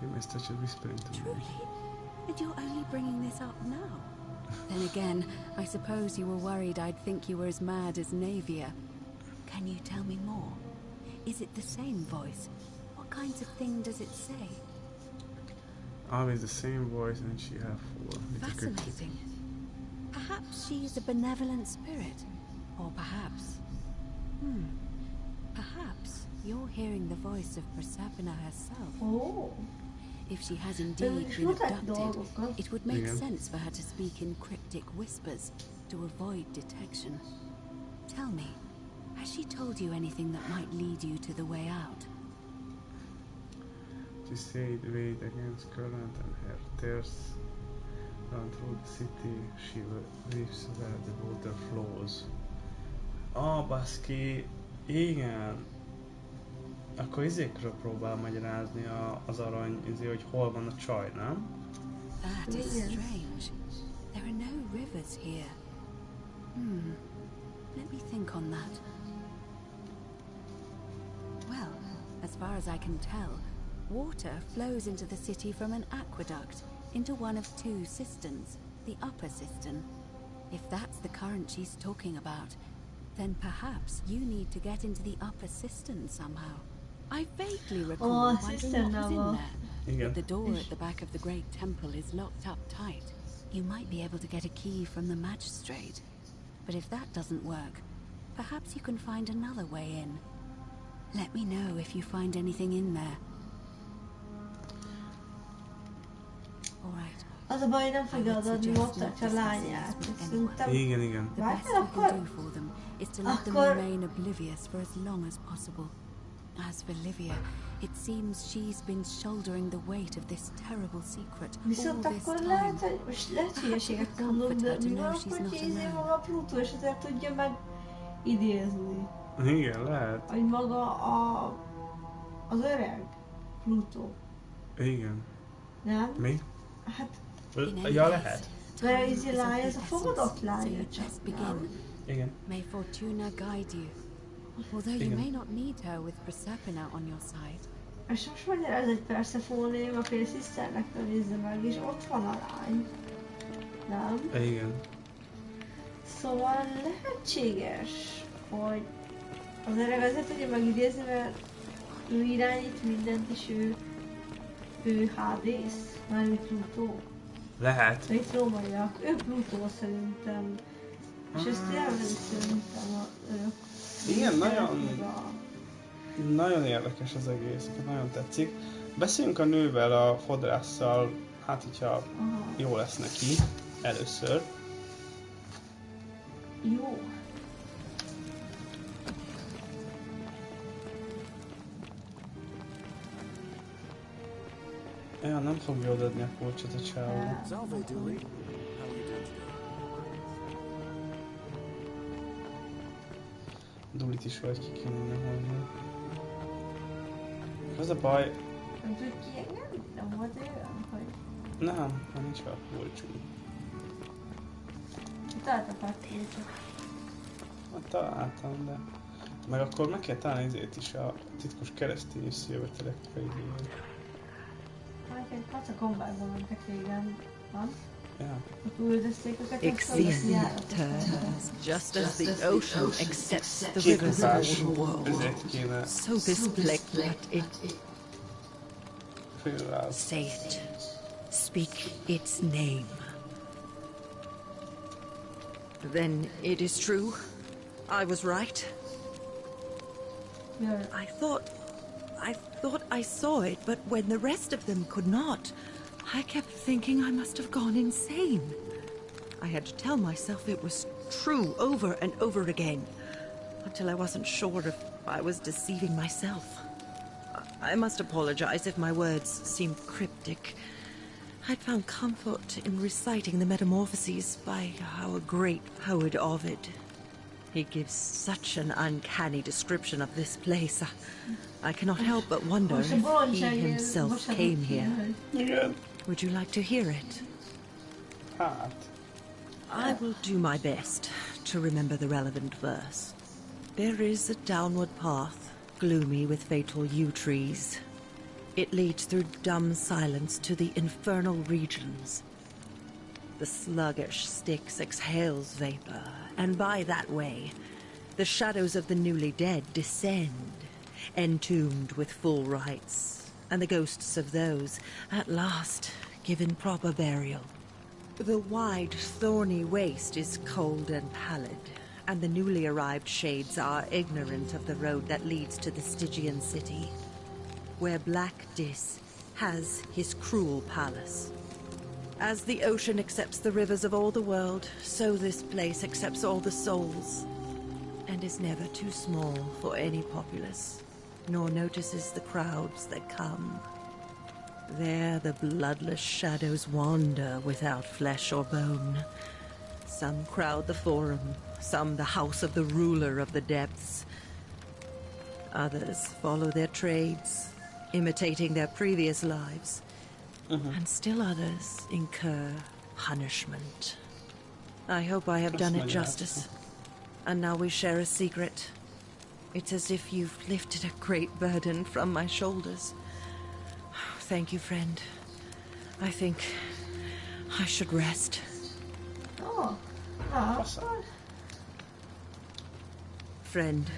K: Truly? And you're only bringing this up now? Then again, I suppose you were worried I'd think you were as mad as Navia. Can you tell me more? Is it the same voice? What kinds of thing does it say?
A: Always the same voice and she have four.
K: Fascinating. Perhaps she is a benevolent spirit. Or perhaps... Perhaps you're hearing the voice of Proserpina herself.
B: Oh.
K: If she has indeed been abducted, it would make sense for her to speak in cryptic whispers to avoid detection. Tell me, has she told you anything that might lead you to the way out?
A: She said wait against current and her tears run through the city. She lives where the water flows. Baszki, igen. Akkor izékről próbál magyarázni az arany, hogy hol van a csaj, nem?
K: That is strange. There are no rivers here. Let me think on that. Well, as far as I can tell, water flows into the city from an aqueduct into one of two cisterns, the upper cistern. If that's the current she's talking about, then perhaps you need to get into the upper cistern somehow. I vaguely recall wondering what was in there. But the door at the back of the great temple is locked up tight. You might be able to get a key from the magistrate. But if that doesn't work, perhaps you can find another way in. Let me know if you find anything in there. All right.
B: Az a baj, nem fogja adni ott a lányát.
A: Igen.
K: The best we can do for them is to let them remain oblivious for as long as possible. As for Livia, it seems she's been shouldering the weight of this terrible secret all
B: Viszont
K: this
B: akkor
K: time.
B: lehet, hogy most lehet hülyeséget mondok, de mi van akkor, hogy maga a Plutó és ezért tudja meg idézni?
A: Igen, lehet.
B: Hogy maga az öreg Plutó.
A: Igen.
B: Nem?
A: Mi?
B: Hát...
A: Ja, lehet.
B: Mert az lány, ez a fogadott lánya csak, nem?
A: Igen.
K: May Fortuna guide you. Although you may not need her with Proserpina on your side.
B: És most mondja, ez egy Persephone, a félsziszternek nézze meg, és ott van a lány. Nem?
A: Igen.
B: Szóval lehetséges, hogy az öreg azért tudja megidézni, mert ő irányít mindent, és ő Hades, mármint Plutó.
A: Lehet.
B: Itt rómaiak, ő Plutó szerintem. És ezt jelenti szerintem a örök.
A: Igen, nagyon érdekes az egész, nagyon tetszik. Beszéljünk a nővel, a fodrásszal, hát hogyha jó lesz neki, először.
B: Jó.
A: Ja, nem fogja odaadni a kulcsot a csávó. Dulit is vagy ki kéne hozni. Az a baj...
B: Nem volt olyan, hogy...
A: Nem, nincs fel kulcsú.
B: Találtak kulcsot.
A: Találtam, de... Meg akkor meg kell találni ezért is a titkos keresztény szilveterek fejéjén.
B: Egy katakombákban mentek régen, van?
A: Ja.
B: Ott üldözték őket,
O: Exceed turns, just as the ocean accepts the rivers of all the world. So this plague, it... Say it. Speak its name. Then it is true. I was right.
B: Yeah.
O: I thought I saw it, but when the rest of them could not, I kept thinking I must have gone insane. I had to tell myself it was true over and over again, until I wasn't sure if I was deceiving myself. I must apologize if my words seemed cryptic. I'd found comfort in reciting the Metamorphoses by our great poet Ovid. He gives such an uncanny description of this place. I cannot help but wonder if he himself came here. Would you like to hear it? I will do my best to remember the relevant verse. There is a downward path, gloomy with fatal yew trees. It leads through dumb silence to the infernal regions. The sluggish Styx exhales vapor, and by that way, the shadows of the newly dead descend, entombed with full rites, and the ghosts of those, at last, given proper burial. The wide, thorny waste is cold and pallid, and the newly arrived shades are ignorant of the road that leads to the Stygian city, where Black Dis has his cruel palace. As the ocean accepts the rivers of all the world, so this place accepts all the souls, and is never too small for any populace, nor notices the crowds that come. There the bloodless shadows wander without flesh or bone. Some crowd the forum, some the house of the ruler of the depths. Others follow their trades, imitating their previous lives. And still others incur punishment. I hope I have done it justice. And now we share a secret. It's as if you've lifted a great burden from my shoulders. Thank you, friend. I think I should rest. Friend,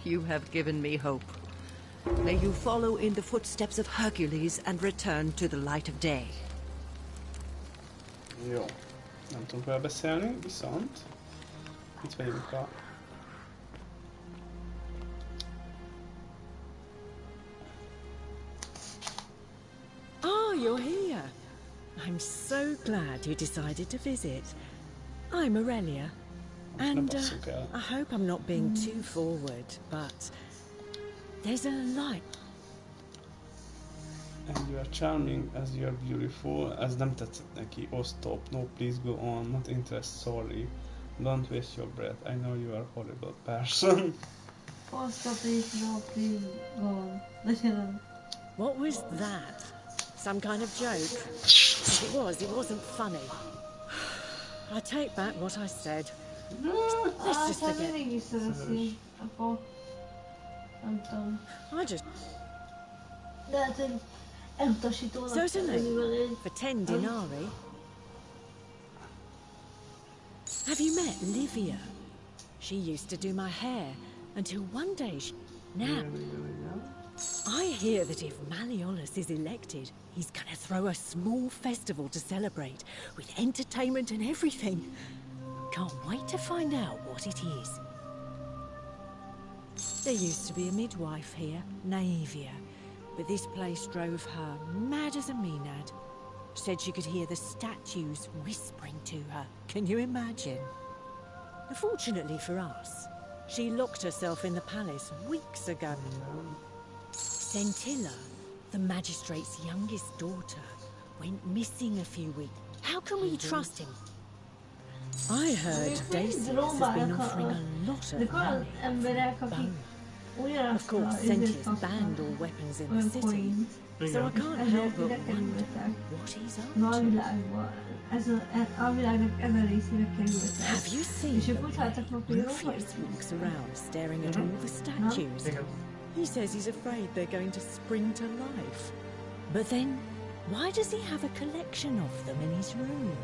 O: you have given me hope. May you follow in the footsteps of Hercules and return to the light of day.
A: Jó. Nem tudunk vele beszélni, viszont... Itt vagyunk a...
F: Oh, you're here. I'm so glad you decided to visit. I'm Aurelia. And I hope I'm not being too forward, but... There's a light.
A: And you are charming as you are beautiful. Ez nem tetszett neki. Oh, stop. No, please go on. Not interested. Sorry. Don't waste your breath. I know you are a horrible person.
B: Oh, stop it. No, please go on. Listen.
F: What was that? Some kind of joke? If it was, it wasn't funny. I take back what I said. Let's just forget.
B: Nem tudom.
F: I just...
B: Lehet, hogy elutasítónak
F: Certainly. For 10 denarii. Have you met Livia? She used to do my hair until one day she... Now, I hear that if Malleolus is elected, he's gonna throw a small festival to celebrate, with entertainment and everything. Can't wait to find out what it is. There used to be a midwife here, Naevia, but this place drove her mad as a Maenad. Said she could hear the statues whispering to her. Can you imagine? Fortunately for us, she locked herself in the palace weeks ago. Centilla, the magistrate's youngest daughter, went missing a few weeks. How can we trust him? I heard Dacius has been offering a lot of money for bone.
B: Ugyanazt
F: Of course, Sentius banned all weapons in the city, so I can't help but wonder what he's up to. Have you seen the way Rufius walks around staring at all the statues? He says he's afraid they're going to spring to life. But then, why does he have a collection of them in his room?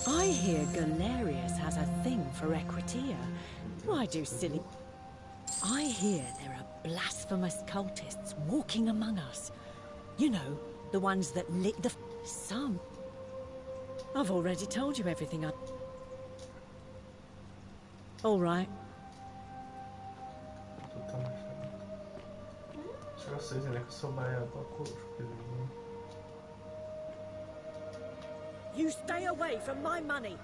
F: I hear Galerius has a thing for Equitia. Why do silly... I hear there are blasphemous cultists walking among us. You know, the ones that lit the... Some. I've already told you everything I... All right. You stay away from my money.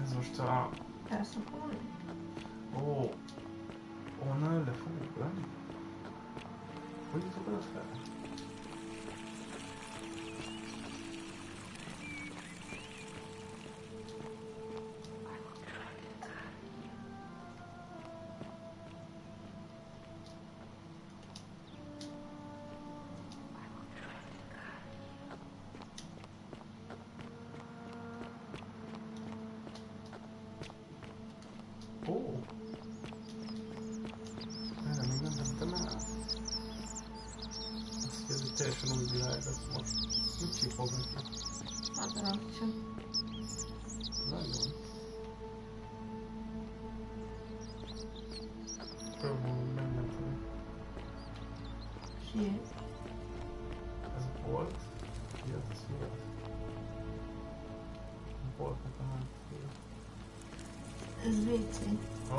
A: Ez most a... Ó, onnan le fogjuk lenni? Hogy jutok oda fel? Teljesen új világ, az most mit csipog neki?
B: Hát csak.
A: Nagyon. Próbálom megmenteni.
B: Siet.
A: Ez a bolt. Mi az a szület? A boltnak a mentője.
B: Ez WC.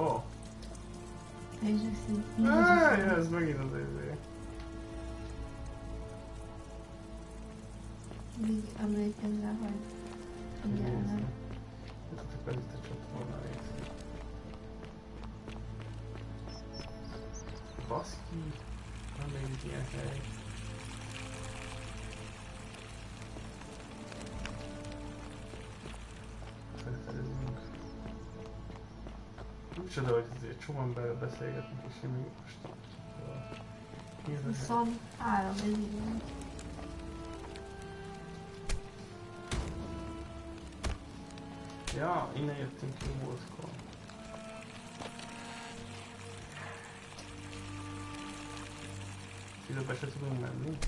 A: Ó! Ez megint az izé.
B: Még emlékezz rá, hogy figyelnek.
A: Tudok az itt a csatorna részét. Baszki, nem még ilyen hely. Felfedezünk. Úgy csoda, hogy azért csomó emberrel beszélgetnek, és én még most...
B: Viszont 3 ezért.
A: Ja, innen jöttünk ki múltkor. Ide be se tudunk menni.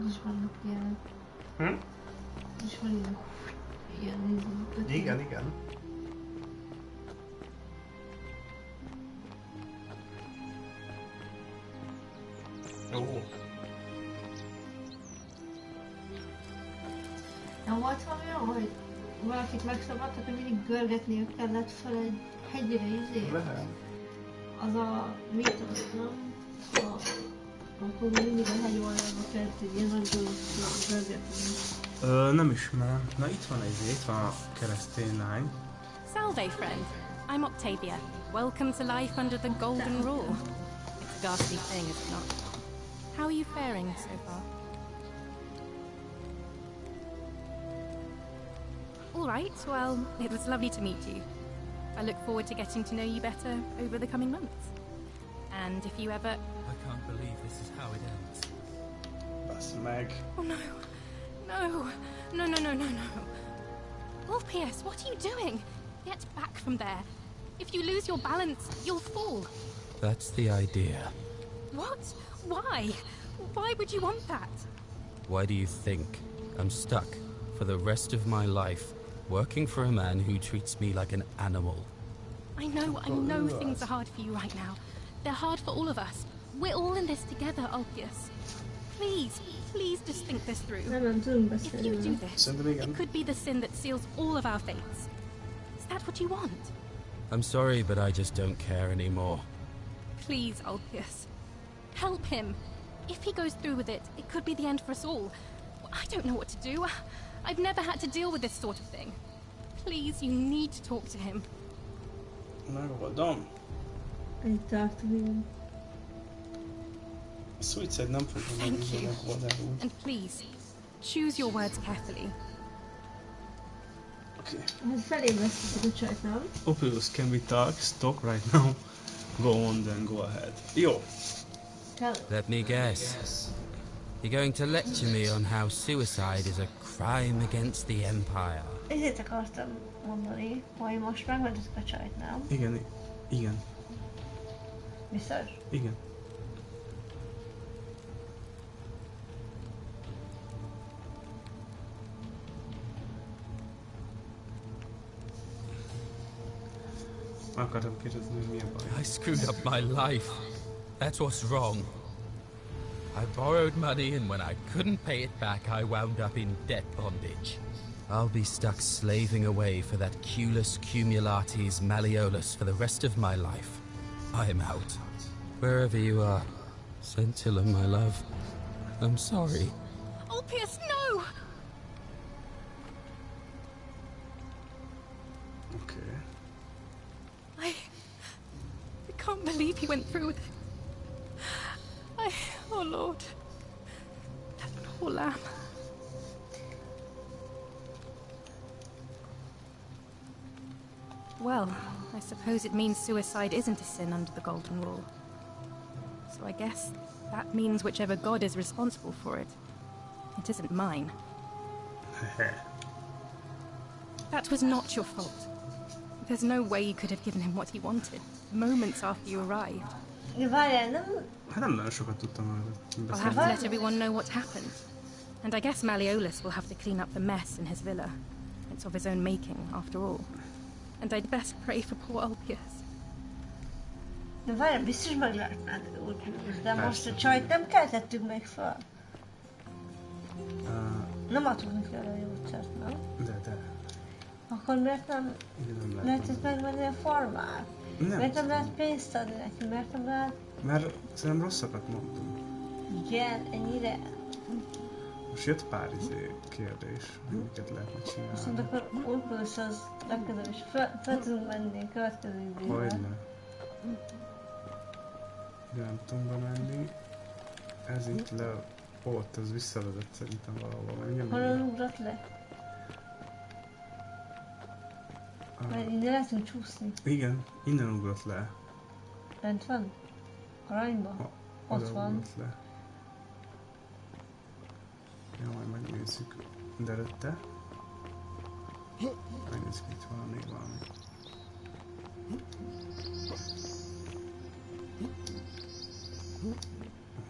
B: is vannak ilyenek. És van ilyen nézők.
A: Igen, igen. Jó.
B: Nem volt valami olyan, hogy valakit megszabadtak, hogy mindig görgetniük kellett fel egy hegyre izét?
A: Lehet.
B: Az a mítosz, nem? A Akkor mindig a hegyoldalba kellett egy ilyen nagy dolgot zsörgetni.
A: Nem ismerem. Na itt van a keresztény lány.
C: Salve, friend. I'm Octavia. Welcome to life under the golden rule. It's a ghastly thing, is it not? How are you faring so far? All right, well, it was lovely to meet you. I look forward to getting to know you better over the coming months. And if you ever...
L: I can't believe this is how it ends.
A: That's Meg.
C: Oh no. No. No, no, no, no, no. Orpheus, what are you doing? Get back from there. If you lose your balance, you'll fall.
L: That's the idea.
C: What? Why? Why would you want that?
L: Why do you think I'm stuck for the rest of my life working for a man who treats me like an animal?
C: I know things are hard for you right now. They're hard for all of us. We're all in this together, Ulpius. Please just think this through. If you do this, it could be the sin that seals all of our fates. Is that what you want?
L: I'm sorry, but I just don't care anymore.
C: Please, Ulpius. Help him. If he goes through with it, it could be the end for us all. I don't know what to do. I've never had to deal with this sort of thing. Please, you need to talk to him.
A: Megoldom. Suicide nem fogom megnézni megoldani.
C: And please, choose your words carefully.
A: Okay.
B: Felébresztetek a csajt, nem?
A: Opulus, can we talk right now? Go on, then go ahead. Jó.
L: Let me guess. You're going to lecture me on how suicide is a crime against the Empire.
B: Ezért akartam mondani, hogy most megmondjuk a csajt, nem?
A: Igen.
B: Biztos?
A: Igen. Akartam kérdezni, hogy mi a baj.
L: I screwed up my life. That's what's wrong. I borrowed money, and when I couldn't pay it back, I wound up in debt bondage. I'll be stuck slaving away for that Culus Cumulatis Malleolus for the rest of my life. I'm out. Wherever you are, Scintilla, my love, I'm sorry.
C: Ulpius, no!
A: Okay.
C: I can't believe he went through with it. Oh Lord, that poor lamb. Well, I suppose it means suicide isn't a sin under the Golden Rule. So I guess that means whichever god is responsible for it, it isn't mine. That was not your fault. There's no way you could have given him what he wanted, moments after you arrived.
A: Nem nagyon sokat tudtam
C: I'll have to let everyone know what happened. And I guess Malleolus will have to clean up the mess in his villa. It's of his own making, after all. And I'd best pray for poor Ulpius.
B: De várjál, biztos meglehetnád de most a csajt nem keltettük még fel. Nem adtuk neki arra a jócert, nem?
A: De.
B: Akkor miért nem lehetett megvenni a farmát?
A: Nem.
B: Miért nem lehet pénzt adni neki? Miért nem lehet...
A: Mert szerintem rosszakat mondtunk.
B: Igen, ennyire...
A: Most jött pár kérdés, amiket lehetne csinálni.
B: Viszont akkor Ulpius az legközelebb is fel tudunk menni a következő időben.
A: Hogyne. De nem tudunk bemenni. Ez itt le... Ott, az visszavedett szerintem valahol.
B: Honnan ugrott le? Mert innen lehetünk csúszni.
A: Igen, innen ugrott le.
B: Bent van? Aranyba? Ott van.
A: Le. Ja, majd megnézzük. De előtte. Megnézzük, itt van még valami.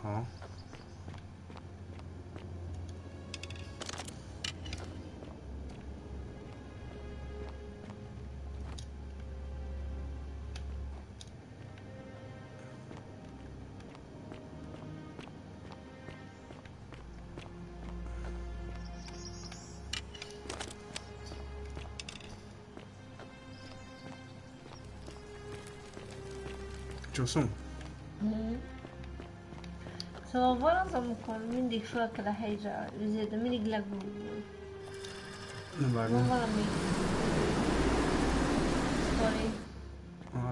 A: Aha.
B: Szóval Szóval van az, amikor mindig fel kell a helyre üzét, de mindig legújul.
A: Nem vágom.
B: Van valami... Sztori.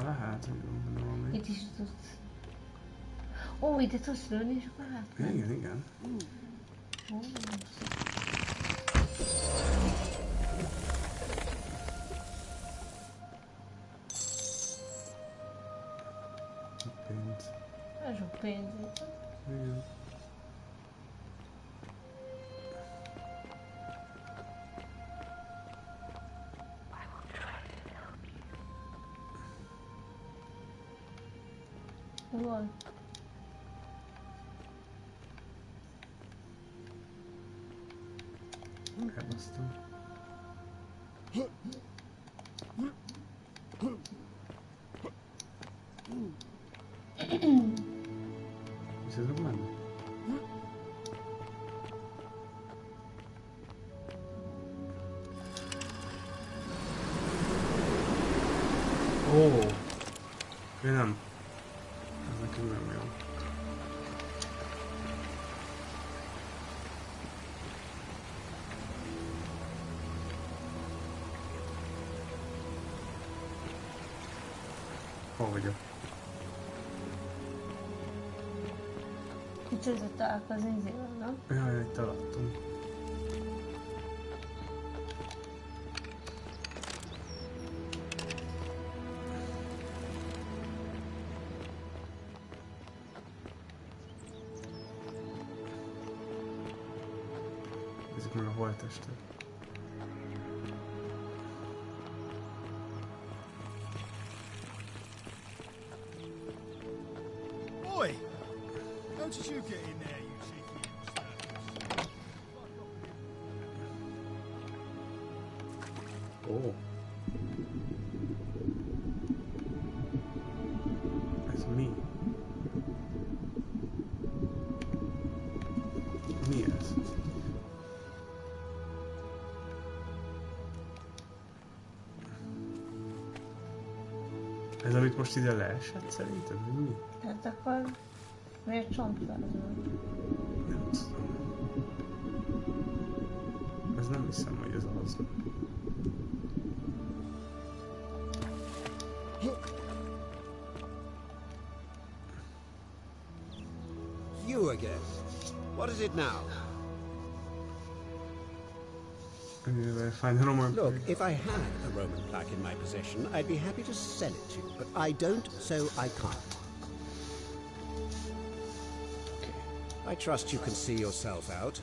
A: Lehet, hogy van benne valami.
B: Itt is tudsz. Ó, ide tudsz lőni, és akkor hát.
A: Igen, igen.
B: Ó,
A: Pénz.
B: ez sok pénz itt.
A: Igen.
B: Van.
A: Elbasztam. Vissza tudok menni? Ó! Nem. Ez nekünk nem jó. Hol vagyok?
B: Itt tudod találkozni izével, nem?
A: Jaj, itt alattunk. Nézzük meg a holttestet.
Q: Oi! How did you get in there, you cheeky youngster?
A: Ó. Ez mi? Mi ez? Ez, amit most ide leesett szerinted, vagy mi?
B: Hát akkor miért csontvárzol?
A: Nem tudom. Ez nem hiszem, hogy ez az.
N: You again. What is it now? Look, if I had a Roman plaque in my possession, I'd be happy to sell it to you, but I don't, so I can't. I trust you can see yourself out.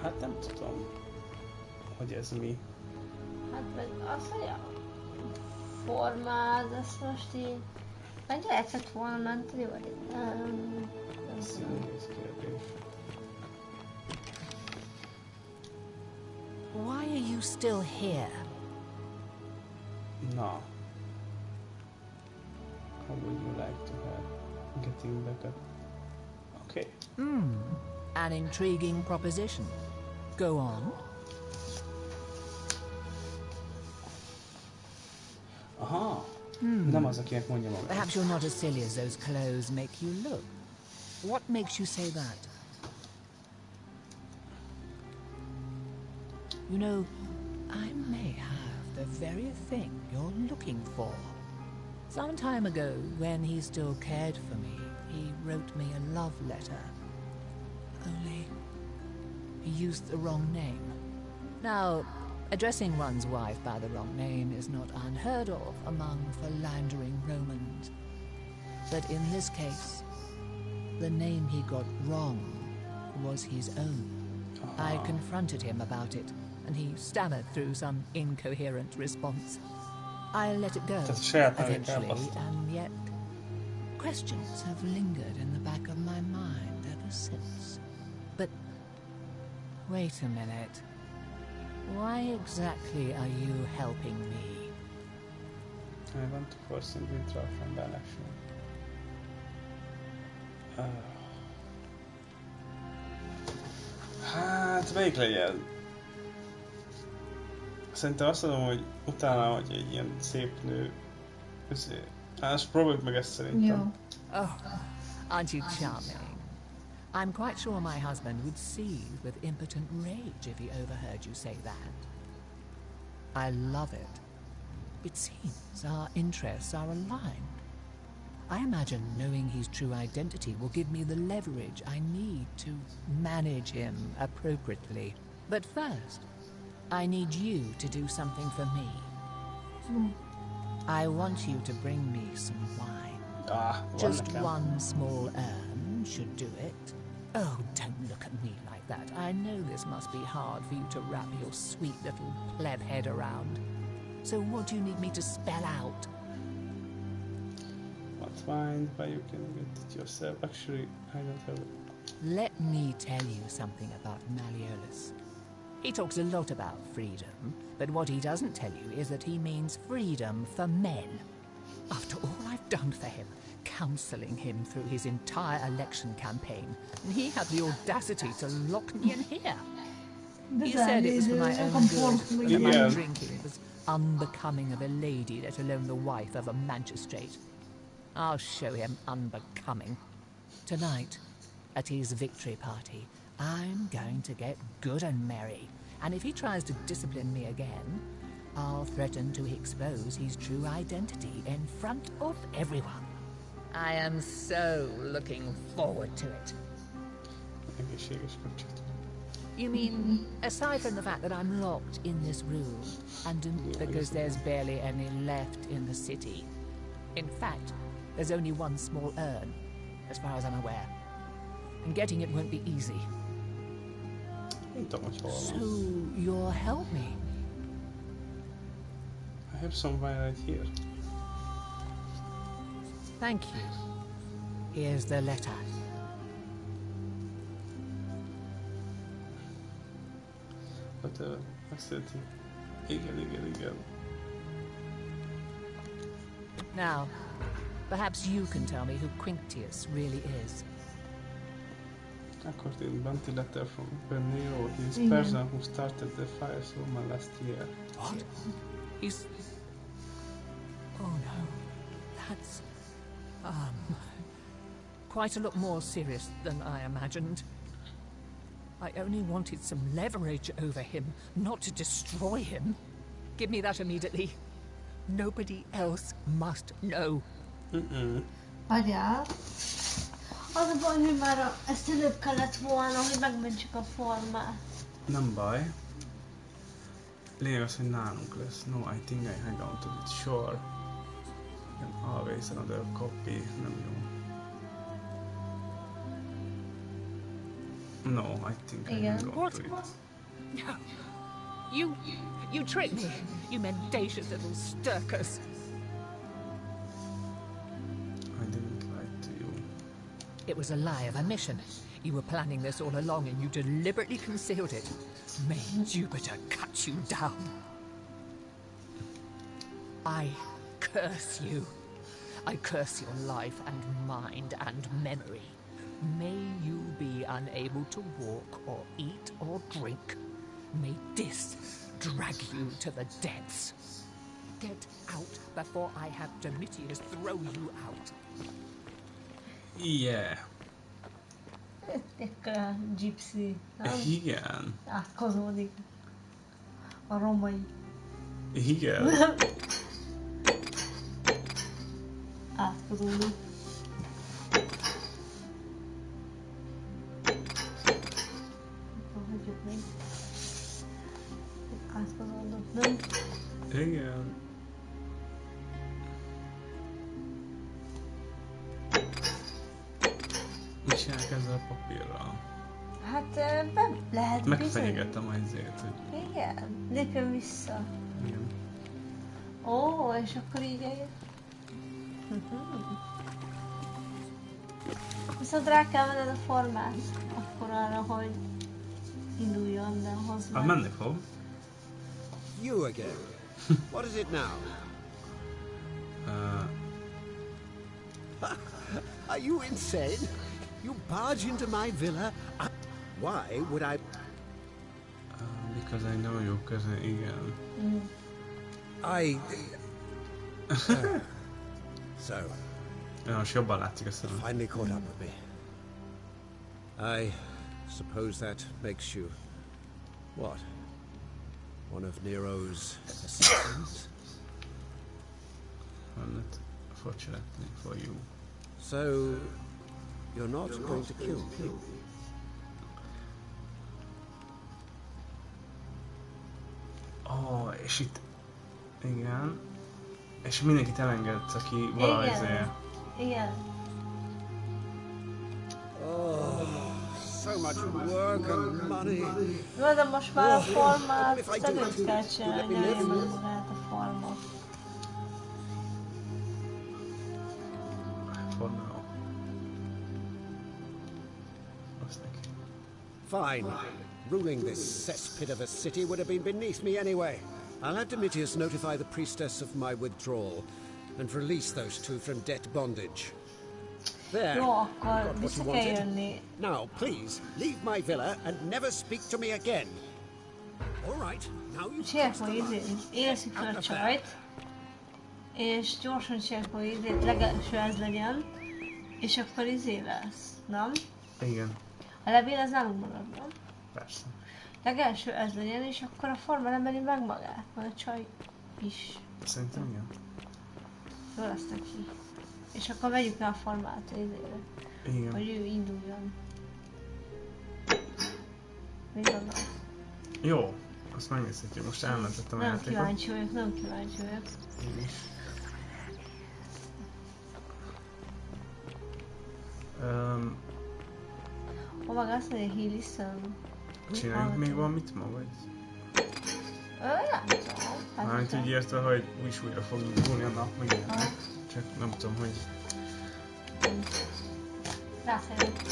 A: Hát nem tudom, hogy ez mi.
B: Hát meg az, hogy a formád, ezt most így... Mennyire lehetett volna menteni, vagy nem?
A: Ez nehéz kérdés.
M: Why are you still here?
A: Na. How would you like to have getting back up? Okay.
M: An intriguing proposition. Go on.
A: Aha. Nem az, akinek mondja magát.
M: Perhaps you're not as silly as those clothes make you look. What makes you say that? You know, I may have the very thing you're looking for. Some time ago, when he still cared for me, he wrote me a love letter. Only, he used the wrong name. Now, addressing one's wife by the wrong name is not unheard of among philandering Romans. But in this case, the name he got wrong was his own. I confronted him about it, and he stammered through some incoherent response. I let it go eventually, and yet questions have lingered in the back of my mind ever since. But wait a minute. Why exactly are you helping me?
A: I want to force him to withdraw from that action. Hát, melyik legyen? Szerintem azt mondom, hogy utána, hogy egy ilyen szép nő, ezt próbáljuk meg ezt szerintem.
M: Oh, aren't you charming? I'm quite sure my husband would seethe with impotent rage if he overheard you say that. I love it. It seems our interests are aligned. I imagine knowing his true identity will give me the leverage I need to manage him appropriately. But first, I need you to do something for me. I want you to bring me some wine. Just one small urn should do it. Oh, don't look at me like that. I know this must be hard for you to wrap your sweet little pleb head around. So what do you need me to spell out?
A: What wine, but you can get it yourself. Actually, I don't have it.
M: Let me tell you something about Malleolus. He talks a lot about freedom, but what he doesn't tell you is that he means freedom for men. After all I've done for him, counselling him through his entire election campaign, and he had the audacity to lock me in here. He said it was for my own good, that my drinking was unbecoming of a lady, let alone the wife of a magistrate. I'll show him unbecoming. Tonight, at his victory party, I'm going to get good and merry, and if he tries to discipline me again, I'll threaten to expose his true identity in front of everyone. I am so looking forward to it. You mean, aside from the fact that I'm locked in this room, and because there's barely any left in the city. In fact, there's only one small urn, as far as I'm aware. And getting it won't be easy. So, you'll help me?
A: I have some wine right here.
M: Thank you. Here's the letter.
A: But, beszéltünk. Igen.
M: Now, perhaps you can tell me who Quinctius really is.
A: According to the letter from Bernero, he's the person who started the Firestorm last year.
M: What? He's... Oh no. That's... quite a lot more serious than I imagined. I only wanted some leverage over him, not to destroy him. Give me that immediately. Nobody else must know.
B: Várjál. Az a baj, hogy már ezt előbb kellett volna, hogy megmentsük a formát.
A: Nem baj. Lényeg az, hogy nálunk lesz. No, I think I hang on to it. Sure. And always another copy. Nem jó. No, I think I hang on to it.
M: No. You tricked me, you mendacious little stirkers.
A: I didn't lie to you.
M: It was a lie of omission. You were planning this all along and you deliberately concealed it. May Jupiter cut you down. I curse you. I curse your life and mind and memory. May you be unable to walk or eat or drink. May this drag you to the depths. Get out before I have Domitius throw you out.
A: Yeah.
B: Ekkora gypsy.
A: Igen.
B: Átkozódik. A romai.
A: Igen.
B: Átkozódik. Hagyjuk még. Átkozódott, nem?
A: Igen. Mit csinálják ezzel a papírral?
B: Hát be lehet
A: megfenyegettem azért, hogy...
B: Igen, lépjön vissza.
A: Igen.
B: Ó, és akkor így eljön. Viszont rá kell venned a formát, akkor arra, hogy induljon, de hozd meg.
A: Menni fog.
N: You again. What is it now? Are you insane? You barge into my villa? Why would I...
A: Because I know you, igen.
N: So.
A: Most jobban látszik a szemem.
N: Finally caught up with me. I suppose that makes you... what? One of Nero's assassins?
A: Unfortunately for you.
N: So, you're not going to kill me?
A: És itt... igen. És mindenkit elengedsz, aki valahogy
B: Igen.
N: So much work and money.
B: Jó, de most már a formát előtt kell csinálni, nyelje meg magát a formot.
A: Formáló.
N: Fine. Ruling this cesspit of a city would have been beneath me anyway. I'll have Domitius notify the priestess of my withdrawal and release those two from debt bondage. There.
B: Jó, akkor vissza kell jönni.
N: Now, please, leave my villa and never speak to me again. All right, now you
B: csinálják majd éleszik fel a csajt, és gyorsan csinálják majd legelső ez legyen, és akkor lesz, nem?
A: Igen.
B: A levél az nálunk marad, nem?
A: Persze.
B: Legelső ez legyen, és akkor a forma nem meri meg magát, majd a csaj is.
A: Szerintem igen.
B: Jó lesz neki. És akkor vegyük le a formát
A: igen.
B: hogy ő induljon. Mi gondolsz?
A: Jó, azt megnézhetjük. Most elmentettem a játékot.
B: Nem kíváncsi vagyok.
A: Én is.
B: Meg azt mondja, he listen.
A: Csináljunk még valamit ma, vagy?
B: Nem tudom.
A: Mármint úgy értve, hogy újra fog indulni a nap, meg ilyenek. Csak nem tudom, hogy...
B: Rászerint.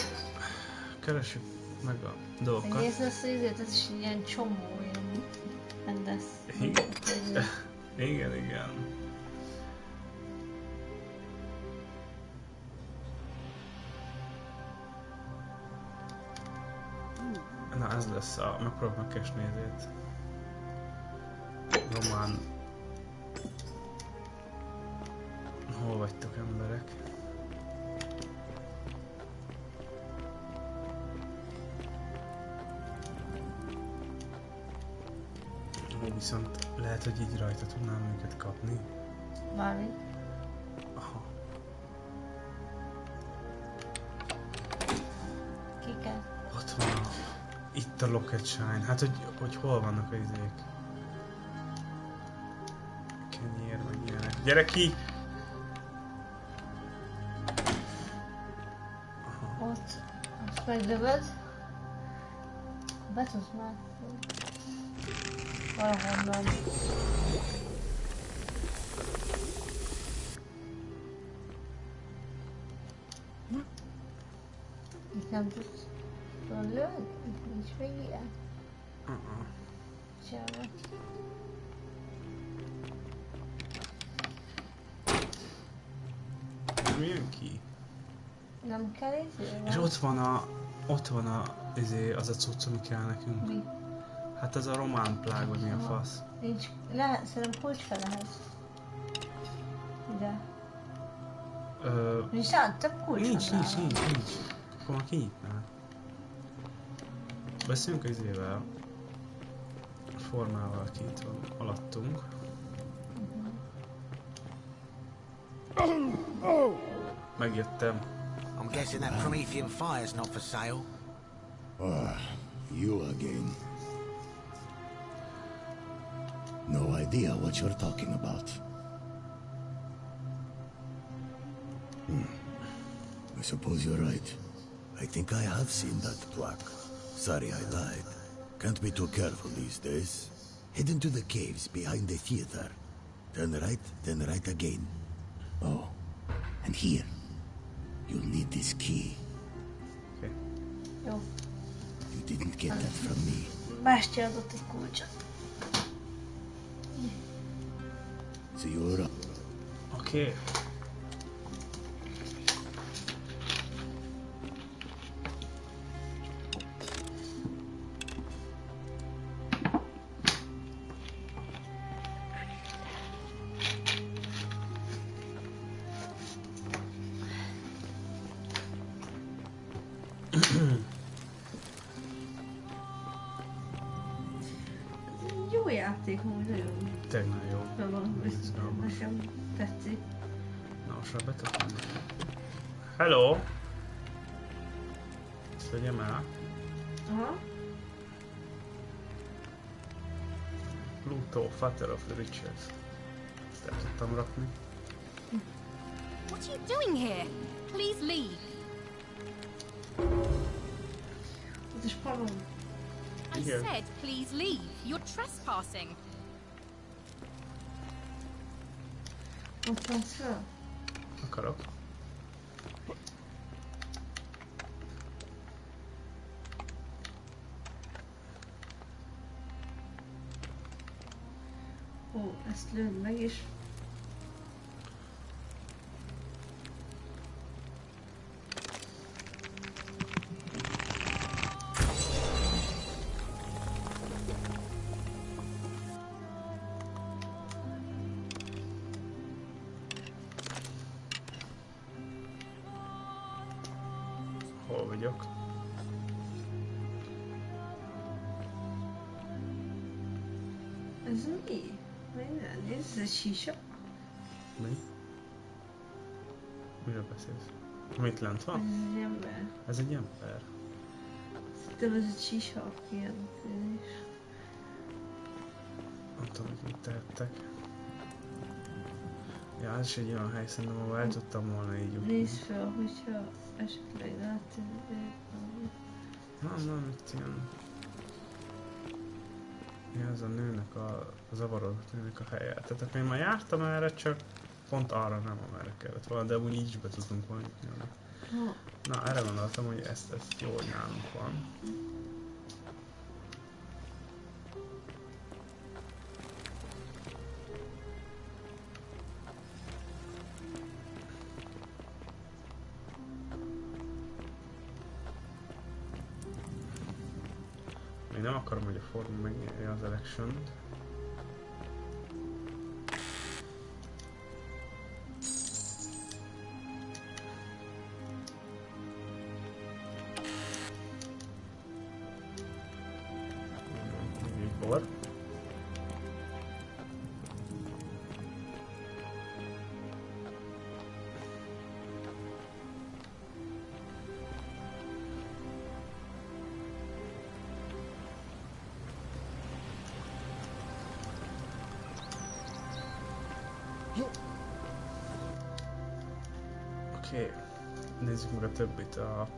A: Keressük meg a dolgokat.
B: Nézd ezt az időt, ez is ilyen csomó, ilyen rendes.
A: Igen. Na ez lesz a... megpróbálok megkeresni ezért. Román... Hol vagytok emberek? Viszont lehet, hogy így rajta tudnám őket kapni.
B: Mármint?
A: Aha.
B: Kiket?
A: Ott van a... Itt a Locket Shine. Hát, hogy hol vannak a izék? Kenyér, meg ilyenek. Gyere ki!
B: Aha. Ott. Azt megdöböd. Be tudsz már. Valahonnan. Itt nem tudsz lőni? Nincs még ilyen? Semmi.
A: Milyen ki?
B: Nem kell izé?
A: És ott van az a cucc, ami kell nekünk.
B: Mi?
A: Hát ez a román plág, vagy mi a fasz?
B: Nincs, szerintem kulcska lehet. Ide. Nincs több kulcska?
A: Nincs. Akkor már kinyitnál. Beszéljünk az izével. A formával, aki itt van alattunk. Megjöttem.
H: I'm guessing that Promethean fire's not for sale.
G: You again. No idea what you're talking about. I suppose you're right. I think I have seen that plaque. Sorry I lied. Can't be too careful these days. Head into the caves behind the theater. Turn right, then right again. Oh, and here. You'll need this key.
A: Okay.
B: Jó.
G: You didn't get that from me.
B: Bástya adott egy kulcsot.
G: So you're up.
A: Okay.
B: játék amúgy nagyon...
A: Tényleg jó.
B: Nekem tetszik.
A: Na, most már betudom. Hello! Ezt vegyem el.
B: Aha.
A: Pluto, Father of the Riches. Ezt el tudtam rakni.
C: What are you doing here? Please leave.
B: Ez is parom.
C: I said please leave. You're trespassing.
B: Ott állsz fel?
A: Akarok.
B: Ó, ezt lőd meg is.
A: Hol vagyok?
B: Ez mi? Nézd, ez egy sisa.
A: Mi? Miről beszélsz? Mit lent van?
B: Ez egy ember.
A: Ez egy ember.
B: Szerintem ez egy sisa, ilyen tűnés.
A: Nem tudom, hogy mit tehettek. Ja, ez is egy olyan hely, szerintem, ahol el tudtam volna így jutni.
B: Nézd fel, hogyha esetleg rátűnik valami.
A: Nem, itt ilyen... Ja, ez a nőnek a zavarodott nőnek a helye. Tehát akkor én már jártam erre, csak pont arra nem, amerre kellett volna, de úgy így is be tudunk volna jutni. Na, erre gondoltam, hogy ezt jó, hogy nálunk van. Még nem akarom, hogy a Ford megnyerje az election-t. Mikor? Oké, nézzük meg a többit, a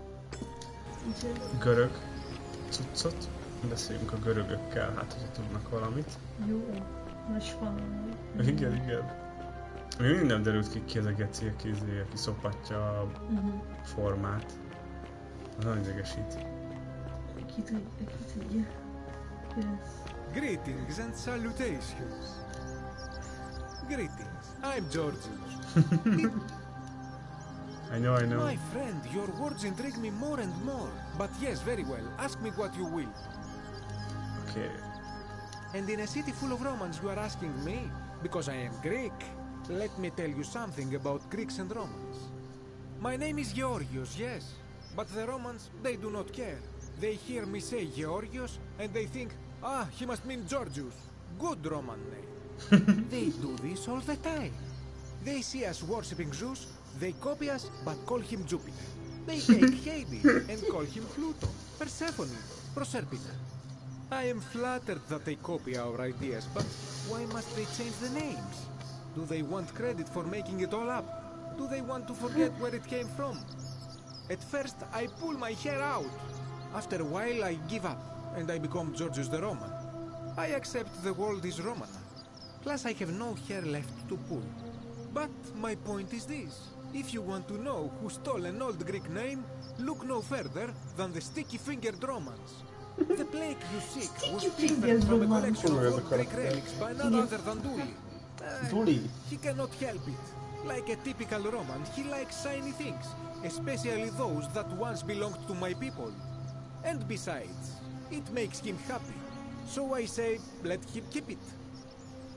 A: görög cuccot. Beszéljünk a görögökkel, hát hogyha tudnak valamit.
B: Jó, most van.
A: Igen. Még mindig nem derült ki ez a geci, aki szopatja a formát. Az nagyon idegesít.
B: Ki tudja. Yes.
J: Greetings and salutations. Greetings, I'm Georgius.
A: I know.
J: My friend, your words intrigue me more and more. But yes, very well. Ask me what you will.
A: Okay.
J: And in a city full of Romans, you are asking me? Because I am Greek. Let me tell you something about Greeks and Romans. My name is Georgios, yes. But the Romans, they do not care. They hear me say Georgios, and they think, ah, he must mean Georgius. Good Roman name. They do this all the time. They see us worshipping Zeus, they copy us, but call him Jupiter. They take Hades and call him Pluto, Persephone, Proserpina. I am flattered that they copy our ideas, but why must they change the names? Do they want credit for making it all up? Do they want to forget where it came from? At first, I pull my hair out. After a while, I give up, and I become Georgius the Roman. I accept the world is Roman. Plus, I have no hair left to pull. But my point is this. If you want to know who stole an old Greek name, look no further than the sticky-fingered Romans. The plague you seek was different from a collection of old Greek relics by none other than Duli. He cannot help it. Like a typical Roman, he likes shiny things, especially those that once belonged to my people. And besides, it makes him happy. So I say, let him keep it.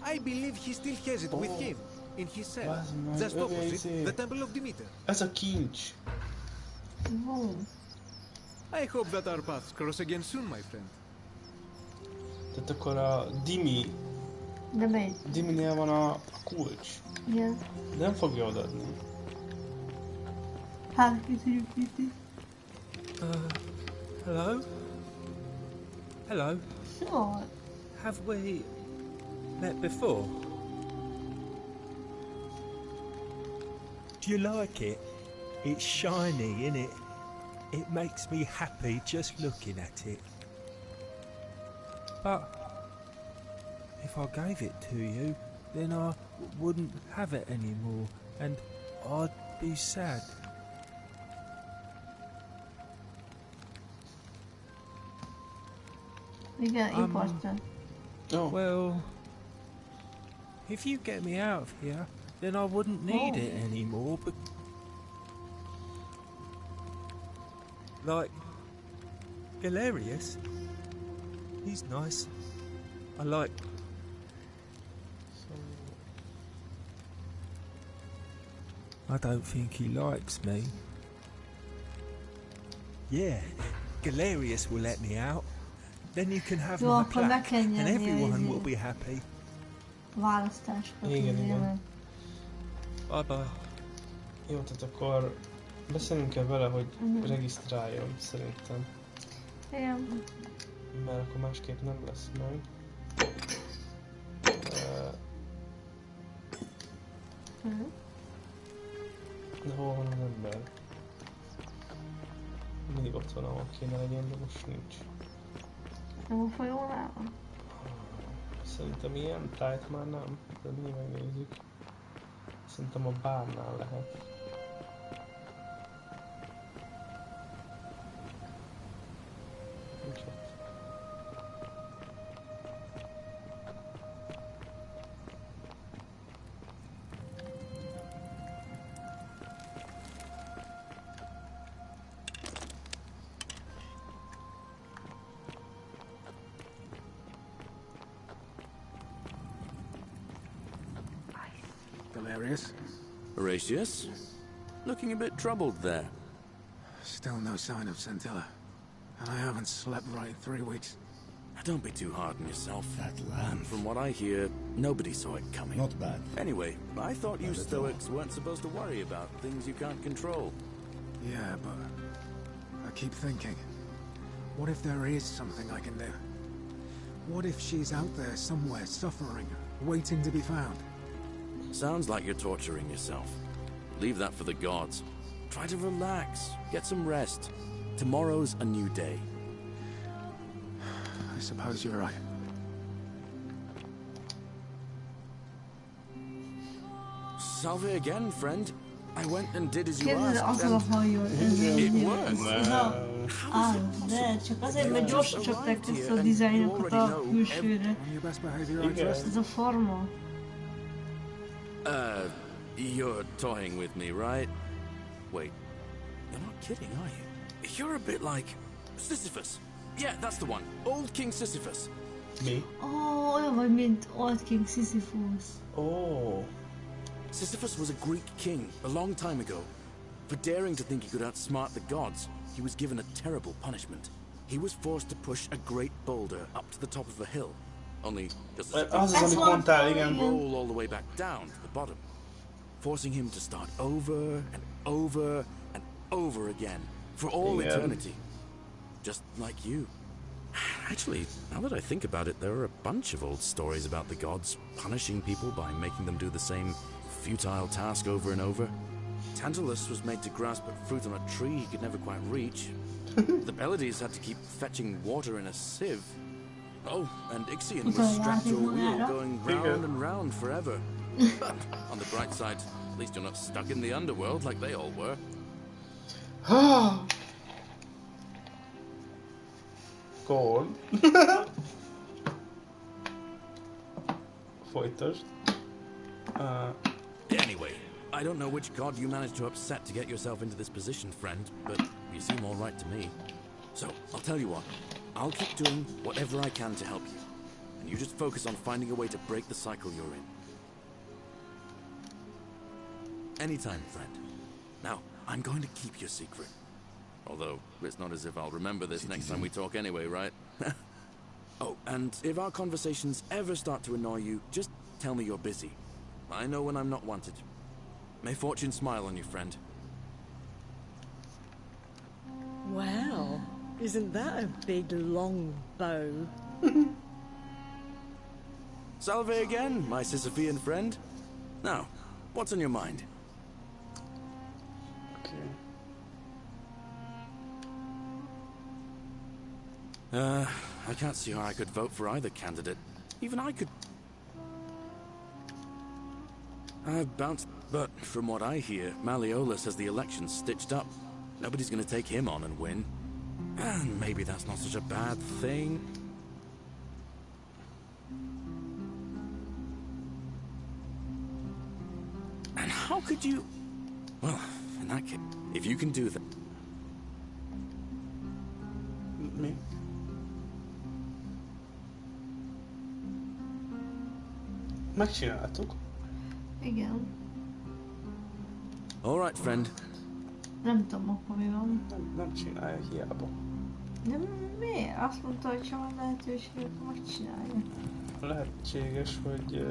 J: I believe he still has it with him. In his cell, just opposite the Temple of Demeter.
A: Ez a kincs.
J: I hope that our paths cross again soon, my friend.
A: Tehát akkor a Dimi
B: De megy.
A: Diminél van a kulcs.
B: Igen.
A: De nem fogja odaadni.
B: Hát kicsit itt.
L: Hello? Hello?
B: What?
L: Have we met before?
D: Do you like it? It's shiny, innit? It makes me happy just looking at it. But if I gave it to you, then I wouldn't have it anymore, and I'd be sad.
B: Igen, important.
A: Oh.
D: Well, if you get me out of here, then I wouldn't need it anymore. But like Galerius, he's nice. I like. I don't think he likes me. Yeah, Galerius will let me out. Then you can have my plaque, and everyone will be happy.
B: Választásokat.
A: Igen. Bye-bye. Jó, tehát akkor beszélünk-e vele, hogy regisztráljon, szerintem.
B: Igen.
A: Mert akkor másképp nem lesz meg. De hol van az ember? Mindig ott van, ahol kéne legyen, de most nincs.
B: Nem a folyónál van?
A: Szerintem ilyen tájt már nem, de mi megnézzük. Szerintem a bárnál lehet. Nincs ott.
V: Horatius? Looking a bit troubled there.
J: Still no sign of Scintilla. And I haven't slept right in 3 weeks.
V: Don't be too hard on yourself.
G: That lamp.
V: From what I hear, nobody saw it coming.
G: Not bad.
V: Anyway, I thought you Stoics weren't supposed to worry about things you can't control.
J: Yeah, but I keep thinking, what if there is something I can do? What if she's out there somewhere suffering, waiting to be found?
V: Sounds like you're torturing yourself. Leave that for the gods. Try to relax, get some rest. Tomorrow's a new day.
J: I suppose you're right.
V: Salve again, friend. I went and did as you
B: Képzeld,
V: asked,
B: az a hajó, ez
V: it worked.
B: ez a de csak azért, mert gyorsan csapták ezt a dizájnokat a külsőre. Ez a forma.
V: You're toying with me, right? Wait, you're not kidding, are you? You're a bit like Sisyphus. Yeah, that's the one. Old King Sisyphus.
A: Me?
B: Oh, olyan vagy, mint Old King Sisyphus.
A: Oh.
V: Sisyphus was a Greek king a long time ago. For daring to think he could outsmart the gods, he was given a terrible punishment. He was forced to push a great boulder up to the top of a hill. Only just as roll all the way back down to the bottom, forcing him to start over and over and over again for all eternity. Just like you. Actually, now that I think about it, there are a bunch of old stories about the gods punishing people by making them do the same futile task over and over. Tantalus was made to grasp a fruit on a tree he could never quite reach. The Pleiades had to keep fetching water in a sieve. Oh, and Ixion was strapped to a wheel going round and round forever. But on the bright side, at least you're not stuck in the underworld like they all were.
A: Go on. Folytasd.
V: Anyway, I don't know which god you managed to upset to get yourself into this position, friend, but you seem all right to me. So, I'll tell you what. I'll keep doing whatever I can to help you. And you just focus on finding a way to break the cycle you're in. Anytime, friend. Now, I'm going to keep your secret. Although, it's not as if I'll remember this next time we talk anyway, right? Oh, and if our conversations ever start to annoy you, just tell me you're busy. I know when I'm not wanted. May fortune smile on you, friend.
F: Wow, isn't that a big, long bow?
V: Salve again, my Sisyphean friend. Now, what's on your mind? I can't see how I could vote for either candidate. Even I could... I've bounced, but from what I hear, Malleolus has the election stitched up. Nobody's gonna take him on and win. And maybe that's not such a bad thing. And how could you... Well, in that case, if you can do that...
A: Mi? Megcsináltuk.
B: Igen.
V: All right, friend.
B: Nem tudom, akkor mi van.
A: Nem csinálja hiába.
B: De miért? Azt mondta, hogy ha van lehetőség, akkor megcsinálja.
A: Lehetséges, hogy...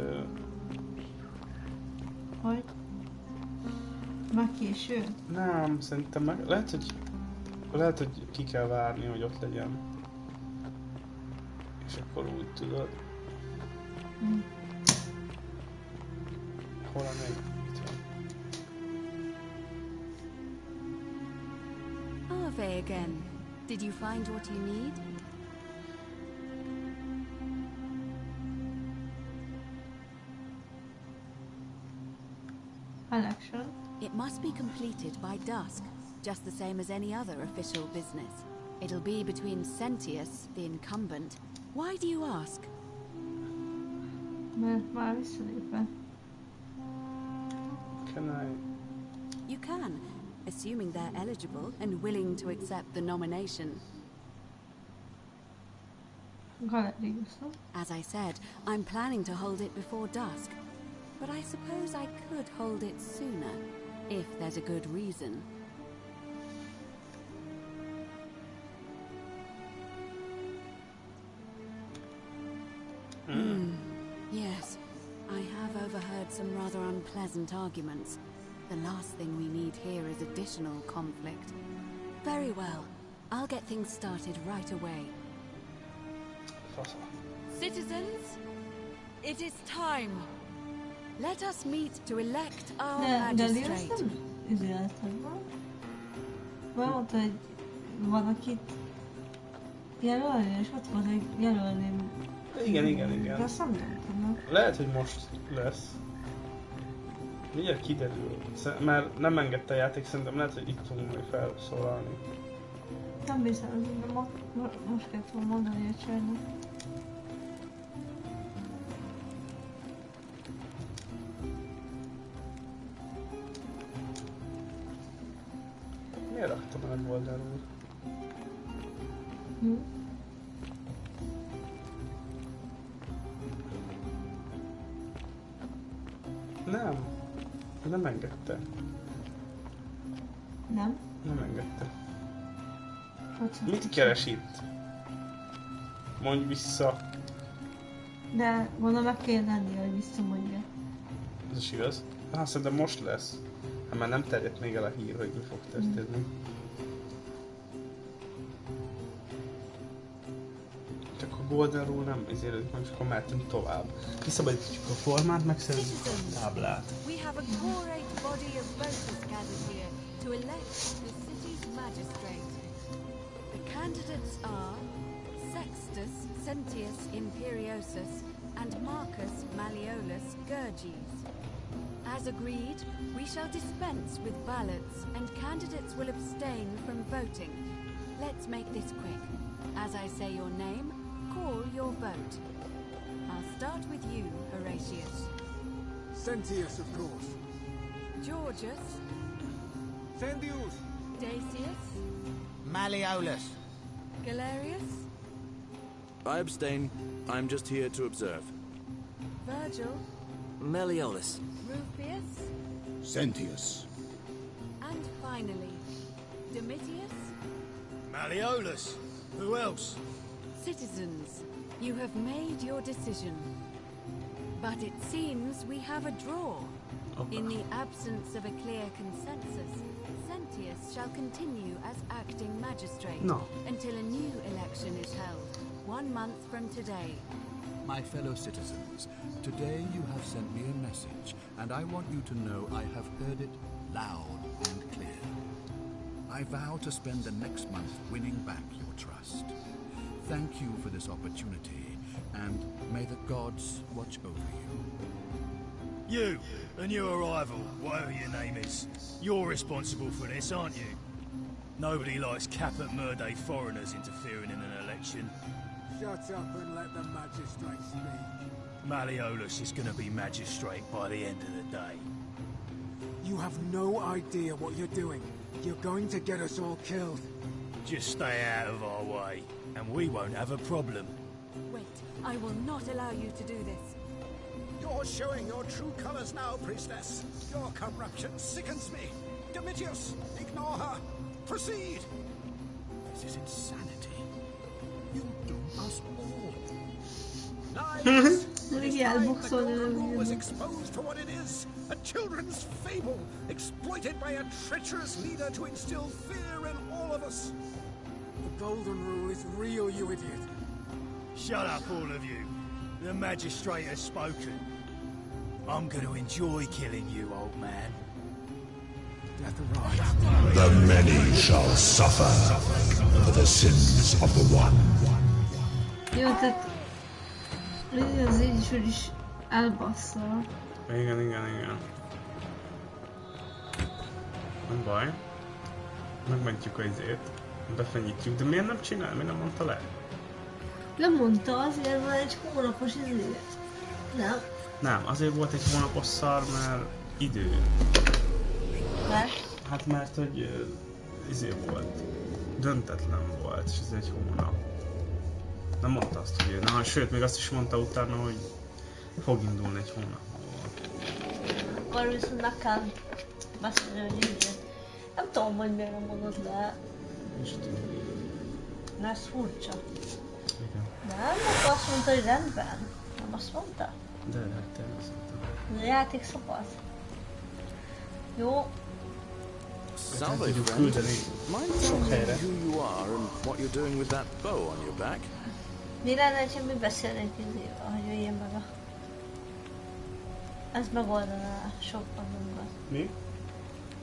B: Hogy? Már késő?
A: Nem, szerintem meg... Lehet, hogy ki kell várni, hogy ott legyen. És akkor úgy tudod. Hol a még? Itt van.
K: Ave again. Did you find what you need?
B: Election.
K: It must be completed by dusk, just the same as any other official business. It'll be between Sentius, the incumbent. Why do you ask?
B: Mert már visszalépve.
A: Can I...
K: You can, assuming they're eligible and willing to accept the nomination. As I said, I'm planning to hold it before dusk. But I suppose I could hold it sooner, if there's a good reason. Yes, I have overheard some rather unpleasant arguments. The last thing we need here is additional conflict. Very well. I'll get things started right away. Citizens, it is time. Let us meet to elect our magistrate.
B: Mondta, hogy van, akit jelölni, és ott van, hogy jelölném.
A: Igen.
B: De azt nem tudom.
A: Lehet, hogy most lesz. Mindjárt kiderül. Mert nem engedte a játék, szerintem lehet, hogy itt tudunk majd felszólalni.
B: Nem hiszem, de most kell tudom mondani a csajnak.
A: Miért raktam el oldalról? Nem engedte.
B: Nem?
A: Nem engedte. Mit keres itt? Mondj vissza.
B: De mondom, meg kell lennie, hogy visszamondja.
A: Ez is igaz? Szerintem most lesz. Hát már nem terjedt még el a hír, hogy mi fog történni. Csak a Golden Rule nem izélődik, most akkor mehetünk tovább. Kiszabadítjuk a formát, megszerzünk a táblát.
K: We have a great body of voters gathered here to elect the city's magistrate. The candidates are Sextus Sentius Imperiosus and Marcus Malleolus Gurges. As agreed, we shall dispense with ballots and candidates will abstain from voting. Let's make this quick. As I say your name, call your vote. I'll start with you, Horatius.
J: Sentius, of course.
K: Georgius.
J: Sentius.
K: Dacius.
H: Malleolus.
K: Galerius.
V: I abstain. I'm just here to observe.
K: Virgil.
E: Malleolus.
K: Rufius.
G: Sentius.
K: And finally, Domitius.
Q: Malleolus. Who else?
K: Citizens, you have made your decision. But it seems we have a draw. In the absence of a clear consensus, Sentius shall continue as acting magistrate until a new election is held, 1 month from today.
R: My fellow citizens, today you have sent me a message, and I want you to know I have heard it loud and clear. I vow to spend the next month winning back your trust. Thank you for this opportunity, and may the gods watch over you.
Q: You, a new arrival, whatever your name is, you're responsible for this, aren't you? Nobody likes Caput Murday foreigners interfering in an election.
J: Shut up and let the magistrate speak.
Q: Malleolus is going to be magistrate by the end of the day.
J: You have no idea what you're doing. You're going to get us all killed.
Q: Just stay out of our way, and we won't have a problem.
K: Wait, I will not allow you to do this.
N: You're showing your true colors now, priestess. Your corruption sickens me. Domitius, ignore her. Proceed.
R: This is insanity. You doom us all.
N: Knives! It is time the Golden Rule was exposed for what it is. A children's fable, exploited by a treacherous leader to instill fear in all of us.
J: The Golden Rule is real, you idiot.
Q: Shut up, all of you. The magistrate has spoken. I'm going to enjoy killing you, old man.
J: Death arrives.
I: The many shall suffer for the sins of the one.
B: Jó, tehát az így is elbassza.
A: Igen. Nem baj. Megmentjük a izét. Befenyítjük, de miért nem csinál? Miért nem mondta le?
B: Nem mondta, azért van egy hónapos izé. Nem?
A: Nem, azért volt egy hónapos szar, mert idő.
B: Mert?
A: Hát mert, hogy izé volt. Döntetlen volt, és ez egy hónap. Nem mondta azt, hogy na, sőt, még azt is mondta utána, hogy fog indulni egy hónap.
B: Akkor viszont meg kell beszélni, hogy így. Nem tudom, hogy miért nem mondod le.
A: És tudom.
B: Na, ez furcsa.
A: Igen.
B: Nem? Akkor azt mondta, hogy rendben. Nem azt mondta?
A: De természetesen.
B: Ez a játék szabad. Jó.
R: Salve, friend. Mind telling me who you are and what you're doing with that bow on your back?
B: Mi lenne, ha mi beszélnénk izével, hogy jöjjön meg a... Ez megoldaná sok gondunkat.
A: Mi?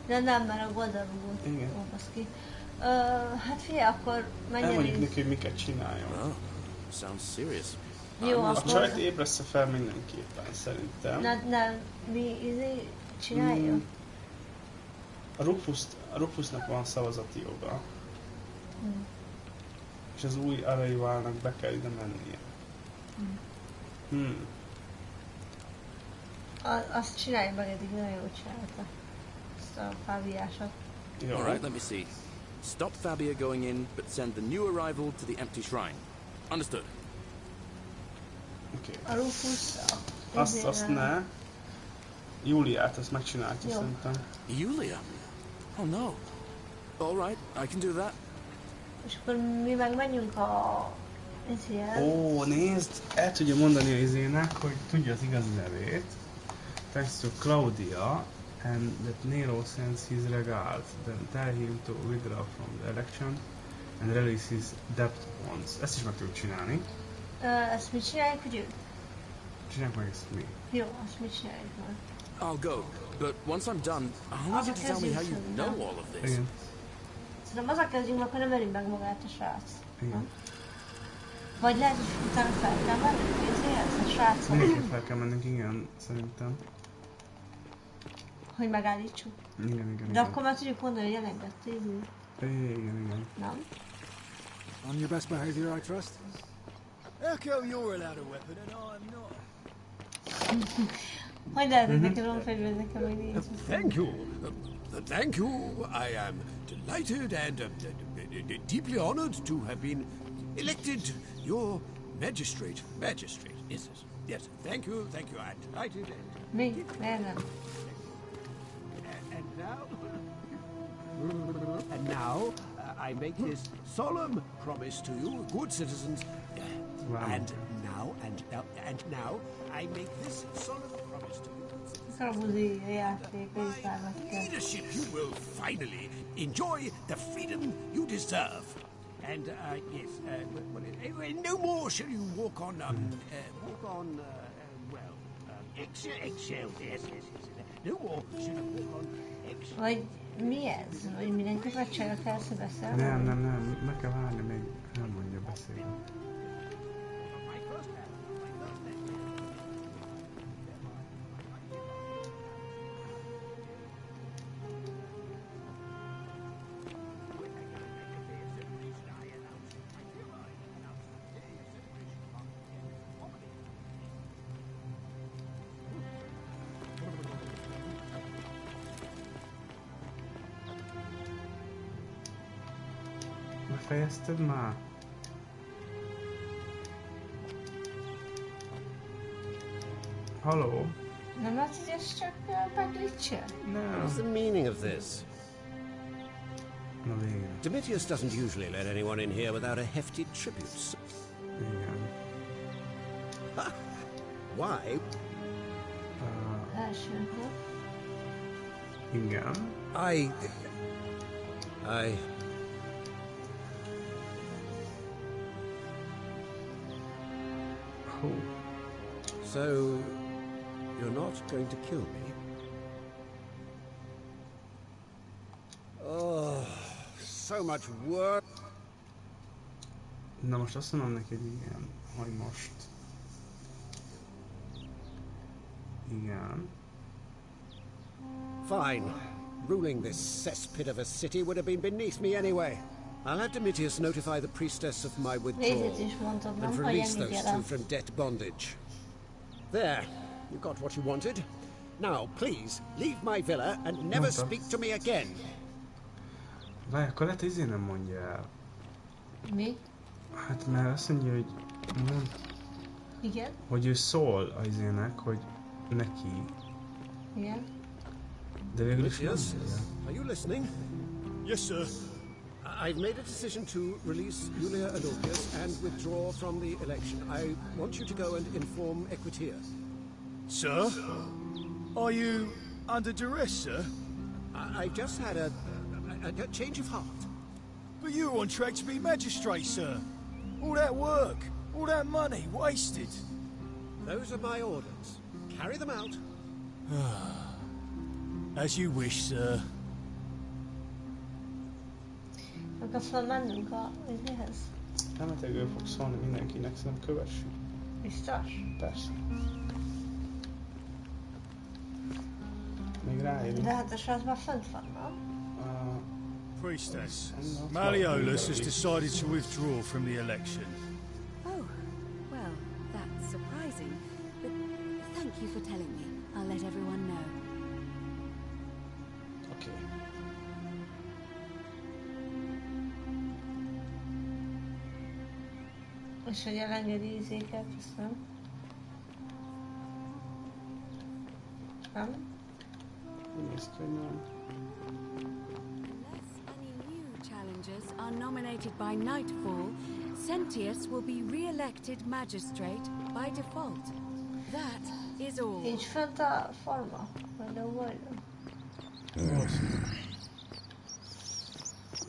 B: De nem, mert a Goldarúgot olvasz ki. Hát figyelj, akkor menjen
A: elmondjuk neki, hogy miket csináljon.
R: Oh, sounds serious.
B: Jó,
A: a
B: akkor...
A: csajt ébressze fel mindenképpen, szerintem.
B: Nem, mi izé csináljuk?
A: A Rufusnak van szavazati joga. És az új Aranyválnak be kell ide mennie.
B: Azt csinálj meg, eddig nagyon jól csinálta. Ezt a Fábiásat.
R: Alright, let me see. Stop Fabia going in, but send the new arrival to the empty shrine. Understood.
A: Okay.
B: A Rufus...
A: Azt ne. Juliát, azt megcsinálta szerintem.
R: Julia? Oh no. Alright, I can do that.
B: És akkor mi meg menjünk a...
A: Ó, nézd! El tudja mondani a izének, hogy tudja az igazi nevét. Thanks to Claudia, and that Nero sends his regards. Then tell him to withdraw from the election and release his debt bonds. Ezt is meg tudjuk csinálni.
B: Ezt mit csináljuk, hogy ők?
A: Csináljuk meg ezt mi?
B: Jó, azt mit csináljuk meg?
R: I'll go, but once I'm done, I'll need you to tell me how you know all of this.
A: Igen.
B: Szerintem az a kezdjünk, akkor nem ölik meg magát a srác.
A: Igen.
B: Vagy lehet, hogy utána fel kell mennünk, ez a srácot.
A: Mindenképp fel kell mennünk, igen, szerintem.
B: Hogy megállítsuk.
A: Igen.
B: De akkor már tudjuk mondani, hogy elengedte,
A: Igen.
B: Nem?
J: On your best behavior, I trust?
Q: Echo, you're allowed a weapon and I'm not.
B: Hogy lehet, hogy nekem van fegyver, nekem meg nincs.
N: Thank you. Thank you. I am delighted and deeply honored to have been elected your magistrate. Yes. Thank you. I'm delighted.
B: Mi? Miért nem?
N: And now now, I make this solemn promise to you, good citizens. And now, I make this solemn promise to you. Leadership, you will finally enjoy the freedom you deserve. And, yes, no more shall you walk on, eggshells, yes. No more shall you walk on eggshells.
B: Vagy mi ez? Vagy mindenki vacsora kell beszélni?
A: Nem, meg kell várni, még elmondja beszélni. Befejezted már? Halló?
B: Nem látsz, hogy ez csak beglitchel?
N: What's the meaning of this?
A: Na végre.
N: Domitius doesn't usually let anyone in here without a hefty tribute.
A: Igen.
N: Ha! Why?
B: Első nap.
A: Igen.
N: I...
A: Oh.
N: So, you're not going to kill me? Oh, so much work.
A: Na most azt mondom neki, hogy igen, hogy most. Igen.
N: Fine. Ruling this cesspit of a city would have been beneath me anyway. I'll have Domitius notify the priestess of my withdrawal and release those two from debt bondage. There, you got what you wanted. Now, please, leave my villa and never speak to me again.
A: Várj, akkor lehet izé nem mondja el.
B: Mi?
A: Hát mert azt mondja, hogy...
B: Igen?
A: Hogy ő szól az izének, hogy neki.
B: Igen?
A: De végül is nem.
N: Are you listening?
Q: Yes, sir.
N: I've made a decision to release Julia and Orpheus and withdraw from the election. I want you to go and inform Equitia.
Q: Sir? Are you under duress, sir?
N: I've just had a change of heart.
Q: But you were on track to be magistrate, sir. All that work, all that money, wasted.
N: Those are my orders. Carry them out.
Q: As you wish, sir.
B: Akkor felmennünk a izéhez?
A: Remeteg ő fog szólni mindenkinek, szerintem kövessük.
B: Biztos?
A: Persze. Még ráérünk.
B: De hát a srác már fönt van, nem?
Q: Priestess, Malleolus has decided to withdraw from the election.
K: Oh, well, that's surprising. But thank you for telling me. I'll let everyone know.
A: Okay.
B: És hogy elengedi izéket, azt nem? Nem?
A: Nézd ki, hogy nem.
K: Challengers are nominated by nightfall, Sentius will be re-elected magistrate by default. That is all.
B: Nincs fönt a forma? Vagy a volna?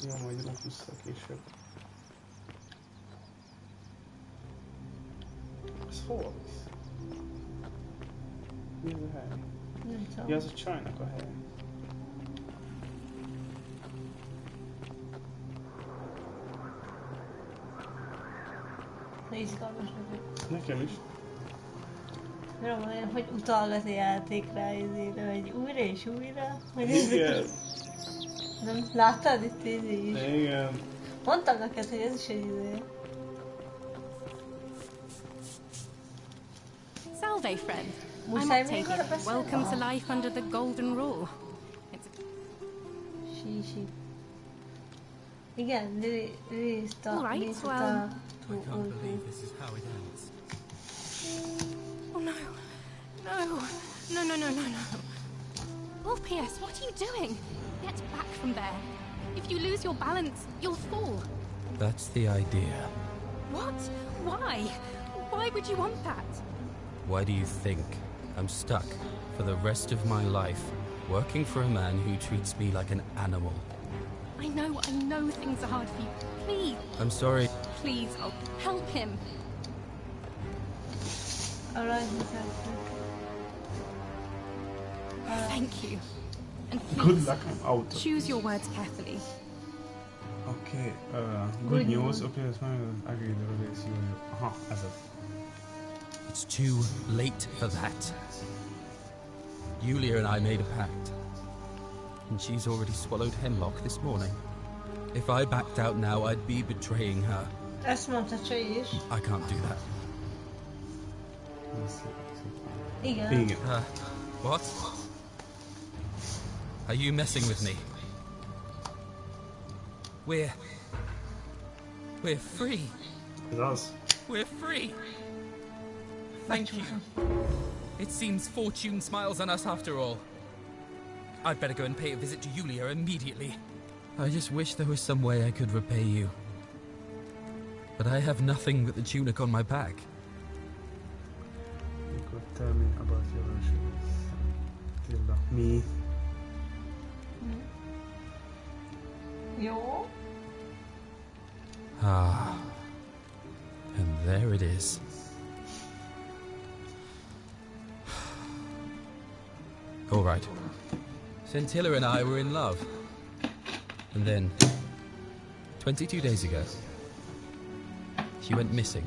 A: Jó, majd jönnek vissza később. Ez hol visz? Mi ez a hely?
B: Nem tudom.
A: Ja, az a csajnak a hely.
B: Izgalmas neked.
A: Nekem is.
B: Nem olyan, hogy utalgat a játékra, izére, hogy újra és újra. Hogy
A: Igen.
B: Nem láttad itt izé is?
A: Igen.
B: Mondtam neked, hogy ez is egy izé.
C: Salve, friend. I'm
B: Muszáj még
C: Octavia.
B: arra beszélni?
C: Welcome to life under the golden rule.
B: Sí. Igen, nézte
C: All right,
B: nézte
C: well...
B: a
L: I can't believe this is how it ends.
C: Oh no. No. Orpheus, what are you doing? Get back from there. If you lose your balance, you'll fall.
L: That's the idea.
C: What? Why? Why would you want that?
L: Why do you think I'm stuck for the rest of my life working for a man who treats me like an animal?
C: I know things are hard for you. Please.
L: I'm sorry.
C: Please, oh, help him. Thank you. And please,
A: Good luck, I'm out.
C: choose your words carefully.
A: Okay, good news. Okay, let's agree the release.
L: It's too late for that. Yulia and I made a pact, and she's already swallowed hemlock this morning. If I backed out now, I'd be betraying her.
B: Ezt mondta Csai is.
L: I can't do that.
B: Igen.
L: What? Are you messing with me? We're free.
A: It's us.
L: We're free. Thank you. It seems fortune smiles on us after all. I'd better go and pay a visit to Yulia immediately. I just wish there was some way I could repay you. But I have nothing but the tunic on my back.
A: You could tell me about your relationship. Tilda. Me.
B: Jó.
L: Ah. And there it is. All right. Scintilla and I were in love. And then, 22 days ago, she went missing.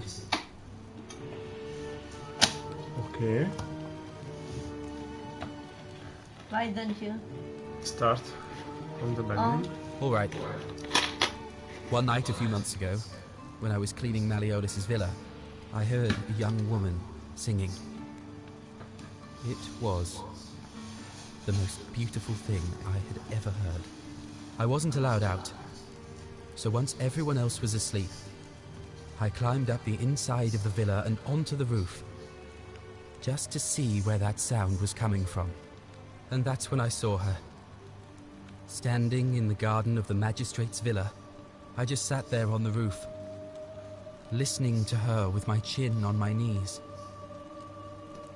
A: Okay.
B: Why don't you?
A: Start from the beginning.
L: All right. One night a few months ago, when I was cleaning Malleolus's villa, I heard a young woman singing. It was the most beautiful thing I had ever heard. I wasn't allowed out, so once everyone else was asleep, I climbed up the inside of the villa and onto the roof, just to see where that sound was coming from. And that's when I saw her. Standing in the garden of the magistrate's villa, I just sat there on the roof, listening to her with my chin on my knees.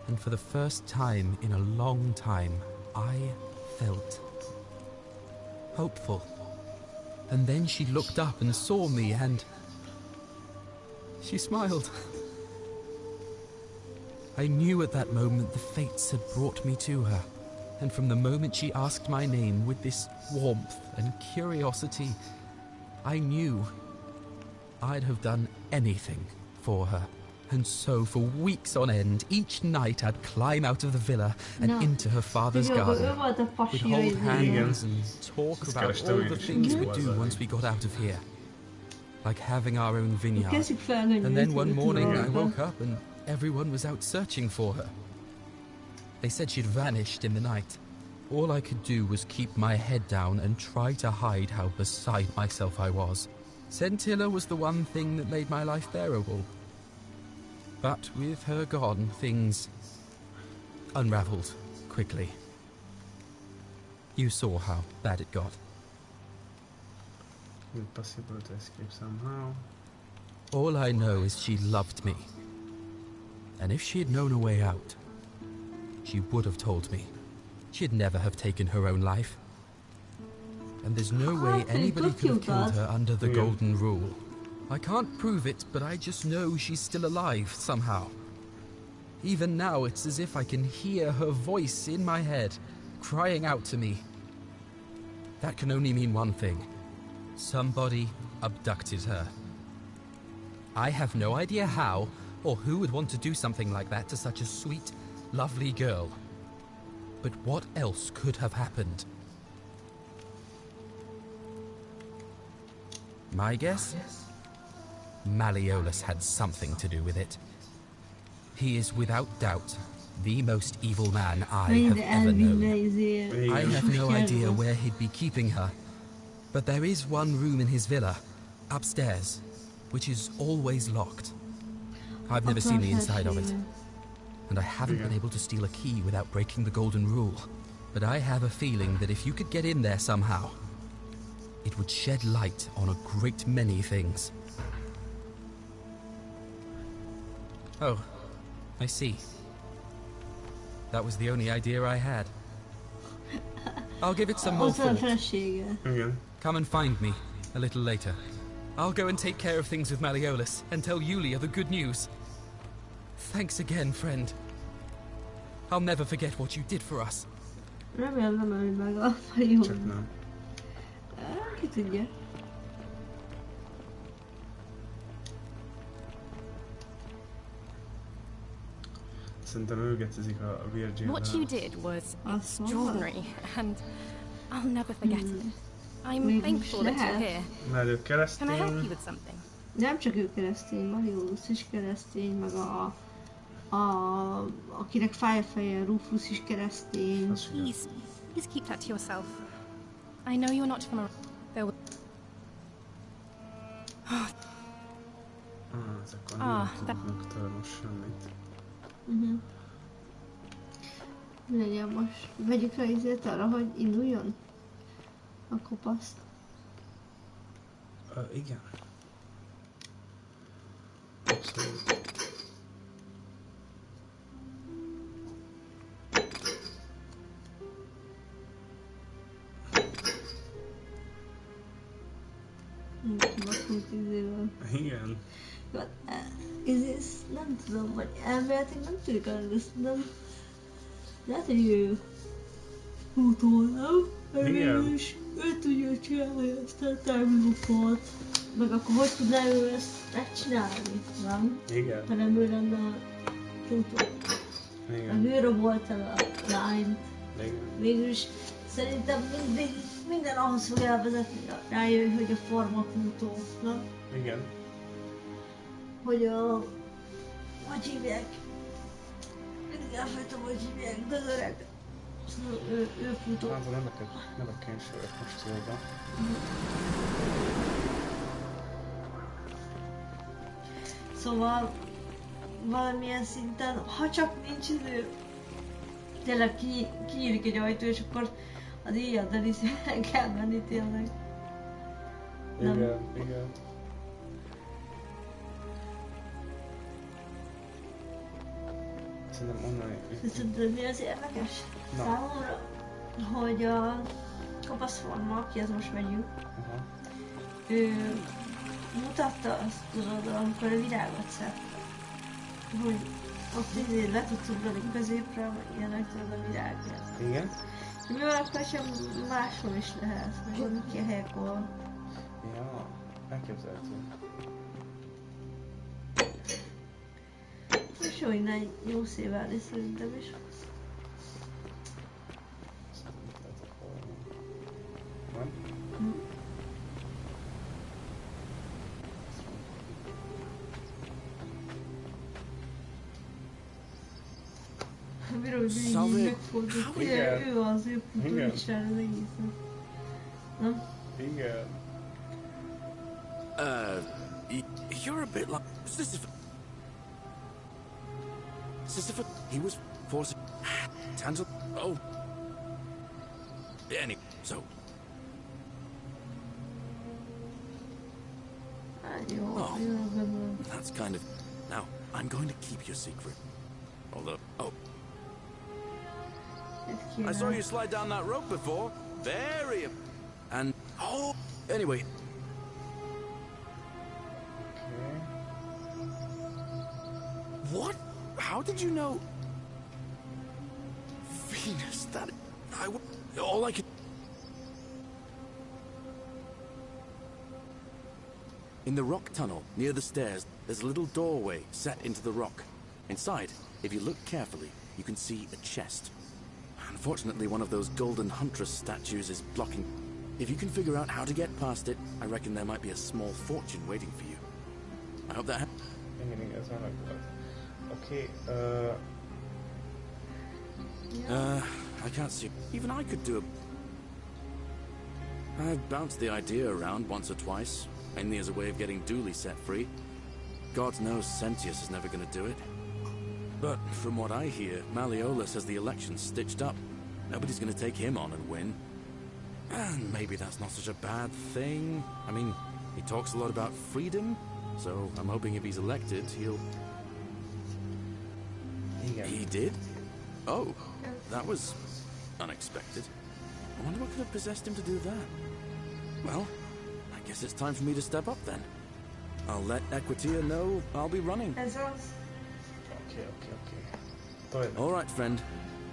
L: And for the first time in a long time, I felt hopeful. And then she looked up and saw me, and she smiled. I knew at that moment the fates had brought me to her, and from the moment she asked my name with this warmth and curiosity, I knew I'd have done anything for her. And so for weeks on end, each night I'd climb out of the villa and into her father's garden. We'd hold hands and talk about all the things we'd do once we got out of here. Like having our own vineyard. And then one morning I woke up and everyone was out searching for her. They said she'd vanished in the night. All I could do was keep my head down and try to hide how beside myself I was. Scintilla was the one thing that made my life bearable. But with her gone, things unraveled quickly. You saw how bad it got.
A: Impossible to escape somehow.
L: All I know is she loved me. And if she had known a way out, she would have told me. She'd never have taken her own life. And there's no way anybody could have killed her under the Golden Rule. I can't prove it, but I just know she's still alive somehow. Even now, it's as if I can hear her voice in my head, crying out to me. That can only mean one thing. Somebody abducted her. I have no idea how, or who would want to do something like that to such a sweet, lovely girl. But what else could have happened? My guess? Malleolus had something to do with it. He is without doubt the most evil man I have ever known. I have no idea where he'd be keeping her, but there is one room in his villa, upstairs, which is always locked. I've never seen the inside of it, and I haven't been able to steal a key without breaking the Golden Rule. But I have a feeling that if you could get in there somehow, It would shed light on a great many things. Oh, I see. That was the only idea I had. I'll give it some more thought. Come and find me a little later. I'll go and take care of things with Malleolus and tell Yulia the good news. Thanks again, friend. I'll never forget what you did for us.
B: Remélem, hogy meg a fejón.
A: Csak nem.
B: Ki tudja.
A: Szerintem ő gecizik a Virgil.
C: What you did was extraordinary, and I'll never forget it. I'm thankful that you're here.
A: Mert ő keresztény.
C: Can I help you with something?
B: Nem csak ő keresztény, Malleolus is keresztény, meg akinek fáj a feje, Rufus is keresztény.
C: Please keep that to yourself. I know you're not from a...
A: Ezek a tudnak tőle most semmit.
B: Mi legyen most? Vegyük rá izét arra, hogy induljon? A kopaszt.
A: Igen. Abszolút.
B: Kibaszult izével.
A: Igen.
B: Ez nem tudom, vagy elméletileg nem tűnik arra, de szerintem lehet, hogy ő hútól, nem?
A: Igen.
B: És ő tudja csinálni ezt a time-loopot. Meg akkor hogy tudná ő ezt megcsinálni, nem?
A: Igen.
B: Ha nem ő lenne a Pluto.
A: Igen.
B: Meg ő robolta a lányt.
A: Igen.
B: Végülis szerintem mindig minden ahhoz fog elvezetni, rájön, hogy a forma Pluto, nem?
A: Igen.
B: Hogy hogy hívják? Mindig elfejtem, hogy hívják, de az öreg. Szóval ő Pluto.
A: Hát nem a kényszerek most szóba.
B: Szóval valamilyen szinten, ha csak nincs idő, tényleg kinyílik egy ajtó, és akkor az éjjel is kell menni tényleg.
A: Igen, igen. Szerintem onnan...
B: Tudod, mi az érdekes? Számomra, hogy a kopaszforma, aki az most megyünk, ő mutatta azt, tudod, amikor a virágot szed, hogy ott izé le tudtunk venni középre, vagy ilyenek, tudod, a virágért.
A: Igen?
B: Mi van akkor, ha máshol is lehet, meg van ki a helyek, ahol...
A: Ja, elképzelhető.
B: És jó innen jó szévelni szerintem is.
A: Nem?
B: Miről mindig megfordult, ugye ő az, ő Pluto is rá az egészen. Nem?
A: Igen.
V: You're a bit like Sisyphus. Sisyphus, he was forcing Tantal. Oh. Anyway, so. Oh, that's kind of. Now, I'm going to keep your secret. Although, I saw you slide down that rope before. Very. And anyway. What? How did you know? Venus, that... all I could... In the rock tunnel, near the stairs, there's a little doorway set into the rock. Inside, if you look carefully, you can see a chest. Unfortunately, one of those golden huntress statues is blocking... If you can figure out how to get past it, I reckon there might be a small fortune waiting for you. I hope that happens.
A: Okay,
V: I can't see. Even I could do I've bounced the idea around once or twice, mainly as a way of getting Dooley set free. God knows Sentius is never going to do it. But from what I hear, Malleolus has the election stitched up. Nobody's going to take him on and win. And maybe that's not such a bad thing. I mean, he talks a lot about freedom, so I'm hoping if he's elected, he'll... He did? Oh, that was unexpected. I wonder what could have possessed him to do that. Well, I guess it's time for me to step up then. I'll let Equitia know I'll be running.
A: Okay.
V: All right, friend.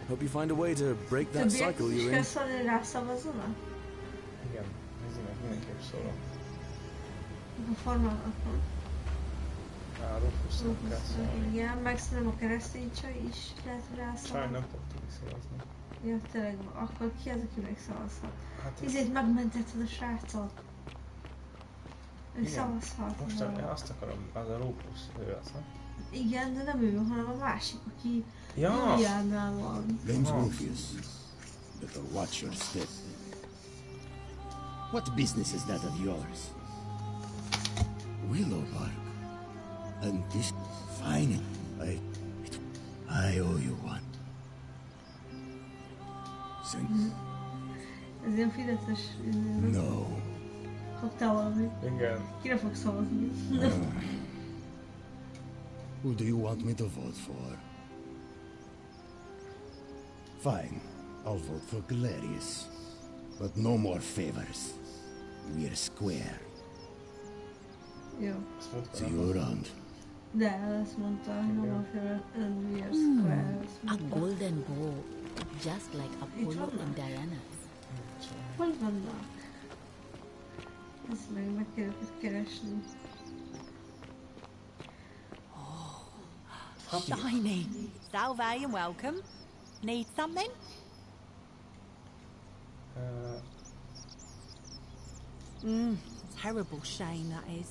V: Hope you find a way to break that cycle you're in.
A: Igen, nézzük meg, mindenképp szólok. Rufusnak kell szólni.
B: Igen, meg szerintem a keresztény csaj is lehet rászavaz.
A: Csaj nem fog tudni szavazni.
B: Ja, tényleg, akkor ki az, aki még szavazhat?
A: Hát
B: Ezért megmentetted a srácot. Ő szavazhat.
A: Most azt akarom, az a Rufus, ő az, nem?
B: Igen, de nem ő, hanem a másik, aki
A: Ja!
B: Juliannál van.
G: Name's Rufus. Better watch your step. What business is that of yours? Willow bark. And this fine. I owe you one.
B: Ez ilyen fizetes...
G: No.
B: Kaptál valamit?
A: Igen.
B: Kire fog szavazni?
G: Who do you want me to vote for? Fine. I'll vote for Galerius. But no more favors. We're square.
B: Jó.
G: See you around.
B: De, ezt mondta, no more favors and we are square.
K: A golden bow, just like Apollo and Diana.
B: Hol vannak? Ezt meg kell őket keresni.
E: Shiny. Salve and welcome. Need something? Terrible shame, that is.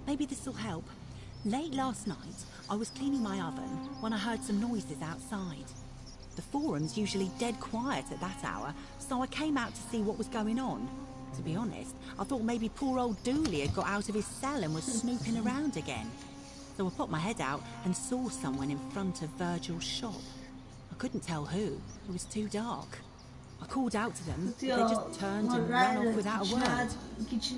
E: Maybe this'll help. Late last night, I was cleaning my oven when I heard some noises outside. The forum's usually dead quiet at that hour, so I came out to see what was going on. To be honest, I thought maybe poor old Dooley had got out of his cell and was snooping around again. So I put my head out and saw someone in front of Virgil's shop. I couldn't tell who. It was too dark. I called out to them, but they just turned and ran off without a word.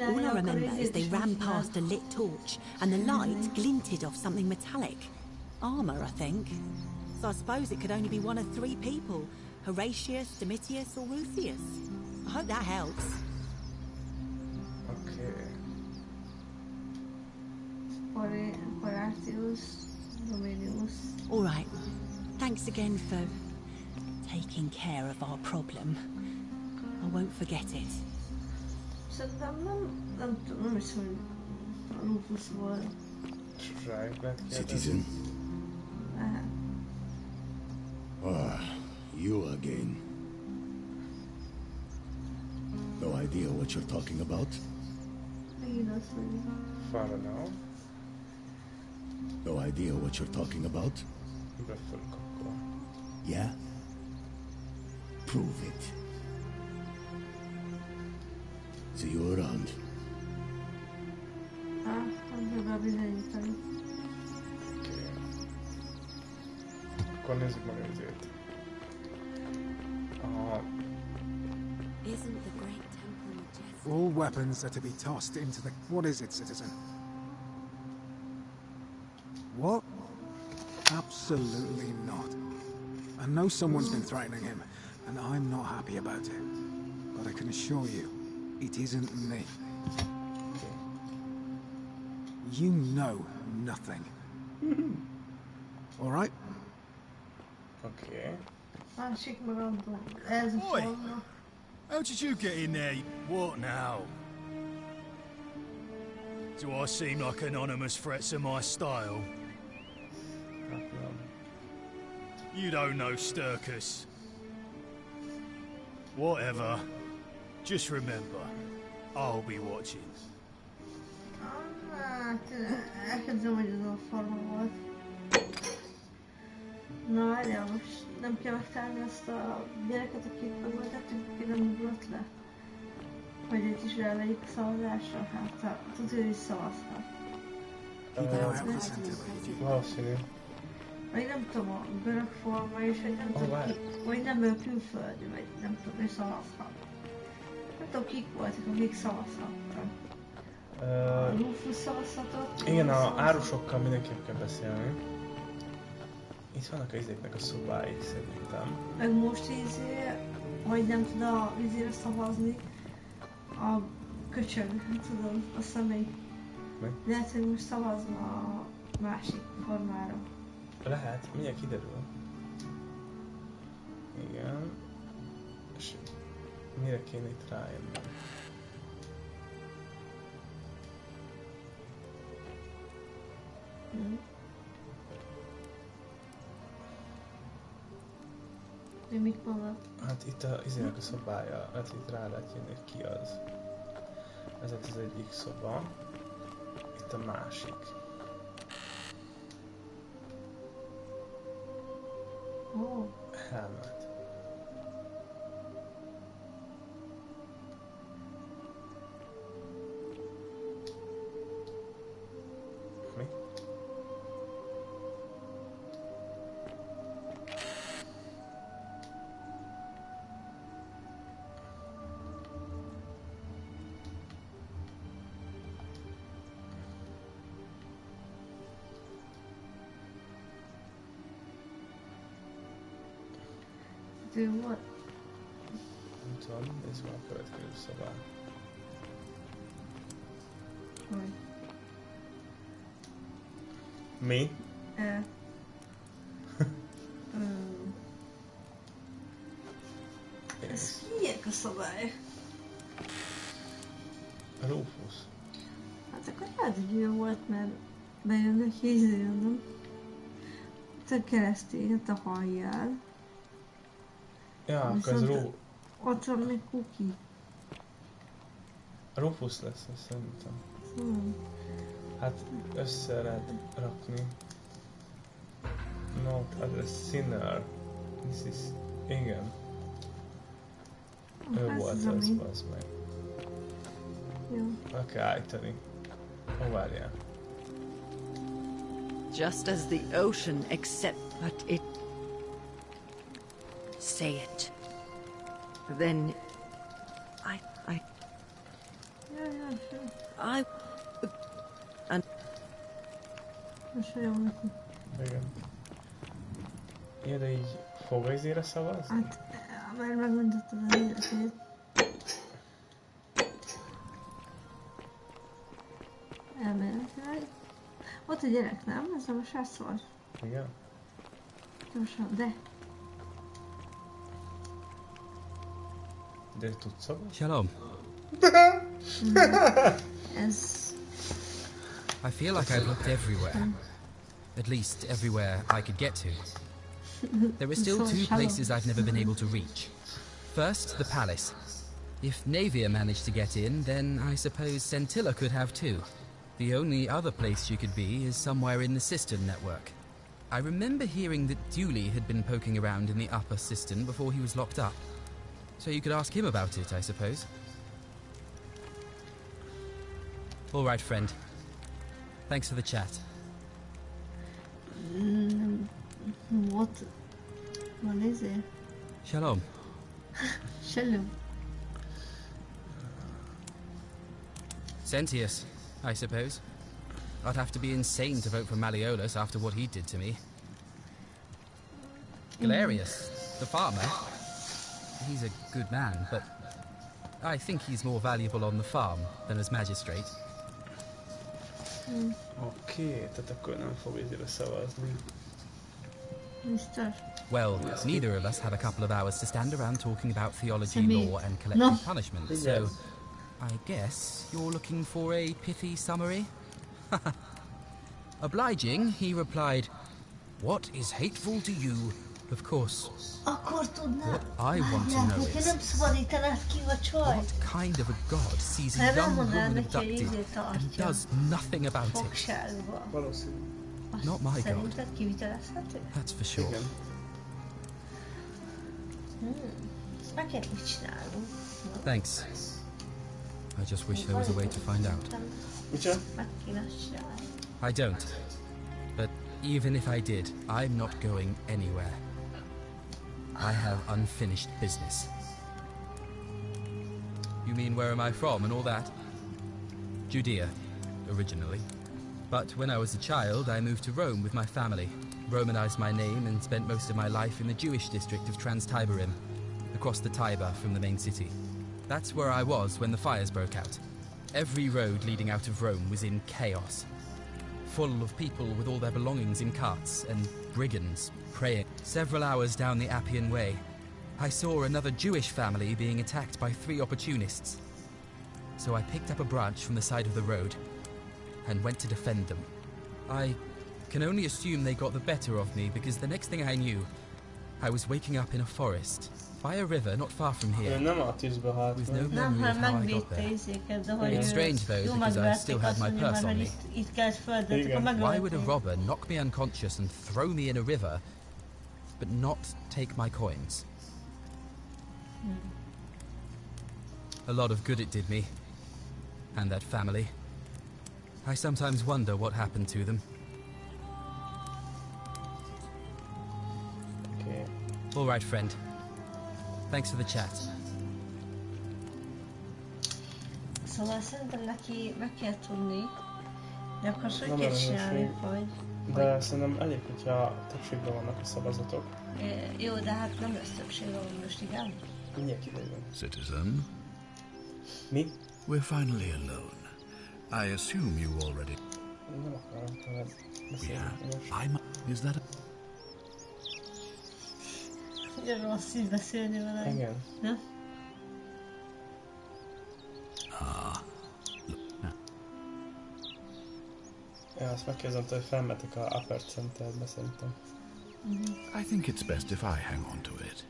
E: All I remember is they ran past a lit torch, and the light glinted off something metallic. Armour, I think. So I suppose it could only be one of three people. Horatius, Domitius, or Rufius. I hope that helps.
A: Okay.
B: Horatius, Domitius.
E: All right. Thanks again for taking care of our problem. I won't forget it.
B: Szerintem nem is, hogy Rufus volt.
G: Citizen. You again. No idea what you're talking about?
B: Megint azt mondja.
A: Fara now.
G: No idea what you're talking about? Yeah? Prove it. See you around.
B: Be bizonyítani.
A: Akkor nézzük meg ezért.
K: Isn't the great temple majestic?
J: All weapons are to be tossed into the... What is it, citizen? What? Absolutely not. I know someone's been threatening him, and I'm not happy about it. But I can assure you, it isn't me. You know nothing. All right?
A: Okay.
B: Másik magamban. Ez a forma.
Q: How did you get in there? What now? Do I seem like anonymous threats of my style? You don't know Sturkus. Whatever. Just remember, I'll be watching.
B: Elkezdem, hogy ez a forma volt. Na várjál, most nem kell megtalálni azt a gyereket, akit megöltettünk, aki nem ugrott le. Hogy őt is elvegyük a szavazásra, hát tudod, ő is szavazhat.
A: Valószínű.
B: Vagy nem tudom, a görög forma is, vagy nem tudom ki, vagy nem ő külföldi, vagy nem tudom, ő szavazhat. tudom, kik voltak, akik szavazhattak. A Rufus szavazhatott.
A: Igen, a árusokkal mindenképp kell beszélni. Itt vannak az izéknek a szobái, szerintem.
B: Meg most hogy nem tud a izére szavazni, a köcsög, tudod, a személy.
A: Mi?
B: Lehet, hogy most szavazna a másik formára.
A: Lehet, mindjárt kiderül. Igen. És mire kéne itt rájönni?
B: Mit mondod?
A: Hát itt a izének a szobája, hát itt rá lehet jönni, hogy ki az. Ez az egyik szoba. Itt a másik.
B: Oh.
A: Helmet. Mi?
B: Ő volt?
A: Nem tudom, nézzük a következő szobát.
B: Hogy?
A: Mi?
B: Ez kinek a szobály?
A: Rufus.
B: Hát akkor lehet, hogy ő volt, mert bejönnek nem? Te keresztény, hát a hajjál.
A: Ja, akkor ez
B: ott van még Cookie.
A: Rufus lesz, azt szerintem. Hát össze lehet rakni. Not address sinner. This is... Igen. Ő volt az, bazd meg.
B: Jó.
A: Meg kell állítani. Ó, várjál.
O: Just as the ocean accepts, but it... Say it. Then... I...
B: Yeah, sure.
O: I... And...
B: Most olyan neki.
A: Igen. Ja, de így fog az izére szavazni?
B: Hát, már megmondottad az életét. Elméletileg. Ott a gyerek, nem? Ez a srác volt.
A: Igen.
B: Gyorsan, de...
A: De tudsz szavazni?
L: Shalom. I feel like I've looked everywhere. At least everywhere I could get to. There are still two places I've never been able to reach. First, the palace. If Navia managed to get in, then I suppose Centilla could have too. The only other place she could be is somewhere in the cistern network. I remember hearing that Dooley had been poking around in the upper cistern before he was locked up. So you could ask him about it, I suppose. All right, friend. Thanks for the chat.
B: What is it?
L: Shalom.
B: Shalom.
L: Sentius, I suppose. I'd have to be insane to vote for Malleolus after what he did to me. Galerius, the farmer. He's a good man, but I think he's more valuable on the farm than as magistrate.
A: Oké, tehát akkor nem fog ezért szavazni.
L: Well, neither of us had a couple of hours to stand around talking about theology, law, and collective punishment, so I guess you're looking for a pithy summary? Obliging, he replied, "What is hateful to you, of course.
B: Akkor tudnám.
L: What I want to know is,
B: nem szabadítanád ki a csaj.
L: what kind of a god sees a young woman abducted and does nothing about it?
B: Fogságba.
L: Not my god.
B: Szerinted kivitelezhető?
L: That's for sure.
B: Ezt meg kell mit csinálunk.
L: Thanks. I just wish there was a way to find out.
B: Meg kéne csinálni.
L: I don't. But even if I did, I'm not going anywhere. I have unfinished business. You mean where am I from and all that? Judea, originally. But when I was a child, I moved to Rome with my family, Romanized my name and spent most of my life in the Jewish district of Trans-Tiberim, across the Tiber from the main city. That's where I was when the fires broke out. Every road leading out of Rome was in chaos, full of people with all their belongings in carts and brigands praying. Several hours down the Appian Way, I saw another Jewish family being attacked by 3 opportunists. So I picked up a branch from the side of the road and went to defend them. I can only assume they got the better of me because the next thing I knew, I was waking up in a forest, by a river not far from here, with no memory of how I got there. It's strange though, because I still had my purse on me. Why would a robber knock me unconscious and throw me in a river, but not take my coins? A lot of good it did me, and that family. I sometimes wonder what happened to them.
A: Okay.
L: All right, friend. Thanks for the chat.
B: Szóval szerintem neki meg kell tudni, de akkor hogy kell csinálni, hogy...
A: De szerintem elég, hogyha többségben vannak a szavazatok.
B: Jó, de hát nem lesz többség van most, igen?
A: Mindjárt kiderül.
R: Citizen?
A: Mi?
R: We're finally alone. I assume you already...
A: Nem akarom tovább beszélni most.
R: Is that a...
B: Ugye rossz így beszélni vele.
A: Igen.
B: Nem?
A: Ja, azt megkérdezem, hogy felmetek a Upper Centerbe szerintem.
R: I think it's best if I hang on to it.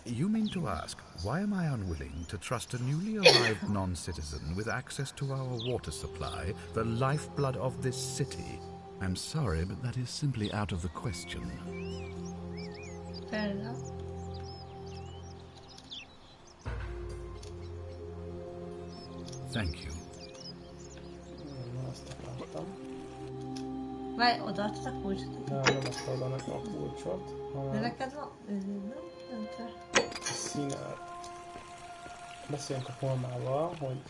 R: You mean to ask, why am I unwilling to trust a newly arrived non-citizen with access to our water supply, the lifeblood of this city? I'm sorry, but that is simply out of the question.
B: Fair enough.
R: Thank you.
A: Azt akartam.
B: Várj, odaadtad a kulcsot?
A: Nem azt adom nekem a kulcsot, hanem...
B: De neked van? Nem te.
A: Színár. Beszéljünk a Holmával, hogy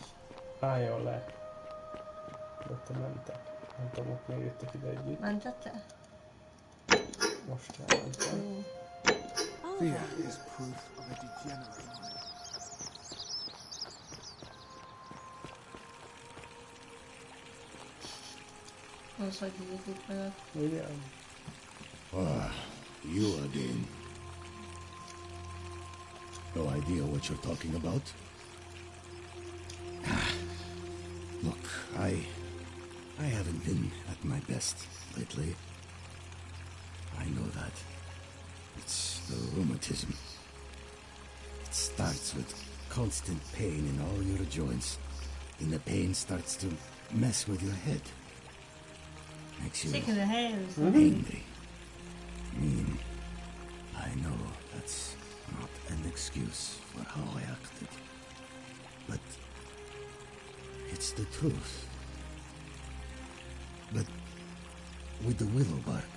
A: álljon le. De te mentek. Nem tudom, hogy miért jöttek ide együtt.
B: Mentette?
A: Most elmentem.
J: Fear is proof of a degenerate mind.
B: Az, hogy így vagyok.
A: Igen.
G: You again. No idea what you're talking about? Look, I haven't been at my best lately. I know that. It's the rheumatism. It starts with constant pain in all your joints. And the pain starts to mess with your head. Makes you angry, mean. I know that's not an excuse for how I acted. But it's the truth. But with the willow bark,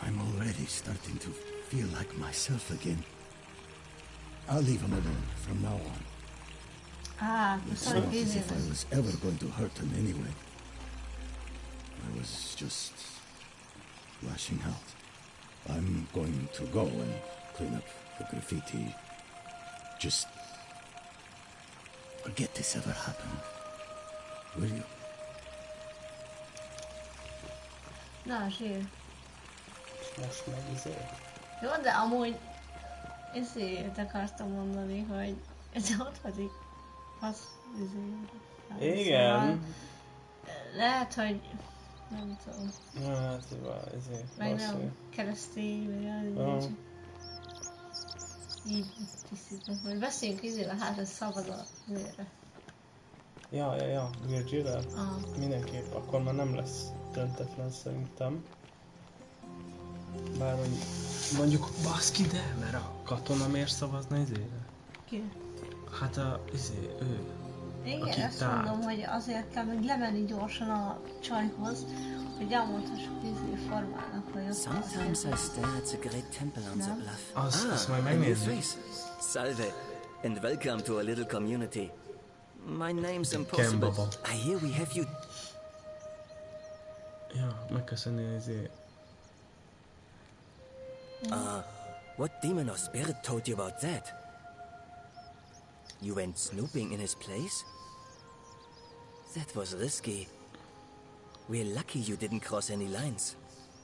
G: I'm already starting to feel like myself again. I'll leave him alone from now on. It's not as if I was ever going to hurt him anyway. I was just lashing out. I'm going to go and clean up the graffiti. Just forget this ever happened. Will you?
B: Na, zsír.
A: Most meg
B: Jó, de amúgy ezért akartam mondani, hogy ez otthozik.
A: Igen.
B: Lehet, hogy nem tudom.
A: Hát, ezért.
B: Meg nem keresztény, vagy az így tisztítok. Vagy beszéljünk izével, hát ez szabad azért.
A: Ja, Virgil-el? Mindenképp, akkor már nem lesz döntetlen szerintem. Bár mondjuk baszki, de, mert a katona miért szavazna izére?
B: Ki?
A: Hát ő.
B: Igen, ezt mondom, hogy azért kell még lemenni gyorsan a csajhoz, hogy elmondhassuk izé formának, hogy ott
S: Sometimes I stare at the great temple on the bluff.
A: Azt majd megnézzük.
S: Salve. and welcome to a little community. My name's Impossible. I hear we have you.
A: Ja, megköszönni izé.
S: What demon or spirit told you about that? You went snooping in his place? That was risky. We're lucky you didn't cross any lines.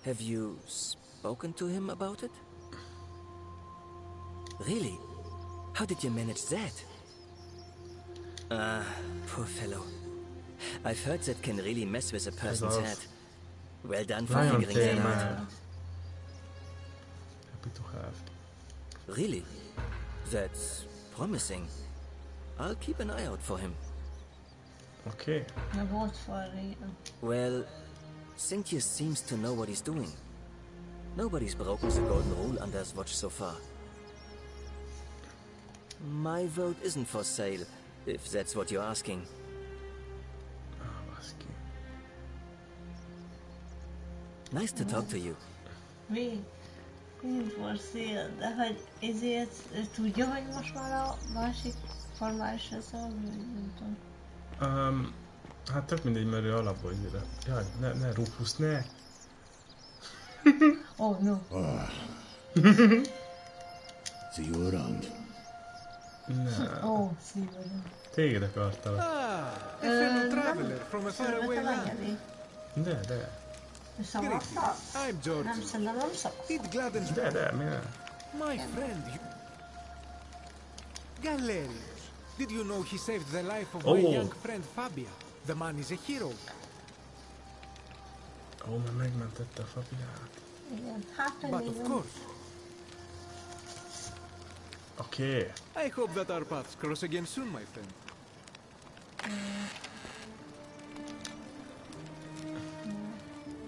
S: Have you spoken to him about it? Really? How did you manage that? Poor fellow. I've heard that can really mess with a person's head. Well done for figuring that out.
A: Happy to have.
S: Really? That's promising. I'll keep an eye out for him.
A: Okay.
S: Well, Cynthius seems to know what he's doing. Nobody's broken the golden rule under his watch so far. My vote isn't for sale, if that's what you're asking. Nice to talk to you.
B: Mi? Nincs for sale, de hogy ezért tudja, hogy most már a másik formálisra szól, nem tudom.
A: Hát tök mindegy, mert ő alapból ide. Jaj, ne Rufus, ne!
B: Oh, no.
G: See you around.
A: Ne.
B: Oh, see you around.
A: Téged akartalak.
J: A fellow traveler from a faraway land.
A: De.
J: I'm George. It gladdens me. My friend, Galerius. Did you know he saved the life of my young friend Fabia? The man is a hero.
A: Mert megmentette a Fabiát.
B: Igen, hát
J: But of course.
A: Okay.
J: I hope that our paths cross again soon, my friend.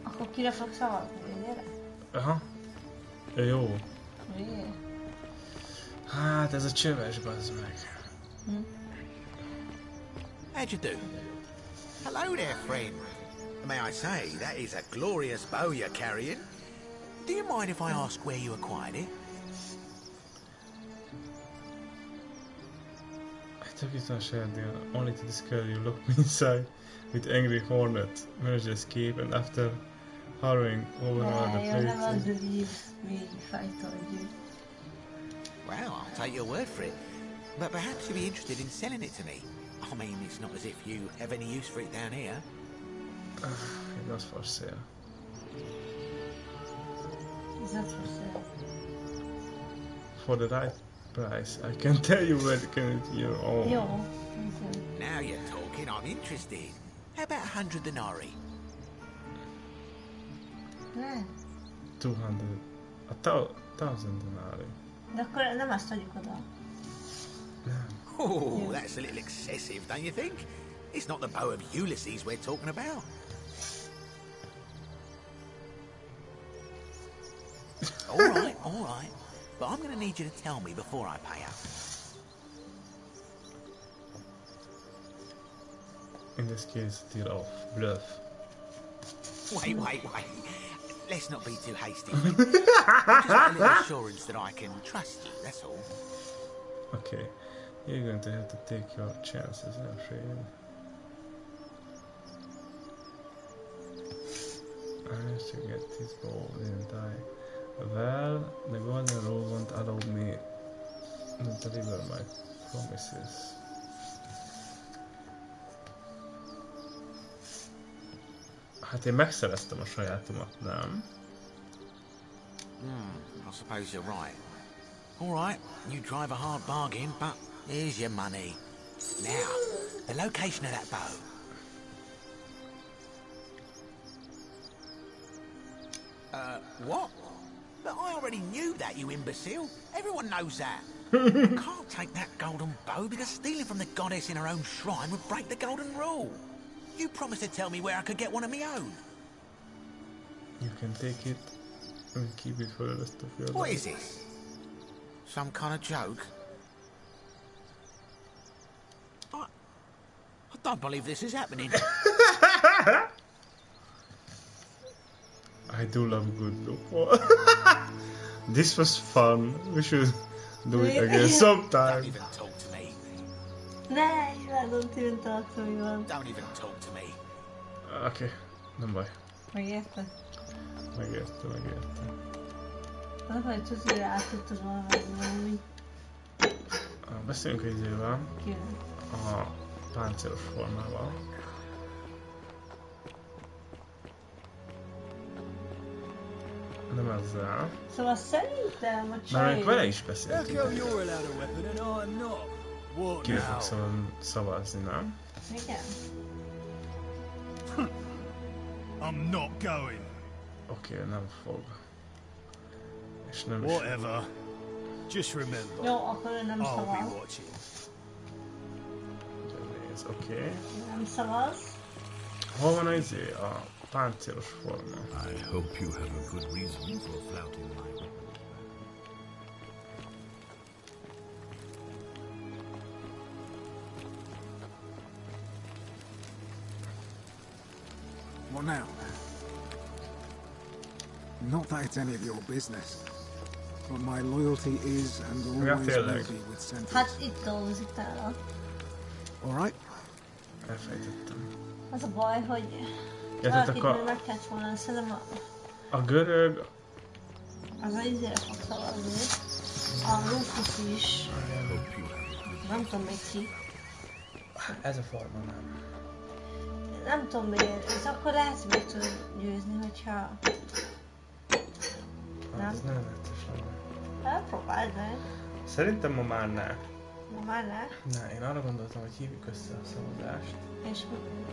B: Akkor kire fog szavazni, végére?
A: Aha. Jó.
B: Végére?
A: Hát ez a csöves, bazd meg.
H: How'd you do? Hello there, friend. May I say, that is a glorious bow you're carrying. Do you mind if I ask where you acquired it?
A: I took it on Shardia, only to discover you locked me inside with angry hornets, managed to escape, and after harrowing over all the places.
H: Well, I'll take your word for it. But perhaps you'd be interested in selling it to me. I mean, it's not as if you have any use for it down here.
A: It was for sale.
B: Is that for sale?
A: For the right price, I can tell you where you can get your own.
H: Now you're talking, I'm interested. How about 100 denarii?
A: 200. 1,000 denarii.
B: De akkor nem azt adjuk oda.
H: Oh, that's a little excessive, don't you think? It's not the bow of Ulysses we're talking about. all right. But I'm going to need you to tell me before I pay up.
A: In this case, deal off. Bluff.
H: Wait. Let's not be too hasty. Just want a little assurance that I can trust you, that's all.
A: Okay. You're going to have to take your chances, I'm afraid. I managed to get this ball, didn't I? Well, the golden rule won't allow me to deliver my promises. Hát én megszereztem a sajátomat, nem?
H: I suppose you're right. All right, you drive a hard bargain, but here's your money. Now, the location of that bow. What? But I already knew that, you imbecile. Everyone knows that. You can't take that golden bow because stealing from the goddess in her own shrine would break the golden rule. You promised to tell me where I could get one of my own.
A: You can take it and keep it for the rest of your life.
H: What is this? Some kind of joke? I don't believe this is happening.
A: I do love good look. This was fun. We should do it again sometime.
H: Don't even talk to
B: Ne, imádom Tűnt arcú, mi van.
H: Don't even talk to me.
A: Oké, nem baj.
B: Megérte?
A: Megérte.
B: Az, hogy tudsz, hogy rá tudtad volna megmondani.
A: Beszéljünk egy izével.
B: Kivel?
A: A páncélos formával. Nem ezzel.
B: Szóval szerintem a
A: Már még
B: csaj...
A: vele is beszéltünk. Ki fog szavazni, nem?
B: Igen.
Q: I'm not going.
A: Oké, nem fog. És nem
Q: Whatever. Just remember.
B: Jó, akkor ő nem
Q: I'll be
B: szavaz.
Q: watching.
A: Nézd, oké.
B: Nem szavaz.
A: Hol van az a páncélos forma?
R: I hope you have a good reason for flouting my weapon.
J: What now? Not that it's any of your business, but my loyalty is and always will be with Centaurs.
B: Hát itt dolgozik nála.
J: Alright?
A: Elfejtettem.
B: Az a baj, hogy
A: tehát
B: valakit
A: akkor-
B: még meg kellett volna, szerintem
A: A görög...
B: az a izére fog szavazni. A Rufus is. Nem tudom még ki.
A: Ez a forma nem.
B: Nem tudom miért. Ez akkor lehet, hogy meg tudod győzni, hogyha... Nem?
A: Ez nem netes lenne.
B: Hát próbáld meg.
A: Szerintem ma már ne.
B: Ma már ne.
A: Ne, én arra gondoltam, hogy hívjuk össze a szavazást.
B: És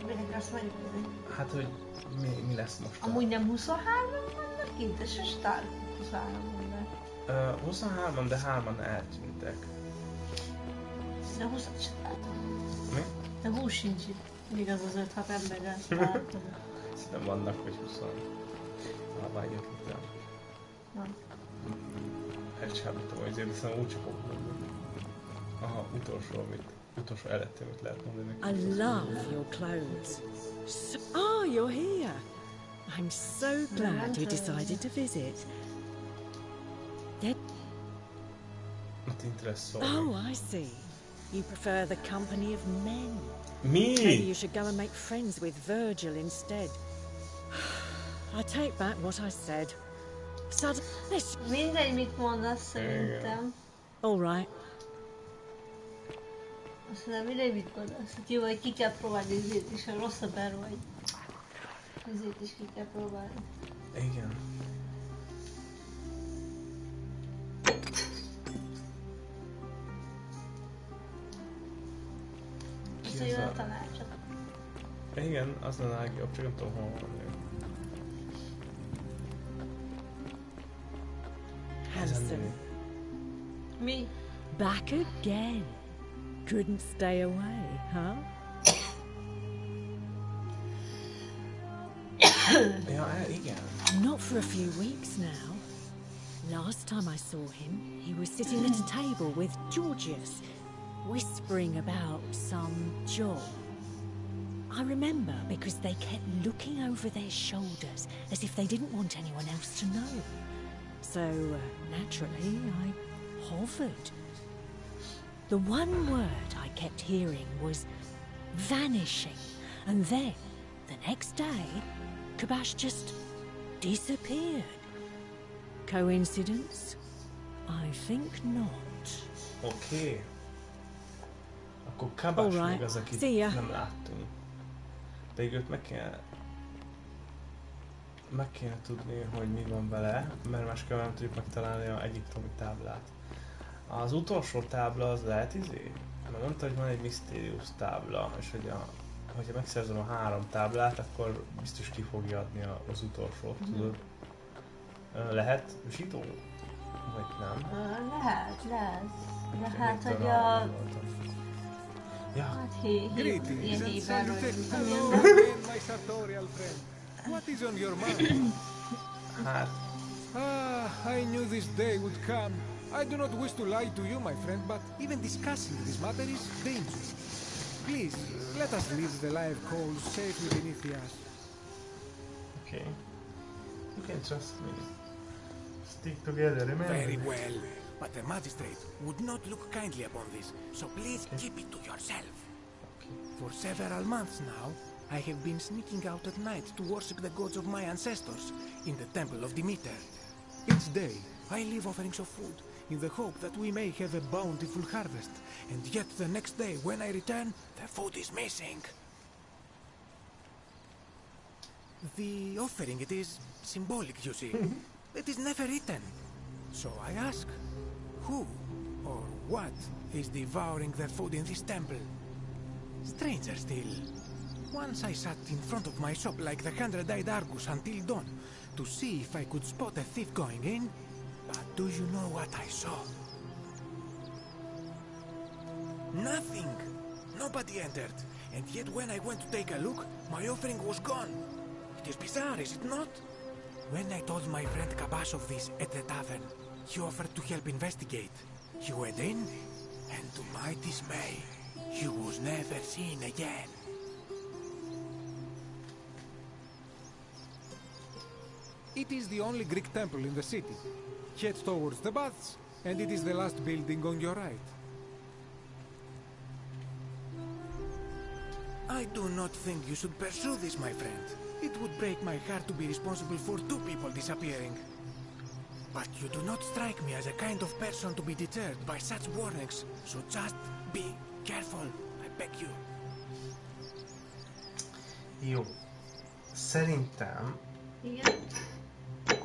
B: mit akarsz meggyőzni?
A: Hát, hogy mi lesz most?
B: Amúgy nem 23-an vannak itt, és a Stark 23 vannak.
A: 23-an, de 3-an eltűntek.
B: De 20-at sem látom.
A: Mi?
B: De 20 sincs itt. Még az az 5-6 emberrel sem látom.
A: Szerintem vannak, hogy 20. Vágyat utána.
B: Van.
A: Elcsábítom, hogy ezért hiszen úgy csak fogok mondani. Aha, utolsó előtti, amit lehet mondani.
F: I love your clothes. You're here. I'm so glad you decided to visit.
A: Not interested.
F: Oh, I see. You prefer the company of men.
A: Me?
F: Maybe you should go and make friends with Virgil instead. I take back what I said.
B: Mindegy, mit mondasz szerintem.
F: All right.
B: Azt mondom, mindegy, mit mondasz. Hát jó, hogy ki kell próbálni izét is, ha rossz ember vagy. Izét is ki kell próbálni.
A: Igen.
B: Azt, hogy jön a tanácsot.
A: Igen, az lenne a legjobb, csak nem tudom hol van ő.
F: Handsome.
B: Me?
F: Back again. Couldn't stay away, huh?
A: Igen.
F: Not for a few weeks now. Last time I saw him, he was sitting at a table with Georgius, whispering about some job. I remember because they kept looking over their shoulders as if they didn't want anyone else to know. So, naturally, I hovered. The one word I kept hearing was vanishing, and then, the next day, Kabash just disappeared. Coincidence? I think not.
A: Oké. Akkor Kabash még az, akit nem láttunk. Pedig őt meg kéne tudni, hogy mi van vele, mert másképp nem tudjuk megtalálni az egyiptomi táblát. Az utolsó tábla az lehet izé? Mert mondta, hogy van egy Mysterious tábla, és hogyha megszerzem a 3 táblát, akkor biztos ki fogja adni az utolsót, tudod? Lehet zsidó? Vagy nem?
B: Lehet. De hát, hogy a...
A: Ja.
B: Hát
J: Greetings and
B: héber vagy.
J: salutations, my sartorial friend. What is on your mind? I knew this day would come. I do not wish to lie to you, my friend, but even discussing this matter is dangerous. Please, let us leave the live coals safely beneath the ash.
A: Okay. You can trust me. Stick together, remember?
J: Very well. but the magistrate would not look kindly upon this, so please keep it to yourself. For several months now, I have been sneaking out at night to worship the gods of my ancestors in the temple of Demeter. Each day, I leave offerings of food in the hope that we may have a bountiful harvest, and yet the next day when I return, the food is missing. The offering, it is symbolic, you see. It is never eaten. So I ask, who or what is devouring the food in this temple? Stranger still. Once I sat in front of my shop like the 100-eyed Argus until dawn to see if I could spot a thief going in. But do you know what I saw? Nothing. Nobody entered. And yet when I went to take a look, my offering was gone. It is bizarre, is it not? When I told my friend Kabash of this at the tavern, he offered to help investigate. He went in, and to my dismay, he was never seen again. It is the only Greek temple in the city. Head towards the baths, and it is the last building on your right. I do not think you should pursue this, my friend. It would break my heart to be responsible for 2 people disappearing. But you do not strike me as a kind of person to be deterred by such warnings, so just be careful, I beg you.
A: Jó. Szerintem,
B: Igen.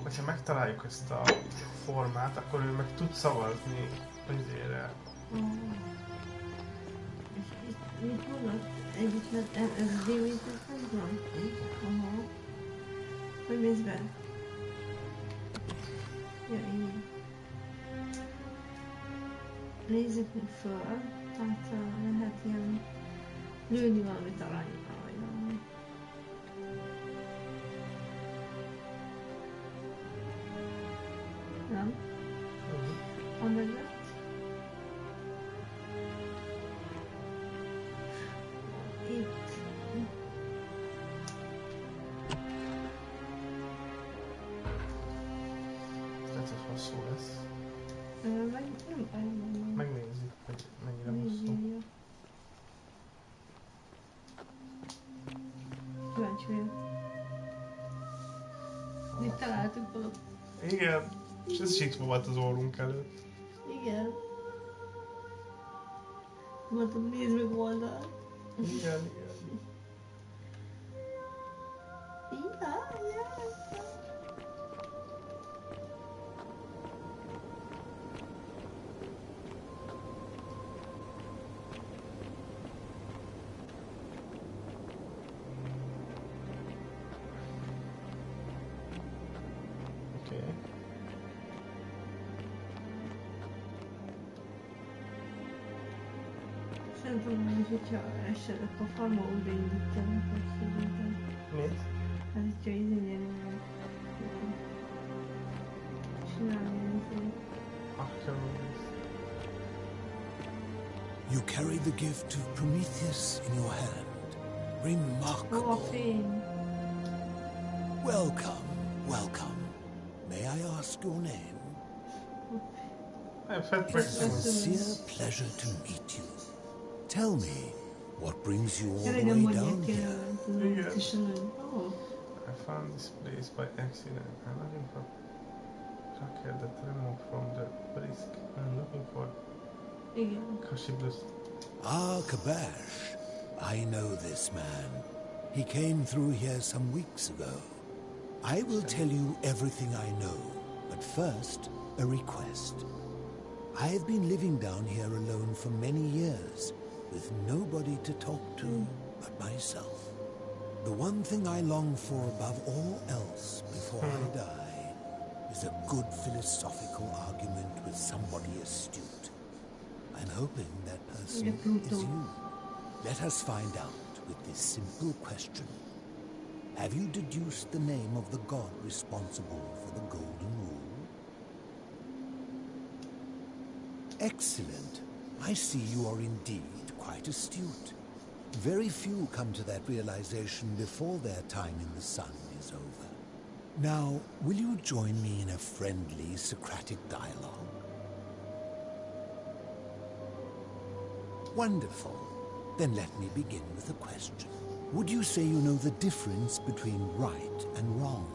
A: hogyha megtaláljuk ezt a formát, akkor ő meg tud szavazni azért.
B: És mit mondod? Egyébként ez a Demeter templom? Aha. Hogy mész be? Ja, igen. Nézzük meg föl. Tehát lehet ilyen lőni valamit aranyra, vagy valami. Nem? A mögött? Itt.
A: Ez hogy hosszú lesz.
B: Nem.
A: Megnézzük, hogy mennyire hosszú.
B: Kíváncsi vagyok. Mit találtuk valami?
A: Igen, és ez is itt volt az orrunk előtt.
B: Igen. Mondtam, nézd meg oldalt.
A: Igen, igen.
B: Szerintem, hogyha esetleg a farma odaindítanak, hogy szerintem.
A: Mit?
B: Hát, hogyha izényelni csinálni izé.
G: You carry the gift of Prometheus in your hand. Remarkable. Welcome, welcome. May I ask your name? It's a sincere pleasure to meet you. Tell me, what brings you all the way down here?
A: I found this place by accident. I'm looking for Tracker that removed from the brisk. I'm looking for Kashiblus.
G: Ah, Kabash. I know this man. He came through here some weeks ago. I will tell you everything I know, but first, a request. I have been living down here alone for many years, with nobody to talk to but myself. The one thing I long for above all else before I die is a good philosophical argument with somebody astute. I'm hoping that person is you. Let us find out with this simple question. Have you deduced the name of the god responsible for the Golden Rule? Excellent. I see you are indeed quite astute. Very few come to that realization before their time in the sun is over. Now, will you join me in a friendly Socratic dialogue? Wonderful. Then let me begin with a question. Would you say you know the difference between right and wrong?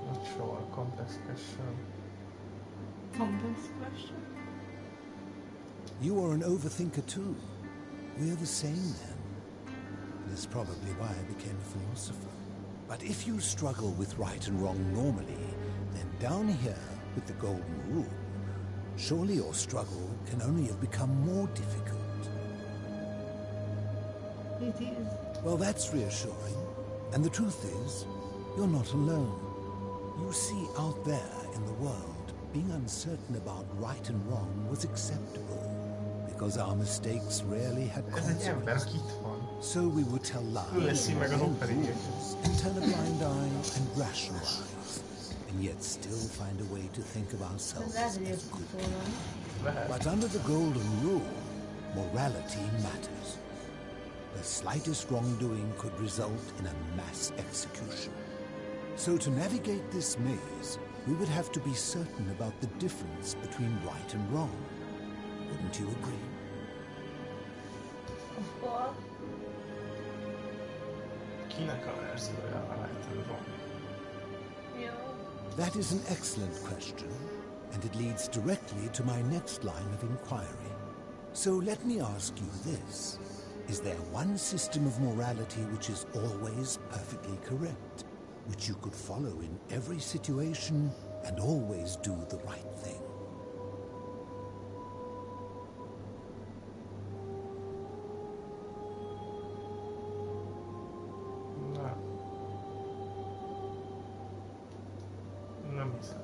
A: Not sure. Complex question.
B: Complex question?
G: You are an overthinker too. We're the same then. That's probably why I became a philosopher. But if you struggle with right and wrong normally, then down here with the golden rule, surely your struggle can only have become more difficult.
B: It is.
G: Well, that's reassuring. And the truth is, you're not alone. You see, out there in the world, being uncertain about right and wrong was acceptable, because our mistakes rarely had consequences. So we would tell lies and rules, and turn a blind eye and rationalize, and yet still find a way to think of ourselves as good people. But under the golden rule, morality matters. The slightest wrongdoing could result in a mass execution. So to navigate this maze, we would have to be certain about the difference between right and wrong. Wouldn't you agree?
B: Of course.
A: Kinek a verziója a right and wrong?
G: That is an excellent question, and it leads directly to my next line of inquiry. So let me ask you this. Is there one system of morality which is always perfectly correct, which you could follow in every situation and always do the right thing?
A: Nem hiszem.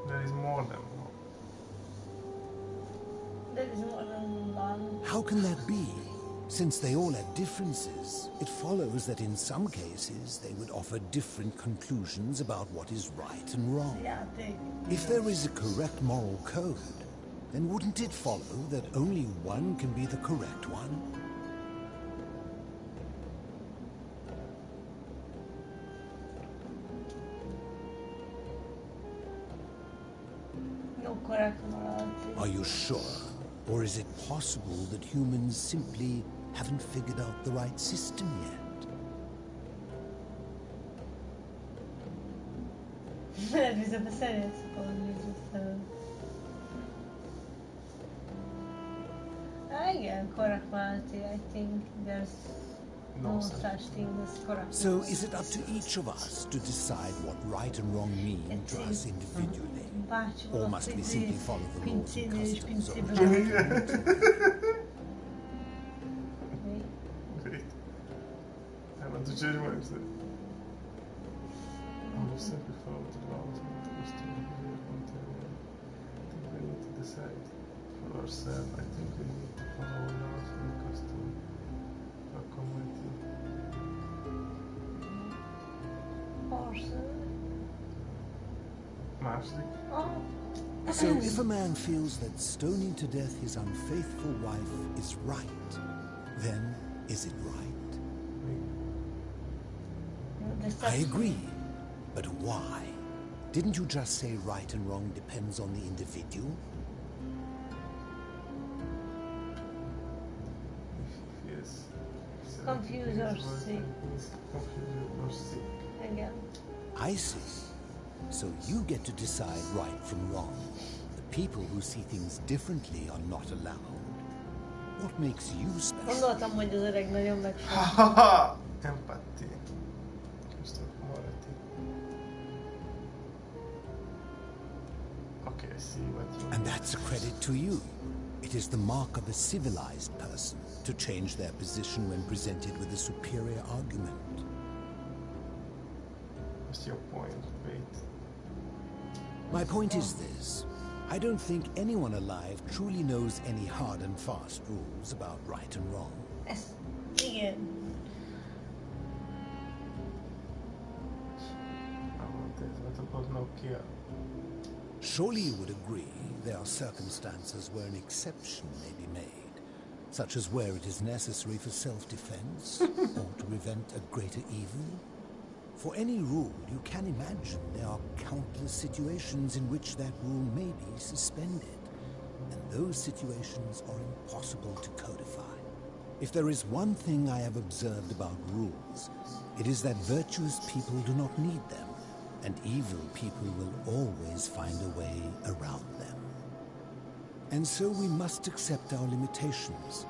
A: There is more than one.
B: There is more than one.
G: How can that be? Since they all have differences, it follows that in some cases they would offer different conclusions about what is right and wrong. If there is a correct moral code, then wouldn't it follow that only one can be the correct one?
B: No correct morality.
G: Are you sure? Or is it possible that humans simply haven't figured out the right system yet?
B: Bisogna passare secondo again, correct morality. I think there's no such thing as correct.
G: So is it up to each of us to decide what right and wrong mean to us individually? Or must we simply follow the laws and customs of the community?
A: Wait. I want to change what I said. I will simply follow the laws and the customs of the community. I think we need to decide for ourselves. I think we need to follow laws and customs of our community.
G: So if a man feels that stoning to death his unfaithful wife is right, then is it right? I agree, but why? Didn't you just say right and wrong depends on the individual?
B: Confused or sick. Again.
G: I see. So you get to decide right from wrong. The people who see things differently are not allowed. What makes you special?
B: Gondoltam, hogy az öreg nagyon megfog.
A: Empathy. Okay, I see what you...
G: And that's a credit to you. It is the mark of a civilized person to change their position when presented with a superior argument.
A: What's your point? Wait.
G: My point is this. I don't think anyone alive truly knows any hard and fast rules about right and wrong.
B: Igen.
G: Surely you would agree there are circumstances where an exception may be made, such as where it is necessary for self-defense or to prevent a greater evil. For any rule, you can imagine there are countless situations in which that rule may be suspended. And those situations are impossible to codify. If there is one thing I have observed about rules, it is that virtuous people do not need them, and evil people will always find a way around them. And so we must accept our limitations,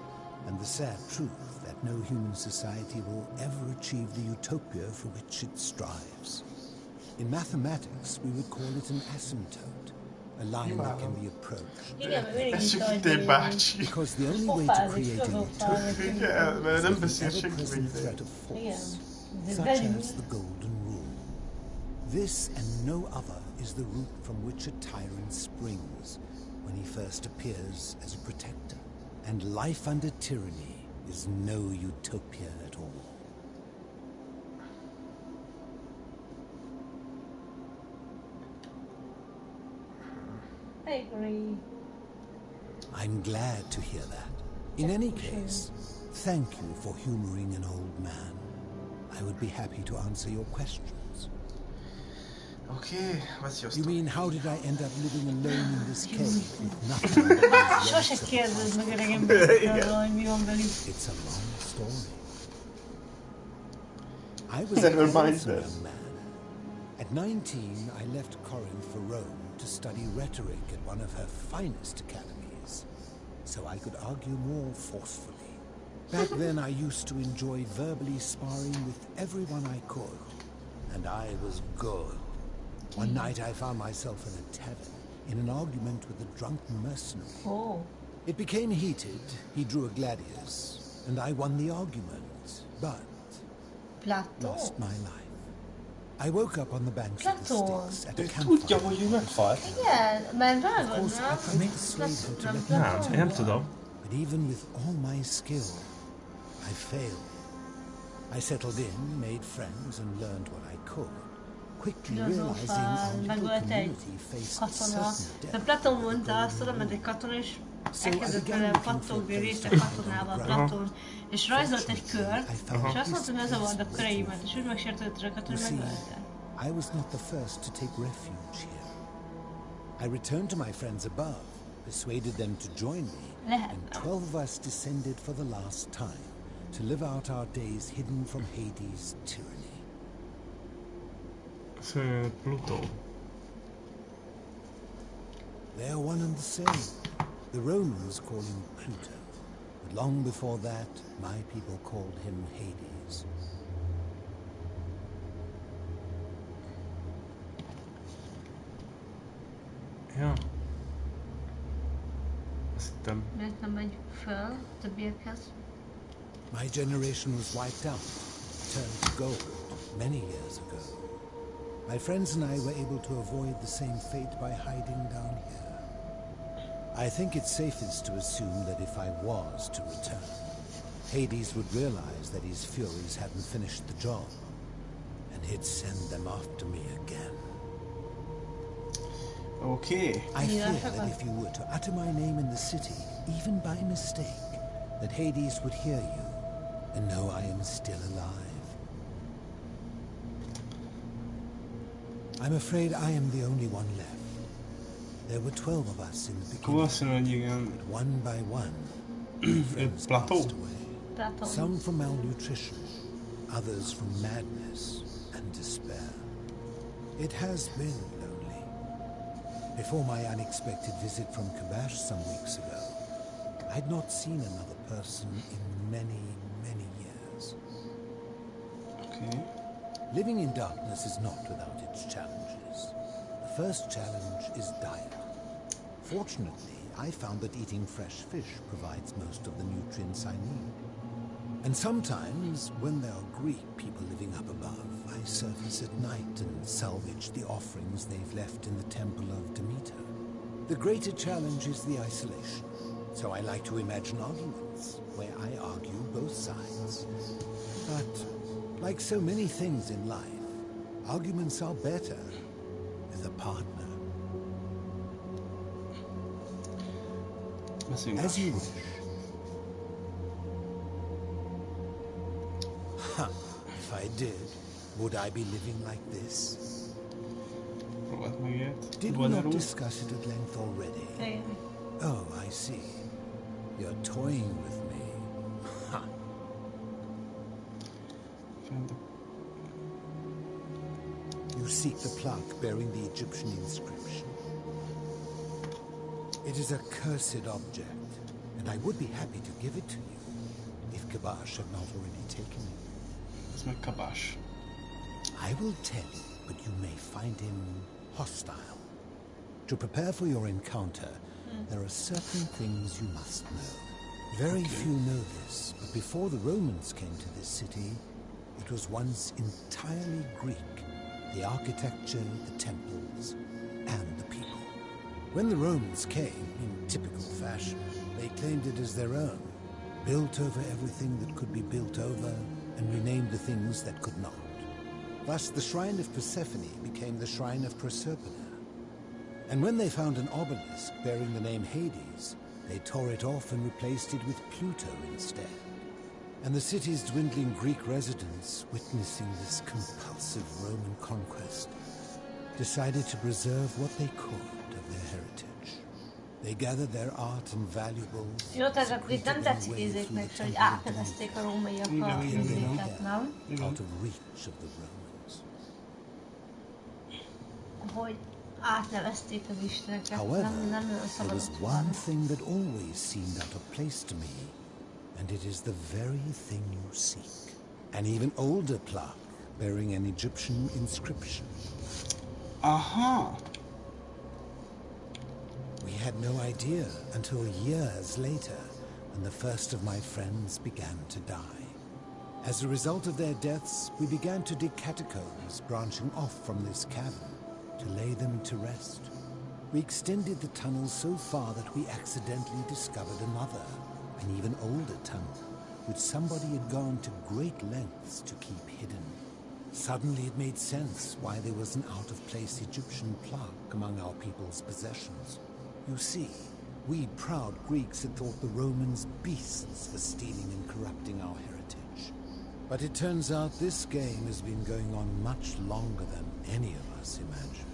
G: and the sad truth that no human society will ever achieve the utopia for which it strives. In mathematics, we would call it an asymptote, a line that can be approached. Because the only way to create a utopia is the ever-present threat of force, such as the Golden Rule. This and no other is the root from which a tyrant springs when he first appears as a protector. And life under tyranny is no utopia at all.
B: I agree.
G: I'm glad to hear that. In any case, thank you for humoring an old man. I would be happy to answer your questions.
A: Okay, what's your
G: story? You mean, how did I end up living alone in this cave with nothing but It's a long story. I was a young man. At 19, I left Corinth for Rome to study rhetoric at one of her finest academies, so I could argue more forcefully. Back then, I used to enjoy verbally sparring with everyone I could, and I was good. One night I found myself in a tavern, in an argument with a drunken mercenary.
B: Oh.
G: It became heated, he drew a gladius, and I won the argument, but lost my life. I woke up on the banks of the Styx at a campfire.
B: Igen, men
G: Of course, I tried to persuade him to let me go. But even with all my skill, I failed. I settled in, made friends, and learned what I could. Quickly realizing our little community faced certain death.
B: De Platon mondta azt, oda ment egy katona, és elkezdett vele pattogni részek katonával Platon, és rajzolt egy kört, és azt mondta, hogy ez a vard a köreimet, és úgy megsértődött a katona, hogy megölte.
G: I was not the first to take refuge here. I returned to my friends above, persuaded them to join me, and 12 of us descended for the last time, to live out our days hidden from Hades' tyranny.
A: Pluto.
G: They're one and the same. The Romans call him Pluto, but long before that, my people called him Hades.
A: Ja. Azt hittem.
B: Miért nem megy föl többiekhez?
G: My generation was wiped out, turned to gold, many years ago. My friends and I were able to avoid the same fate by hiding down here. I think it's safest to assume that if I was to return, Hades would realize that his furies hadn't finished the job, and he'd send them after me again.
A: Okay.
G: I fear that if you were to utter my name in the city, even by mistake, that Hades would hear you and know I am still alive. I'm afraid I am the only one left. There were 12 of us in the beginning, but one by one, friends passed away. Some from malnutrition, others from madness and despair. It has been lonely. Before my unexpected visit from Kabash some weeks ago, I'd not seen another person in many, many years.
A: Okay.
G: Living in darkness is not without its challenges. The first challenge is diet. Fortunately, I found that eating fresh fish provides most of the nutrients I need. And sometimes, when there are Greek people living up above, I surface at night and salvage the offerings they've left in the temple of Demeter. The greater challenge is the isolation, so I like to imagine arguments, where I argue both sides. But like so many things in life, arguments are better with a partner. As you wish. Ha! If I did,
N: Would I be living like this?
A: Próbáld meg ilyet.
N: Did we not discuss it at length already?
B: Igen.
N: Oh, I see. You're toying with me. Ha. You seek the plaque bearing the Egyptian inscription. It is a cursed object, and I would be happy to give it to you if Kabash had not already taken it.
A: Ez meg Kabash.
N: I will tell you, but you may find him hostile. To prepare for your encounter, there are certain things you must know. Very few know this, but before the Romans came to this city, it was once entirely Greek. The architecture, the temples, and the people. When the Romans came, in typical fashion, they claimed it as their own, built over everything that could be built over, and renamed the things that could not. Thus, the shrine of Persephone became the shrine of Proserpina. And when they found an obelisk bearing the name Hades, they tore it off and replaced it with Pluto instead. And the city's dwindling Greek residents, witnessing this compulsive Roman conquest, decided to preserve what they could of their heritage. They gathered their art and valuables.
B: Jó, tehát akkor itt nem tetszik érzéknek, hogy átnevezték a rómaiak a vidéket, nem?
N: Out of reach of the Romans.
B: Hogy átnevezték az isteneket,
N: However,
B: nem
N: there
B: szabad.
N: was one thing that always seemed out of place to me, and it is the very thing you seek. An even older plaque bearing an Egyptian inscription.
A: Aha!
N: We had no idea until years later, when the first of my friends began to die. As a result of their deaths, we began to dig catacombs branching off from this cavern to lay them to rest. We extended the tunnel so far that we accidentally discovered another, an even older tunnel, which somebody had gone to great lengths to keep hidden. Suddenly it made sense why there was an out-of-place Egyptian plaque among our people's possessions. You see, we proud Greeks had thought the Romans beasts for stealing and corrupting our heritage. But it turns out this game has been going on much longer than any of us imagined.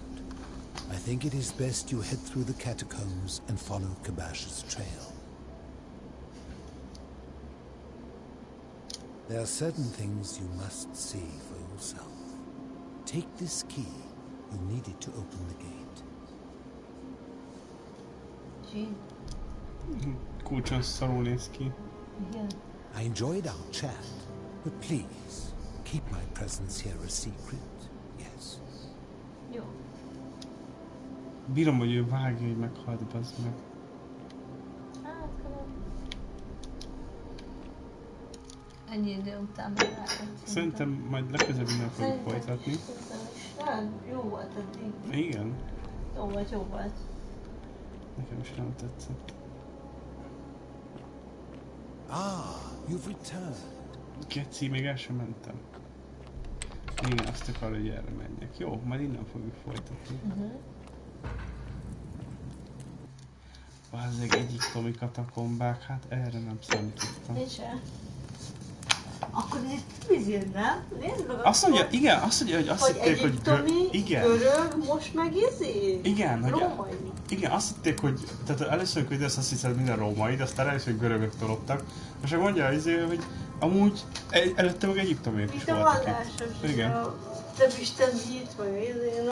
N: I think it is best you head through the catacombs and follow Kabash's trail. There are certain things you must see for yourself. Take this key. You'll need it to open the gate.
A: Kulcson szarul néz ki.
B: Igen.
N: I enjoyed our chat, but please, keep my presence here a secret. Yes.
B: Jó.
A: Bírom, hogy ő vágja, hogy meghalt, bazd meg.
B: Hát, ennyi idő után meg lehet.
A: Szerintem majd legközelebb innen fogjuk folytatni.
B: Nem, jó volt eddig.
A: Igen?
B: Jó volt.
A: Nekem is nem tetszett.
N: Ah, you've returned.
A: Geci, még el sem mentem. Igen, azt akar, hogy erre menjek. Jó, majd innen fogjuk folytatni. Vázzeg egyiptomi katakombák, hát erre nem számítottam.
B: Én sem. Akkor ez egy vízér, nem? Nézd meg
A: azt mondja, igen, azt mondja, hogy azt hitték, hogy
B: görög, most meg izé?
A: Igen, hogy
B: római.
A: Igen, azt hitték, hogy tehát először, hogy azt hiszed minden római, de aztán először, hogy görögök tolottak. És akkor mondja, hogy amúgy előtte meg egyiptomiak is voltak itt.
B: Itt a vallásos, és a több isten hit, vagy izé,